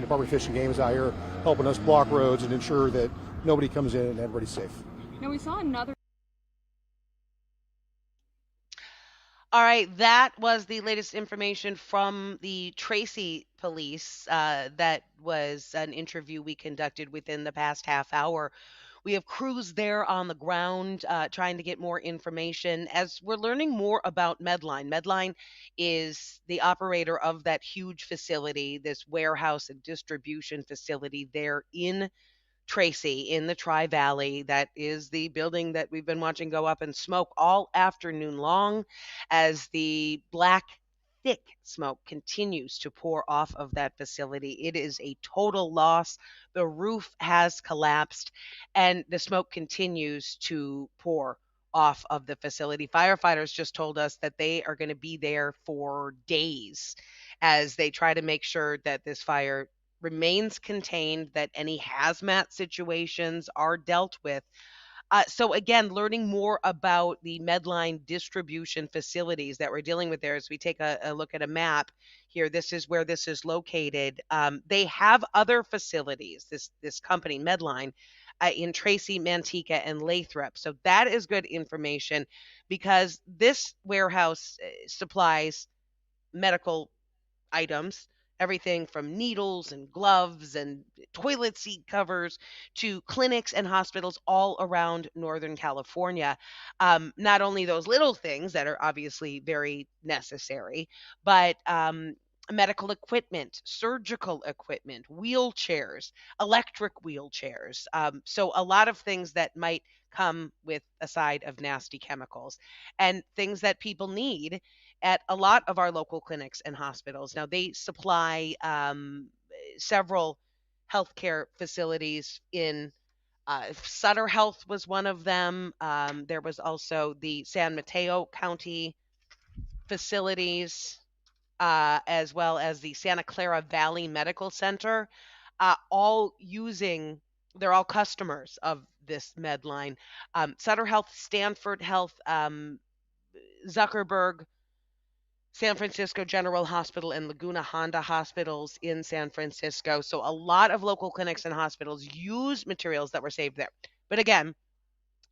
Department of Fish and Game is out here helping us block roads and ensure that nobody comes in and everybody's safe. Now, we saw another. All right, that was the latest information from the Tracy police. That was an interview we conducted within the past half hour. We have crews there on the ground trying to get more information as we're learning more about Medline. Medline is the operator of that huge facility, this warehouse and distribution facility there in Tracy in the Tri Valley. That is the building that we've been watching go up in smoke all afternoon long as the black, thick smoke continues to pour off of that facility. It is a total loss. The roof has collapsed and the smoke continues to pour off of the facility. Firefighters just told us that they are going to be there for days as they try to make sure that this fire remains contained, that any hazmat situations are dealt with. So again, learning more about the Medline distribution facilities that we're dealing with there as we take a look at a map here. This is where this is located. They have other facilities, this company, Medline, in Tracy, Manteca, and Lathrop. So that is good information because this warehouse supplies medical items, everything from needles and gloves and toilet seat covers to clinics and hospitals all around Northern California. Not only those little things that are obviously very necessary, but medical equipment, surgical equipment, wheelchairs, electric wheelchairs. So, a lot of things that might come with a side of nasty chemicals and things that people need at a lot of our local clinics and hospitals. Now, they supply several healthcare facilities in Sutter Health was one of them. There was also the San Mateo County facilities, as well as the Santa Clara Valley Medical Center, all using, they're all customers of this Medline. Sutter Health, Stanford Health, Zuckerberg, San Francisco General Hospital and Laguna Honda hospitals in San Francisco. So a lot of local clinics and hospitals use materials that were saved there. But again,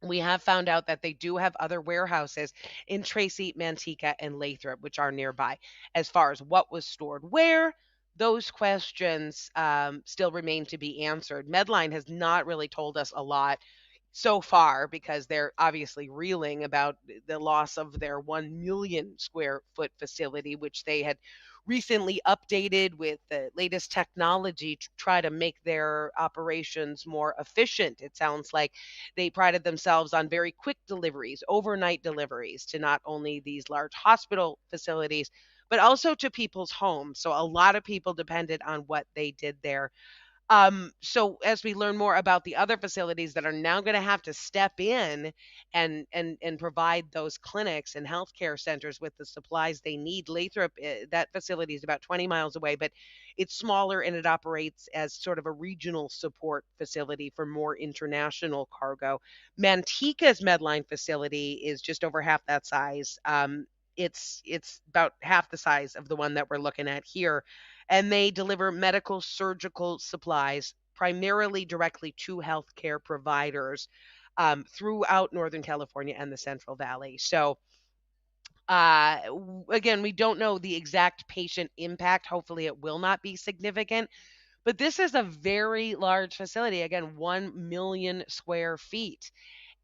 we have found out that they do have other warehouses in Tracy, Manteca, and Lathrop, which are nearby. As far as what was stored where, those questions still remain to be answered. Medline has not really told us a lot. so far because they're obviously reeling about the loss of their 1 million square foot facility, which they had recently updated with the latest technology to try to make their operations more efficient. It sounds like they prided themselves on very quick deliveries, overnight deliveries to not only these large hospital facilities, but also to people's homes. So a lot of people depended on what they did there. So as we learn more about the other facilities that are now going to have to step in and provide those clinics and healthcare centers with the supplies they need, Lathrop, that facility is about 20 miles away, but it's smaller and it operates as sort of a regional support facility for more international cargo. Manteca's Medline facility is just over half that size. It's about half the size of the one that we're looking at here, and they deliver medical surgical supplies primarily directly to healthcare providers throughout Northern California and the Central Valley. So, again, we don't know the exact patient impact. Hopefully, it will not be significant. But this is a very large facility. Again, 1 million square feet.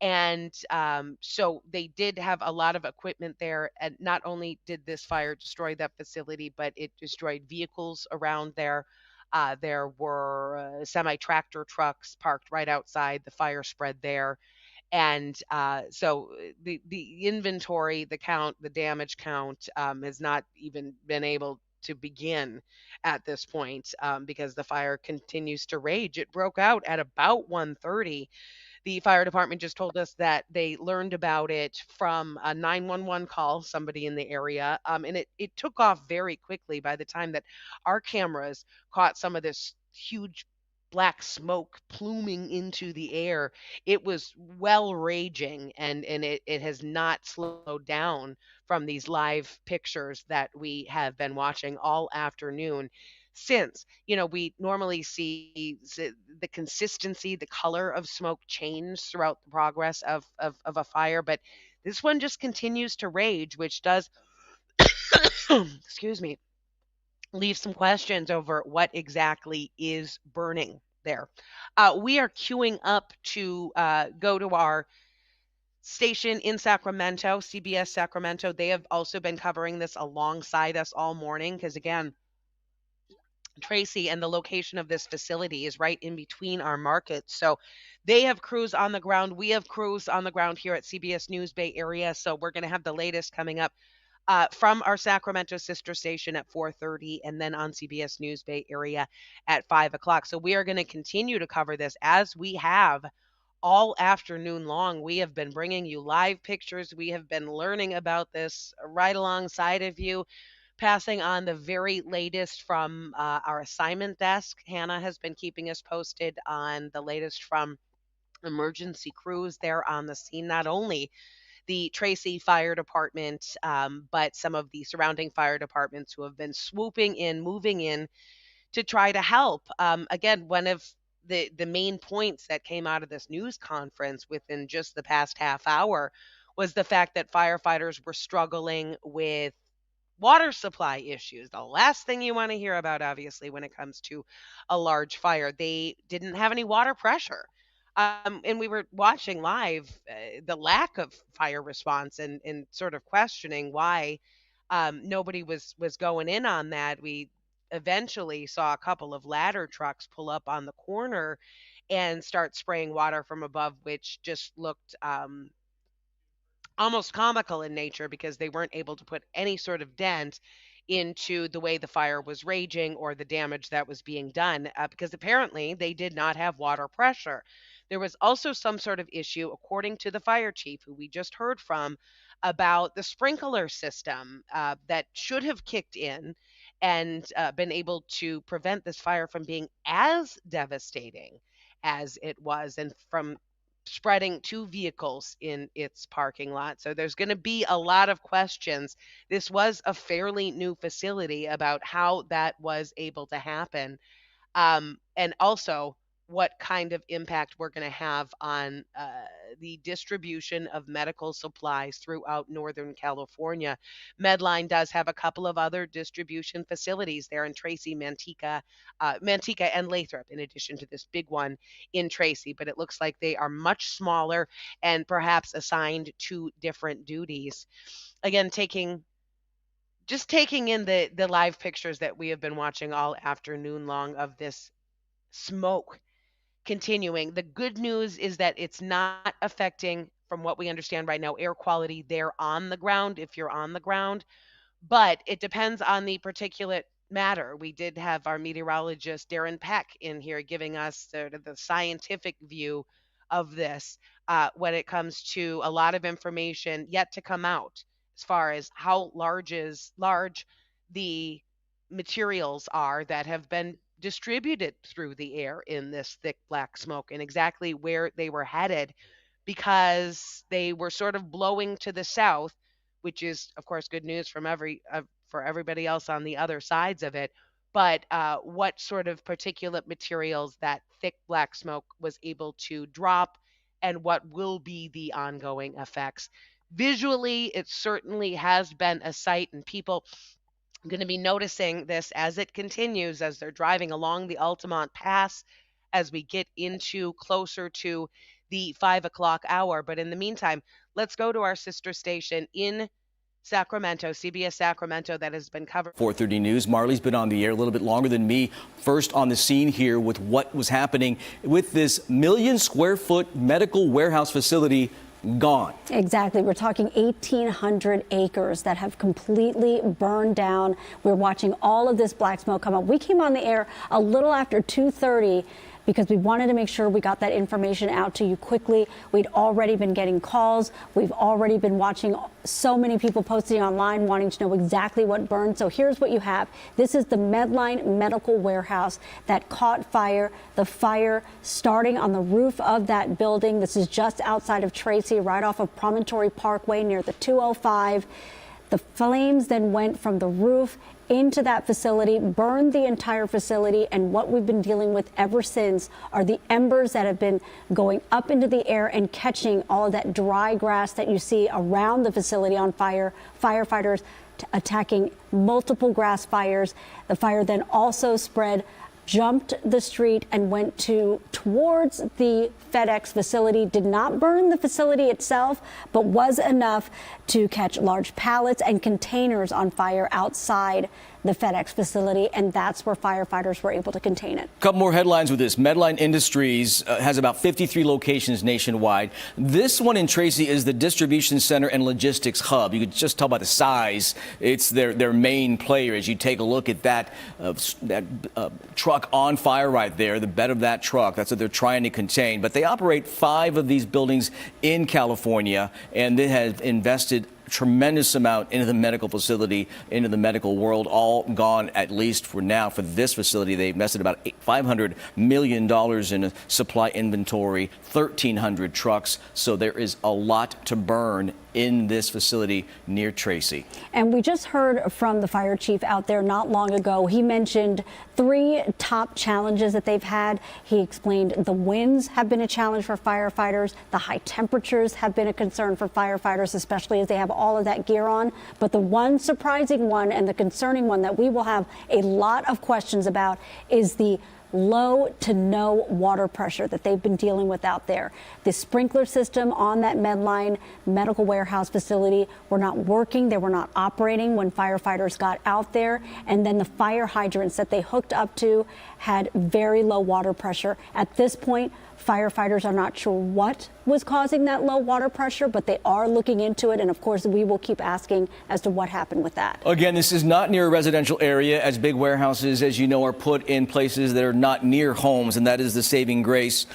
And so they did have a lot of equipment there. And not only did this fire destroy that facility, but it destroyed vehicles around there. There were semi tractor trucks parked right outside. The fire spread there. And the inventory, the count, the damage count has not even been able to begin at this point because the fire continues to rage. It broke out at about 1:30. The fire department just told us that they learned about it from a 911 call, somebody in the area, and it took off very quickly. By the time that our cameras caught some of this huge black smoke pluming into the air, it was well raging, and it has not slowed down from these live pictures that we have been watching all afternoon since. We normally see the consistency, the color of smoke change throughout the progress of a fire, but this one just continues to rage, which does, excuse me, leave some questions over what exactly is burning there. We are queuing up to go to our station in Sacramento, CBS Sacramento. They have also been covering this alongside us all morning because, again, Tracy and the location of this facility is right in between our markets. So they have crews on the ground. We have crews on the ground here at CBS News Bay Area. So we're going to have the latest coming up from our Sacramento sister station at 4:30, and then on CBS News Bay Area at 5 o'clock. So we are going to continue to cover this as we have all afternoon long. We have been bringing you live pictures. We have been learning about this right alongside of you, passing on the very latest from our assignment desk. Hannah has been keeping us posted on the latest from emergency crews there on the scene, not only the Tracy Fire Department, but some of the surrounding fire departments who have been swooping in, moving in to try to help. Again, one of the main points that came out of this news conference within just the past half hour was the fact that firefighters were struggling with water supply issues. The last thing you want to hear about, obviously, when it comes to a large fire. They didn't have any water pressure. And we were watching live the lack of fire response and sort of questioning why nobody was going in on that. We eventually saw a couple of ladder trucks pull up on the corner and start spraying water from above, which just looked almost comical in nature because they weren't able to put any sort of dent into the way the fire was raging or the damage that was being done because apparently they did not have water pressure. There was also some sort of issue, according to the fire chief, who we just heard from, about the sprinkler system that should have kicked in and been able to prevent this fire from being as devastating as it was and from spreading two vehicles in its parking lot. So there's going to be a lot of questions. This was a fairly new facility about how that was able to happen. And also, what kind of impact we're going to have on the distribution of medical supplies throughout Northern California. Medline does have a couple of other distribution facilities there in Tracy, Manteca, and Lathrop, in addition to this big one in Tracy. But it looks like they are much smaller and perhaps assigned to different duties. Again, taking in the live pictures that we have been watching all afternoon long of this smoke continuing. The good news is that it's not affecting, from what we understand right now, air quality there on the ground if you're on the ground, but it depends on the particulate matter. We did have our meteorologist Darren Peck in here giving us sort of the scientific view of this when it comes to a lot of information yet to come out as far as how large the materials are that have been distributed through the air in this thick black smoke and exactly where they were headed, because they were sort of blowing to the south, which is of course good news from for everybody else on the other sides of it. But what sort of particulate materials that thick black smoke was able to drop, and what will be the ongoing effects. Visually, it certainly has been a sight, and people going to be noticing this as it continues, as they're driving along the Altamont Pass, as we get into closer to the 5 o'clock hour. But in the meantime, let's go to our sister station in Sacramento, CBS Sacramento, that has been covered. 4:30 News. Marley's been on the air a little bit longer than me. First on the scene here with what was happening with this 1,000,000-square-foot medical warehouse facility gone. Exactly. We're talking 1,800 acres that have completely burned down. We're watching all of this black smoke come up. We came on the air a little after 2:30 because we wanted to make sure we got that information out to you quickly. We'd already been getting calls. We've already been watching so many people posting online wanting to know exactly what burned. So here's what you have. This is the Medline medical warehouse that caught fire. The fire starting on the roof of that building. This is just outside of Tracy, right off of Promontory Parkway near the 205. The flames then went from the roof into that facility, burned the entire facility, and what we've been dealing with ever since are the embers that have been going up into the air and catching all of that dry grass that you see around the facility on fire. Firefighters attacking multiple grass fires. The fire then also jumped the street and went towards the FedEx facility, did not burn the facility itself, but was enough to catch large pallets and containers on fire outside the FedEx facility, and that's where firefighters were able to contain it. A couple more headlines with this. Medline Industries has about 53 locations nationwide. This one in Tracy is the distribution center and logistics hub. You could just tell by the size. It's their main player. As you take a look at that truck on fire right there, the bed of that truck, that's what they're trying to contain. But they operate 5 of these buildings in California, and they have invested tremendous amount into the medical facility, into the medical world, all gone, at least for now. For this facility, they invested about $500 million in a supply inventory, 1,300 trucks. So there is a lot to burn in this facility near Tracy. And we just heard from the fire chief out there not long ago. He mentioned 3 top challenges that they've had. He explained the winds have been a challenge for firefighters. The high temperatures have been a concern for firefighters, especially as they have all of that gear on. But the one surprising one and the concerning one that we will have a lot of questions about is the low to no water pressure that they've been dealing with out there. The sprinkler system on that Medline medical warehouse facility were not working. They were not operating when firefighters got out there. And then the fire hydrants that they hooked up to had very low water pressure. At this point, firefighters are not sure what was causing that low water pressure, but they are looking into it. And of course, we will keep asking as to what happened with that. Again, this is not near a residential area, as big warehouses, as you know, are put in places that are not near homes. And that is the saving grace.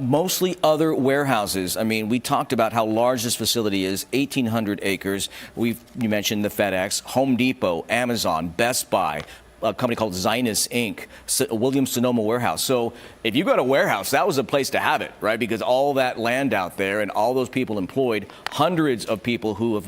Mostly other warehouses. I mean, we talked about how large this facility is, 1,800 acres. You mentioned the FedEx, Home Depot, Amazon, Best Buy. a company called Zinus Inc., Williams-Sonoma warehouse. So if you got a warehouse, that was a place to have it, right? Because all that land out there and all those people employed, hundreds of people who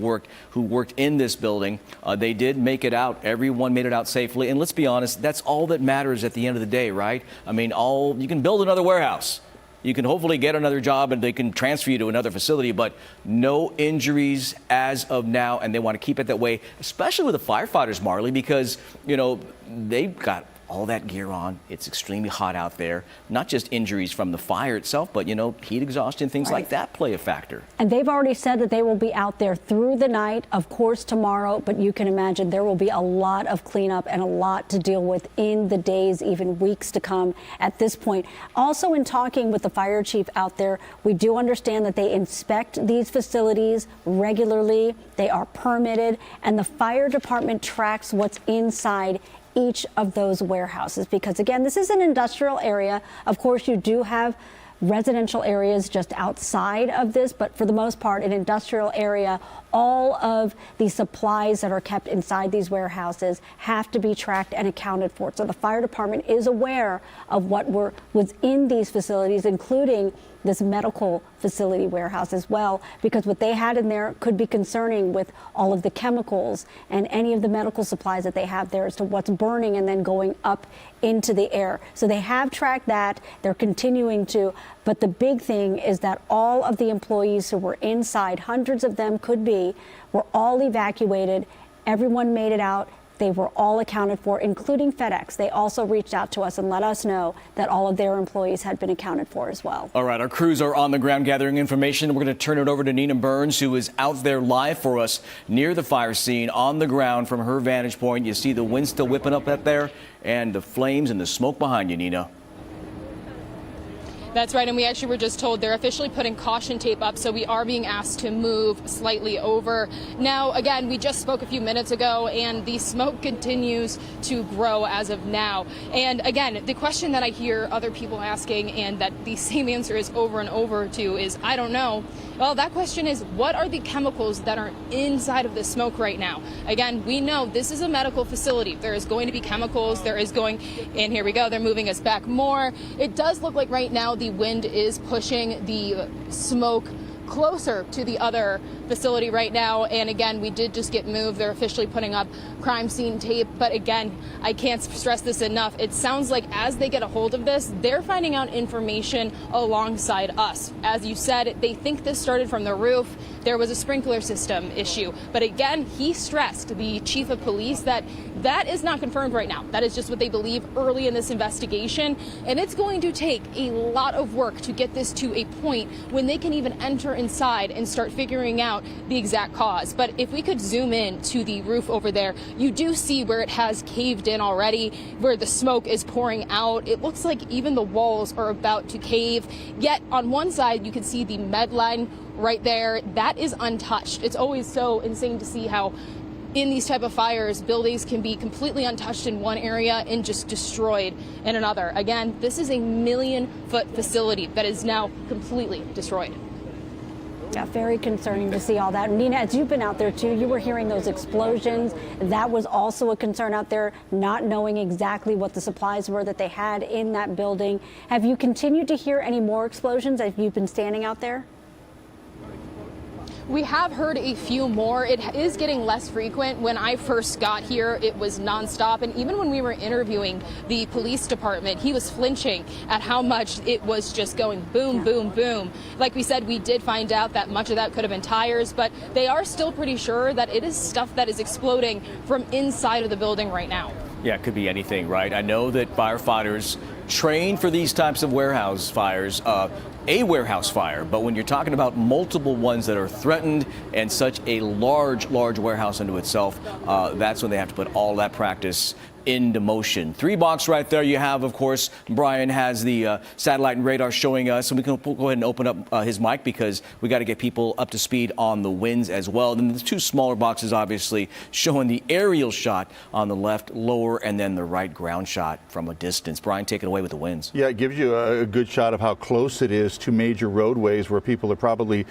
worked in this building, they did make it out. Everyone made it out safely. And let's be honest, that's all that matters at the end of the day, right? I mean, you can build another warehouse. You can hopefully get another job and they can transfer you to another facility, but no injuries as of now. And they want to keep it that way, especially with the firefighters, Marley, because, you know, they've got all that gear on. It's extremely hot out there. Not just injuries from the fire itself, but, you know, heat exhaustion, things like that play a factor. And they've already said that they will be out there through the night, of course, tomorrow. But you can imagine there will be a lot of cleanup and a lot to deal with in the days, even weeks to come at this point. Also, in talking with the fire chief out there, we do understand that they inspect these facilities regularly. They are permitted, and the fire department tracks what's inside each of those warehouses, because again, this is an industrial area. Of course, you do have residential areas just outside of this, but for the most part, an industrial area, all of the supplies that are kept inside these warehouses have to be tracked and accounted for. So the fire department is aware of what was in these facilities, including this medical facility warehouse as well, because what they had in there could be concerning with all of the chemicals and any of the medical supplies that they have there as to what's burning and then going up into the air. So they have tracked that. They're continuing to. But the big thing is that all of the employees who were inside, hundreds of them could be, were all evacuated. Everyone made it out. They were all accounted for, including FedEx. They also reached out to us and let us know that all of their employees had been accounted for as well. All right, our crews are on the ground gathering information. We're going to turn it over to Nina Burns, who is out there live for us near the fire scene on the ground from her vantage point. You see the wind still whipping up out there and the flames and the smoke behind you, Nina. That's right, and we actually were just told they're officially putting caution tape up, so we are being asked to move slightly over. Now, again, we just spoke a few minutes ago, and the smoke continues to grow as of now. And again, the question that I hear other people asking, and that the same answer is over and over to, is, I don't know. Well, that question is, what are the chemicals that are inside of the smoke right now? Again, we know this is a medical facility. There is going to be chemicals. There is going, and here we go, they're moving us back more. It does look like right now the wind is pushing the smoke closer to the other facility right now. And again, we did just get moved. They're officially putting up crime scene tape. But again, I can't stress this enough. It sounds like as they get a hold of this, they're finding out information alongside us. As you said, they think this started from the roof. There was a sprinkler system issue. But again, he stressed, the chief of police, that that is not confirmed right now. That is just what they believe early in this investigation. And it's going to take a lot of work to get this to a point when they can even enter inside and start figuring out the exact cause. But if we could zoom in to the roof over there, you do see where it has caved in already, where the smoke is pouring out. It looks like even the walls are about to cave. Yet on one side, you can see the med line right there. That is untouched. It's always so insane to see how in these type of fires, buildings can be completely untouched in one area and just destroyed in another. Again, this is a 1 million foot facility that is now completely destroyed. Yeah, very concerning to see all that. Nina, as you've been out there too, you were hearing those explosions. That was also a concern out there, not knowing exactly what the supplies were that they had in that building. Have you continued to hear any more explosions as you've been standing out there? We have heard a few more. It is getting less frequent. When I first got here, it was nonstop. And even when we were interviewing the police department, he was flinching at how much it was just going boom, boom, boom. Like we said, we did find out that much of that could have been tires, but they are still pretty sure that it is stuff that is exploding from inside of the building right now. Yeah, it could be anything, right? I know that firefighters train for these types of warehouse fires, a warehouse fire, but when you're talking about multiple ones that are threatened and such a large warehouse unto itself, that's when they have to put all that practice into motion. 3 box right there you have, of course. Brian has the satellite and radar showing us, and we can go ahead and open up his mic because we got to get people up to speed on the winds as well. Then the 2 smaller boxes, obviously, showing the aerial shot on the left lower and then the right ground shot from a distance. Brian, take it away with the winds. Yeah, it gives you a good shot of how close it is to major roadways where people are probably,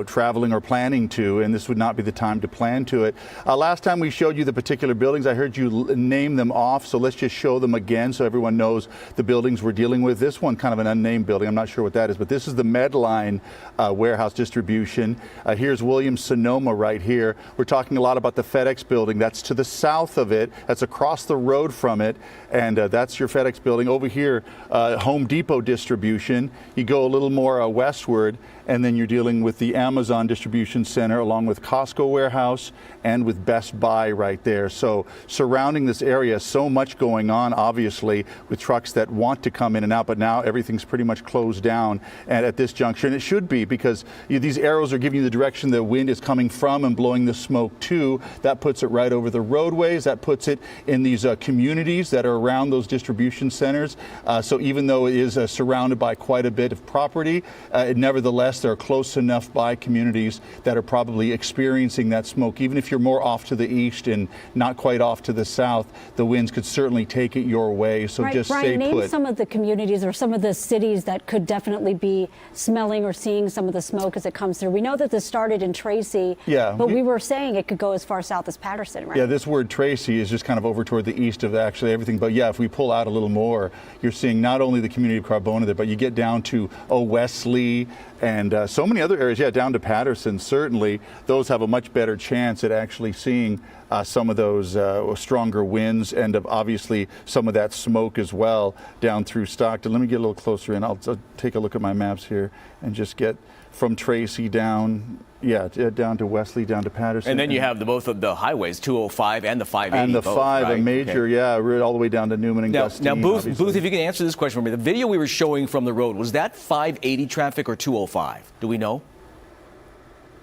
traveling or planning to, and this would not be the time to plan to it. Last time we showed you the particular buildings, I heard you name them off, so let's just show them again so everyone knows the buildings we're dealing with. This one, kind of an unnamed building, I'm not sure what that is, but this is the Medline warehouse distribution. Here's Williams-Sonoma right here. We're talking a lot about the FedEx building. That's to the south of it. That's across the road from it, and that's your FedEx building. Over here, Home Depot distribution. You go a little more westward, and then you're dealing with the Amazon distribution center along with Costco warehouse and with Best Buy right there. So surrounding this area, so much going on, obviously, with trucks that want to come in and out, but now everything's pretty much closed down and at this juncture. And it should be, because these arrows are giving you the direction the wind is coming from and blowing the smoke to. That puts it right over the roadways. That puts it in these communities that are around those distribution centers. So even though it is surrounded by quite a bit of property, nevertheless, they're close enough by communities that are probably experiencing that smoke. Even if you're more off to the east and not quite off to the south, the winds could certainly take it your way. So just Brian, stay put. name some of the communities or some of the cities that could definitely be smelling or seeing some of the smoke as it comes through. We know that this started in Tracy, but we were saying it could go as far south as Patterson, right? Yeah, this word Tracy is just kind of over toward the east of actually everything. But yeah, if we pull out a little more, you're seeing not only the community of Carbona there, but you get down to Wesley and so many other areas, down to Patterson. Certainly, those have a much better chance at actually seeing some of those stronger winds and obviously some of that smoke as well down through Stockton. Let me get a little closer in. I'll take a look at my maps here and just get from Tracy down, down to Wesley, down to Patterson. And then you have both of the highways, 205 and the 580. And the both, 5, right? a major, Okay. all the way down to Newman and Gustine. Now, Booth, if you can answer this question for me. The video we were showing from the road, was that 580 traffic or 205? Do we know?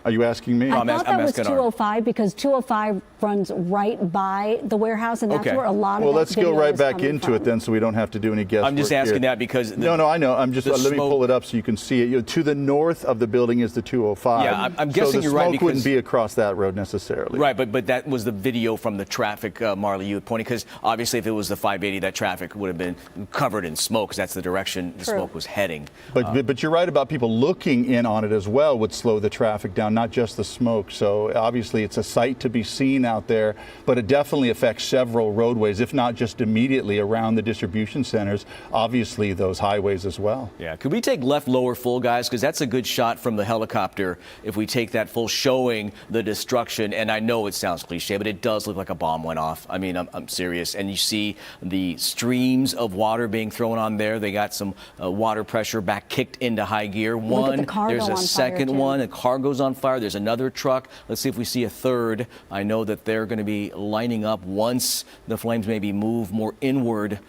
Are you asking me? I thought that was 205 because 205 runs right by the warehouse, and that's where a lot of Well, that let's go video right is back coming into from. it then, so we don't have to do any guesswork. I'm just asking that because no, I know. I'm just let me pull it up so you can see it. To the north of the building is the 205. Yeah, I'm guessing so you're right the because smoke wouldn't be across that road necessarily. Right, but that was the video from the traffic, Marley, you had pointed, because obviously if it was the 580, that traffic would have been covered in smoke because that's the direction the smoke was heading. But you're right about people looking in on it as well would slow the traffic down, not just the smoke. So obviously it's a sight to be seen out there, but it definitely affects several roadways, if not just immediately around the distribution centers, obviously those highways as well. Yeah, could we take left lower full, guys? Because that's a good shot from the helicopter if we take that full, showing the destruction. And I know it sounds cliche, but it does look like a bomb went off. I mean, I'm serious. And you see the streams of water being thrown on there. They got some water pressure back kicked into high gear. There's a second one. A cargo's on fire. There's another truck. Let's see if we see a third. I know that they're going to be lining up once the flames maybe move more inward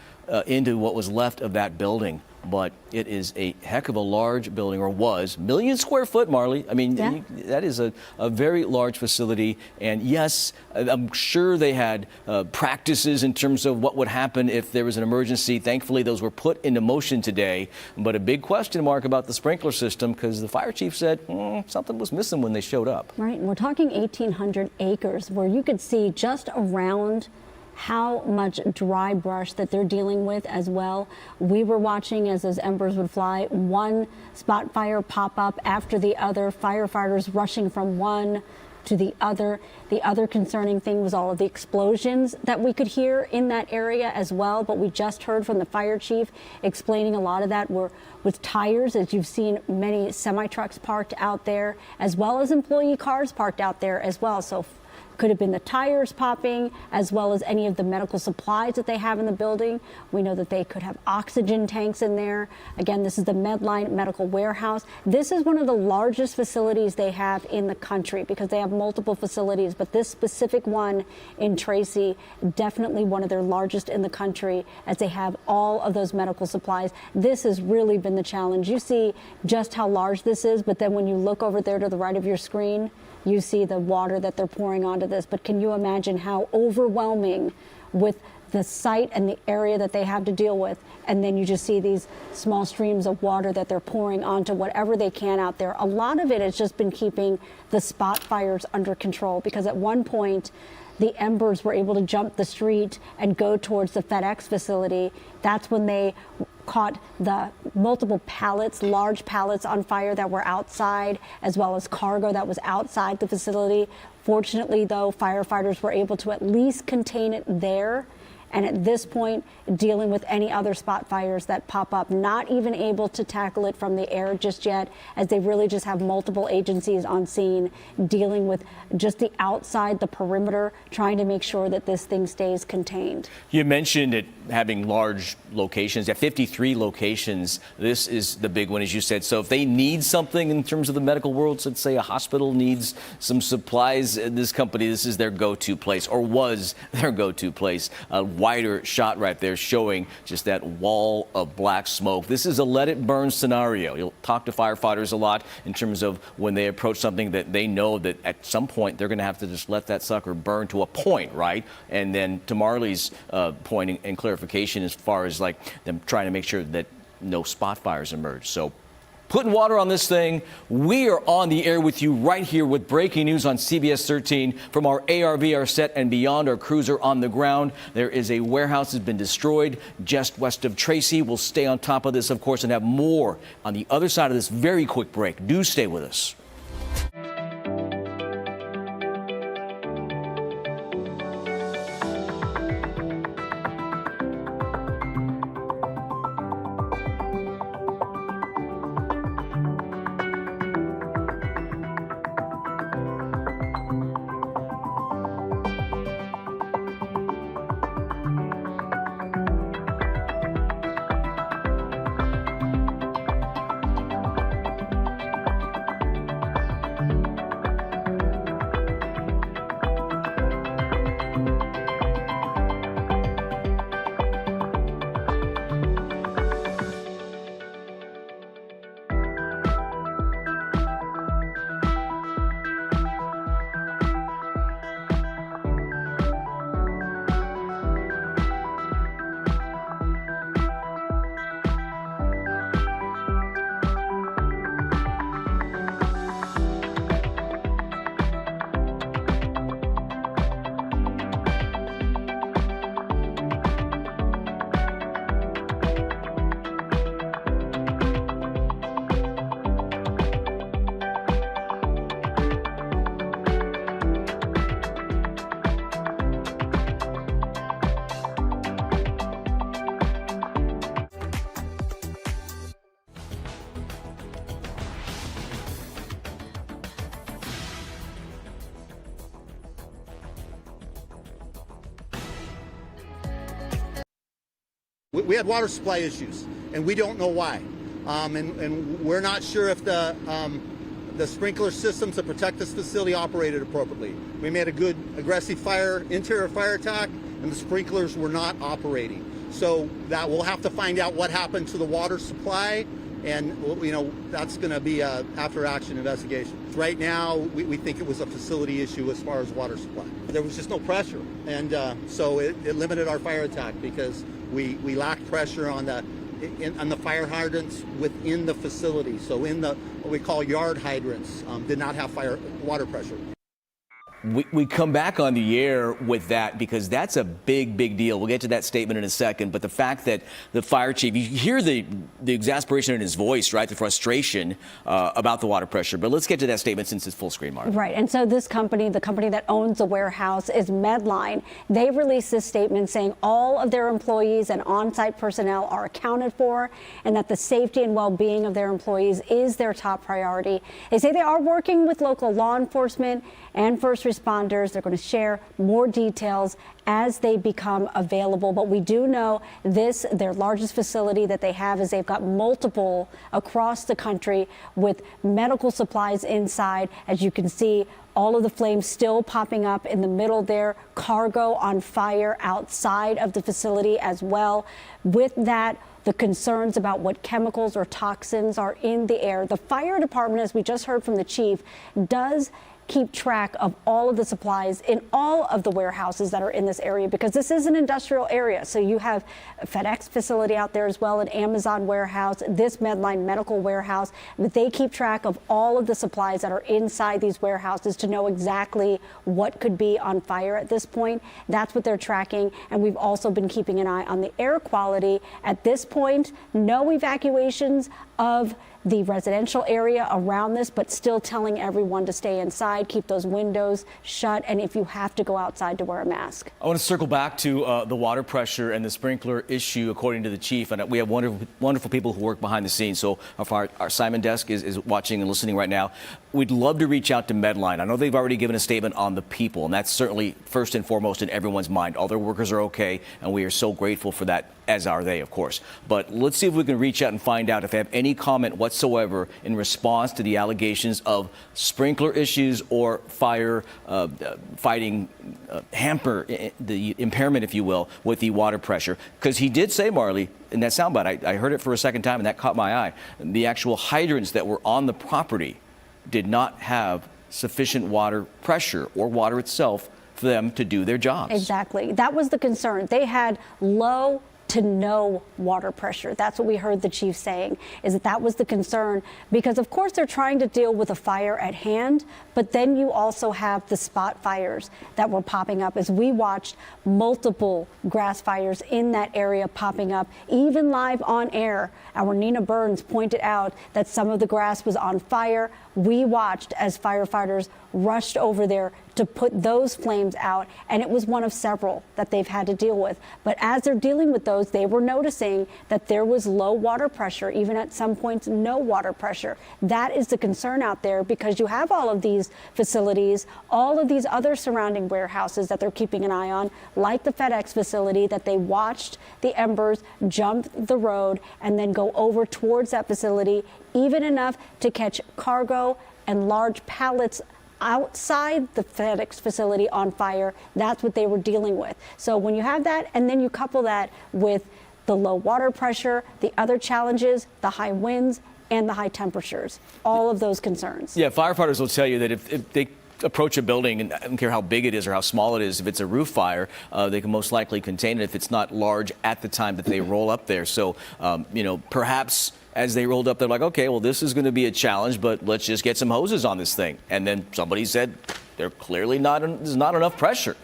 into what was left of that building. But it is a heck of a large building, or was. 1 million square foot, Marley. I mean, that is a very large facility. And yes, I'm sure they had practices in terms of what would happen if there was an emergency. Thankfully, those were put into motion today. But a big question mark about the sprinkler system, because the fire chief said something was missing when they showed up. Right, and we're talking 1,800 acres where you could see just around how much dry brush that they're dealing with as well. We were watching as those embers would fly, one spot fire pop up after the other, firefighters rushing from one to the other. The other concerning thing was all of the explosions that we could hear in that area as well, but we just heard from the fire chief explaining a lot of that were with tires, as you've seen many semi-trucks parked out there, as well as employee cars parked out there as well. So could have been the tires popping, as well as any of the medical supplies that they have in the building. We know that they could have oxygen tanks in there. Again, this is the Medline Medical Warehouse. This is one of the largest facilities they have in the country because they have multiple facilities, but this specific one in Tracy, definitely one of their largest in the country, as they have all of those medical supplies. This has really been the challenge. You see just how large this is, but then when you look over there to the right of your screen, you see the water that they're pouring onto this. But can you imagine how overwhelming with the site and the area that they have to deal with? And then you just see these small streams of water that they're pouring onto whatever they can out there. A lot of it has just been keeping the spot fires under control, because at one point, the embers were able to jump the street and go towards the FedEx facility. That's when they caught the multiple pallets, large pallets on fire that were outside, as well as cargo that was outside the facility. Fortunately, though, firefighters were able to at least contain it there. and at this point, dealing with any other spot fires that pop up, not even able to tackle it from the air just yet, as they really just have multiple agencies on scene dealing with just the outside, the perimeter, trying to make sure that this thing stays contained. You mentioned it having large locations, at 53 locations. This is the big one, as you said. So if they need something in terms of the medical world, so let's say a hospital needs some supplies, this company, this is their go-to place, or was their go-to place. A wider shot right there showing just that wall of black smoke. This is a let it burn scenario. You'll talk to firefighters a lot in terms of when they approach something that they know that at some point they're going to have to just let that sucker burn to a point, right? And then to Marley's point and clarification as far as like them trying to make sure that no spot fires emerge. So putting water on this thing. We are on the air with you right here with breaking news on CBS 13 from our ARVR set and beyond. Our crews are on the ground. There is a warehouse that's been destroyed just west of Tracy. We'll stay on top of this, of course, and have more on the other side of this very quick break. Do stay with us. We had water supply issues, and we don't know why. And we're not sure if the sprinkler systems that protect this facility operated appropriately. We made a good aggressive interior fire attack, and the sprinklers were not operating. So that we'll have to find out what happened to the water supply, and that's going to be a after action investigation. Right now, we think it was a facility issue as far as water supply. There was just no pressure, and so it limited our fire attack because we lacked pressure on the fire hydrants within the facility. So in the what we call yard hydrants did not have water pressure. We come back on the air with that because that's a big deal. We'll get to that statement in a second. But the fact that the fire chief, you hear the exasperation in his voice, right? The frustration about the water pressure. But let's get to that statement since it's full screen, Mark. Right. And so this company, the company that owns the warehouse, is Medline. They released this statement saying all of their employees and on-site personnel are accounted for and that the safety and well-being of their employees is their top priority. They say they are working with local law enforcement and first responders. They're going to share more details as they become available. But we do know their largest facility that they have is they've got multiple across the country with medical supplies inside. As you can see, all of the flames still popping up in the middle there, cargo on fire outside of the facility as well. With that, the concerns about what chemicals or toxins are in the air. The fire department, as we just heard from the chief, does keep track of all of the supplies in all of the warehouses that are in this area, because this is an industrial area. So you have a FedEx facility out there as well, an Amazon warehouse, this Medline medical warehouse. But they keep track of all of the supplies that are inside these warehouses to know exactly what could be on fire at this point. That's what they're tracking. And we've also been keeping an eye on the air quality. At this point, no evacuations of the residential area around this, but still telling everyone to stay inside, keep those windows shut, and if you have to go outside, to wear a mask. I want to circle back to the water pressure and the sprinkler issue, according to the chief. And we have wonderful people who work behind the scenes. So our Simon desk is watching and listening right now. We'd love to reach out to Medline. I know they've already given a statement on the people, and that's certainly first and foremost in everyone's mind. All their workers are okay, and we are so grateful for that, as are they, of course. But let's see if we can reach out and find out if they have any comment whatsoever in response to the allegations of sprinkler issues or fire fighting hamper, the impairment, if you will, with the water pressure. Because he did say, Marley, in that soundbite, I heard it for a second time, and that caught my eye, the actual hydrants that were on the property did not have sufficient water pressure or water itself for them to do their jobs. Exactly. That was the concern. They had low to no water pressure. That's what we heard the chief saying, is that was the concern, because of course they're trying to deal with a fire at hand, but then you also have the spot fires that were popping up as we watched multiple grass fires in that area popping up, even live on air. Our Nina Burns pointed out that some of the grass was on fire. We watched as firefighters rushed over there to put those flames out, and it was one of several that they've had to deal with. But as they're dealing with those, they were noticing that there was low water pressure, even at some points no water pressure. That is the concern out there, because you have all of these facilities, all of these other surrounding warehouses that they're keeping an eye on, like the FedEx facility that they watched the embers jump the road and then go over towards that facility, even enough to catch cargo and large pallets outside the FedEx facility on fire. That's what they were dealing with. So when you have that, and then you couple that with the low water pressure, the other challenges, the high winds, and the high temperatures, all of those concerns. Yeah, firefighters will tell you that if they approach a building, and I don't care how big it is or how small it is, if it's a roof fire, they can most likely contain it if it's not large at the time that they roll up there. So, perhaps as they rolled up, they're like, okay, well, this is going to be a challenge, but let's just get some hoses on this thing. And then somebody said, there's not enough pressure.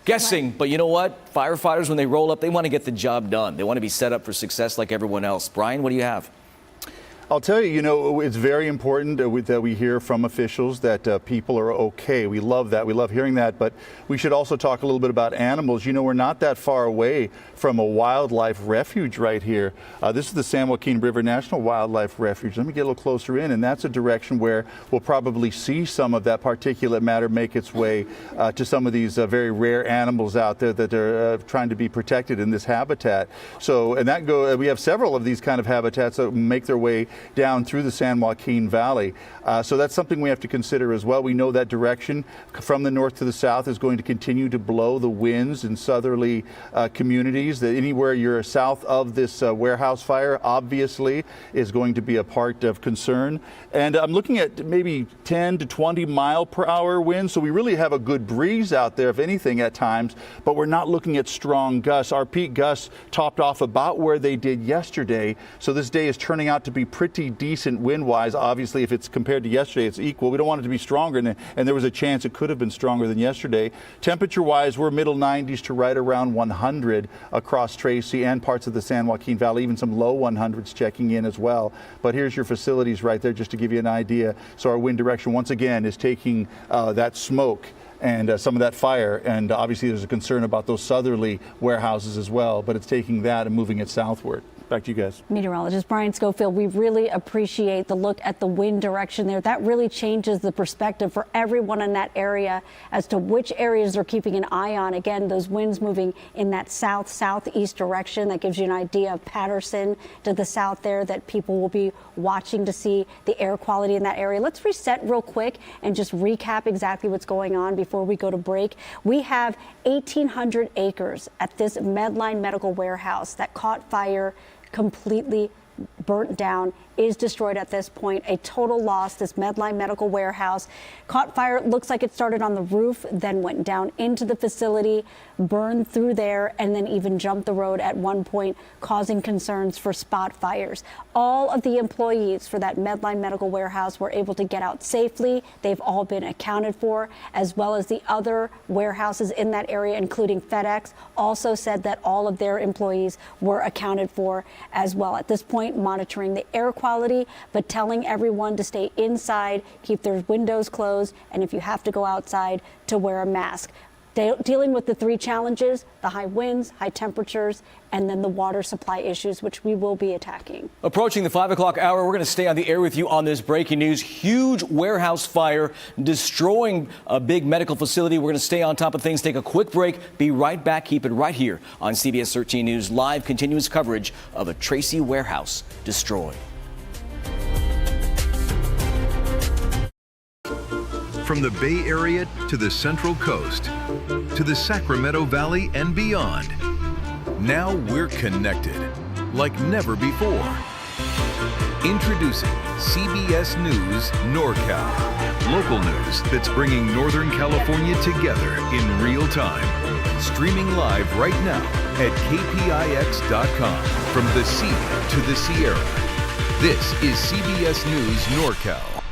Guessing, but you know what? Firefighters, when they roll up, they want to get the job done. They want to be set up for success like everyone else. Brian, what do you have? I'll tell you, it's very important that we hear from officials that people are okay. We love that. We love hearing that. But we should also talk a little bit about animals. We're not that far away from a wildlife refuge right here. This is the San Joaquin River National Wildlife Refuge. Let me get a little closer in. And that's a direction where we'll probably see some of that particulate matter make its way to some of these very rare animals out there that are trying to be protected in this habitat. So, and we have several of these kind of habitats that make their way down through the San Joaquin Valley. So that's something we have to consider as well. We know that direction from the north to the south is going to continue to blow the winds in southerly communities. That anywhere you're south of this warehouse fire, obviously, is going to be a part of concern. And I'm looking at maybe 10 to 20 mile per hour winds. So we really have a good breeze out there, if anything, at times, but we're not looking at strong gusts. Our peak gusts topped off about where they did yesterday. So this day is turning out to be pretty decent wind-wise. Obviously, if it's compared to yesterday, it's equal. We don't want it to be stronger, and there was a chance it could have been stronger than yesterday. Temperature-wise, we're middle 90s to right around 100 across Tracy and parts of the San Joaquin Valley, even some low 100s checking in as well. But here's your facilities right there, just to give you an idea. So our wind direction, once again, is taking that smoke and some of that fire, and obviously there's a concern about those southerly warehouses as well, but it's taking that and moving it southward. Back to you guys. Meteorologist Brian Schofield, we really appreciate the look at the wind direction there. That really changes the perspective for everyone in that area as to which areas they're keeping an eye on. Again, those winds moving in that south-southeast direction. That gives you an idea of Patterson to the south there, that people will be watching to see the air quality in that area. Let's reset real quick and just recap exactly what's going on before we go to break. We have 1,800 acres at this Medline Medical Warehouse that caught fire, completely burnt down, is destroyed at this point. A total loss. This Medline Medical Warehouse caught fire. It looks like it started on the roof, then went down into the facility, burned through there, and then even jumped the road at one point, causing concerns for spot fires. All of the employees for that Medline Medical Warehouse were able to get out safely. They've all been accounted for, as well as the other warehouses in that area, including FedEx, also said that all of their employees were accounted for as well. At this point, monitoring the air quality, but telling everyone to stay inside, keep their windows closed, and if you have to go outside, to wear a mask. Dealing with the three challenges, the high winds, high temperatures, and then the water supply issues, which we will be attacking. Approaching the 5 o'clock hour, we're going to stay on the air with you on this breaking news. Huge warehouse fire destroying a big medical facility. We're going to stay on top of things, take a quick break, be right back. Keep it right here on CBS 13 News, live continuous coverage of a Tracy warehouse destroyed. From the Bay Area to the Central Coast, to the Sacramento Valley and beyond. Now we're connected like never before. Introducing CBS News NorCal. Local news that's bringing Northern California together in real time. Streaming live right now at kpix.com. From the sea to the Sierra. This is CBS News NorCal.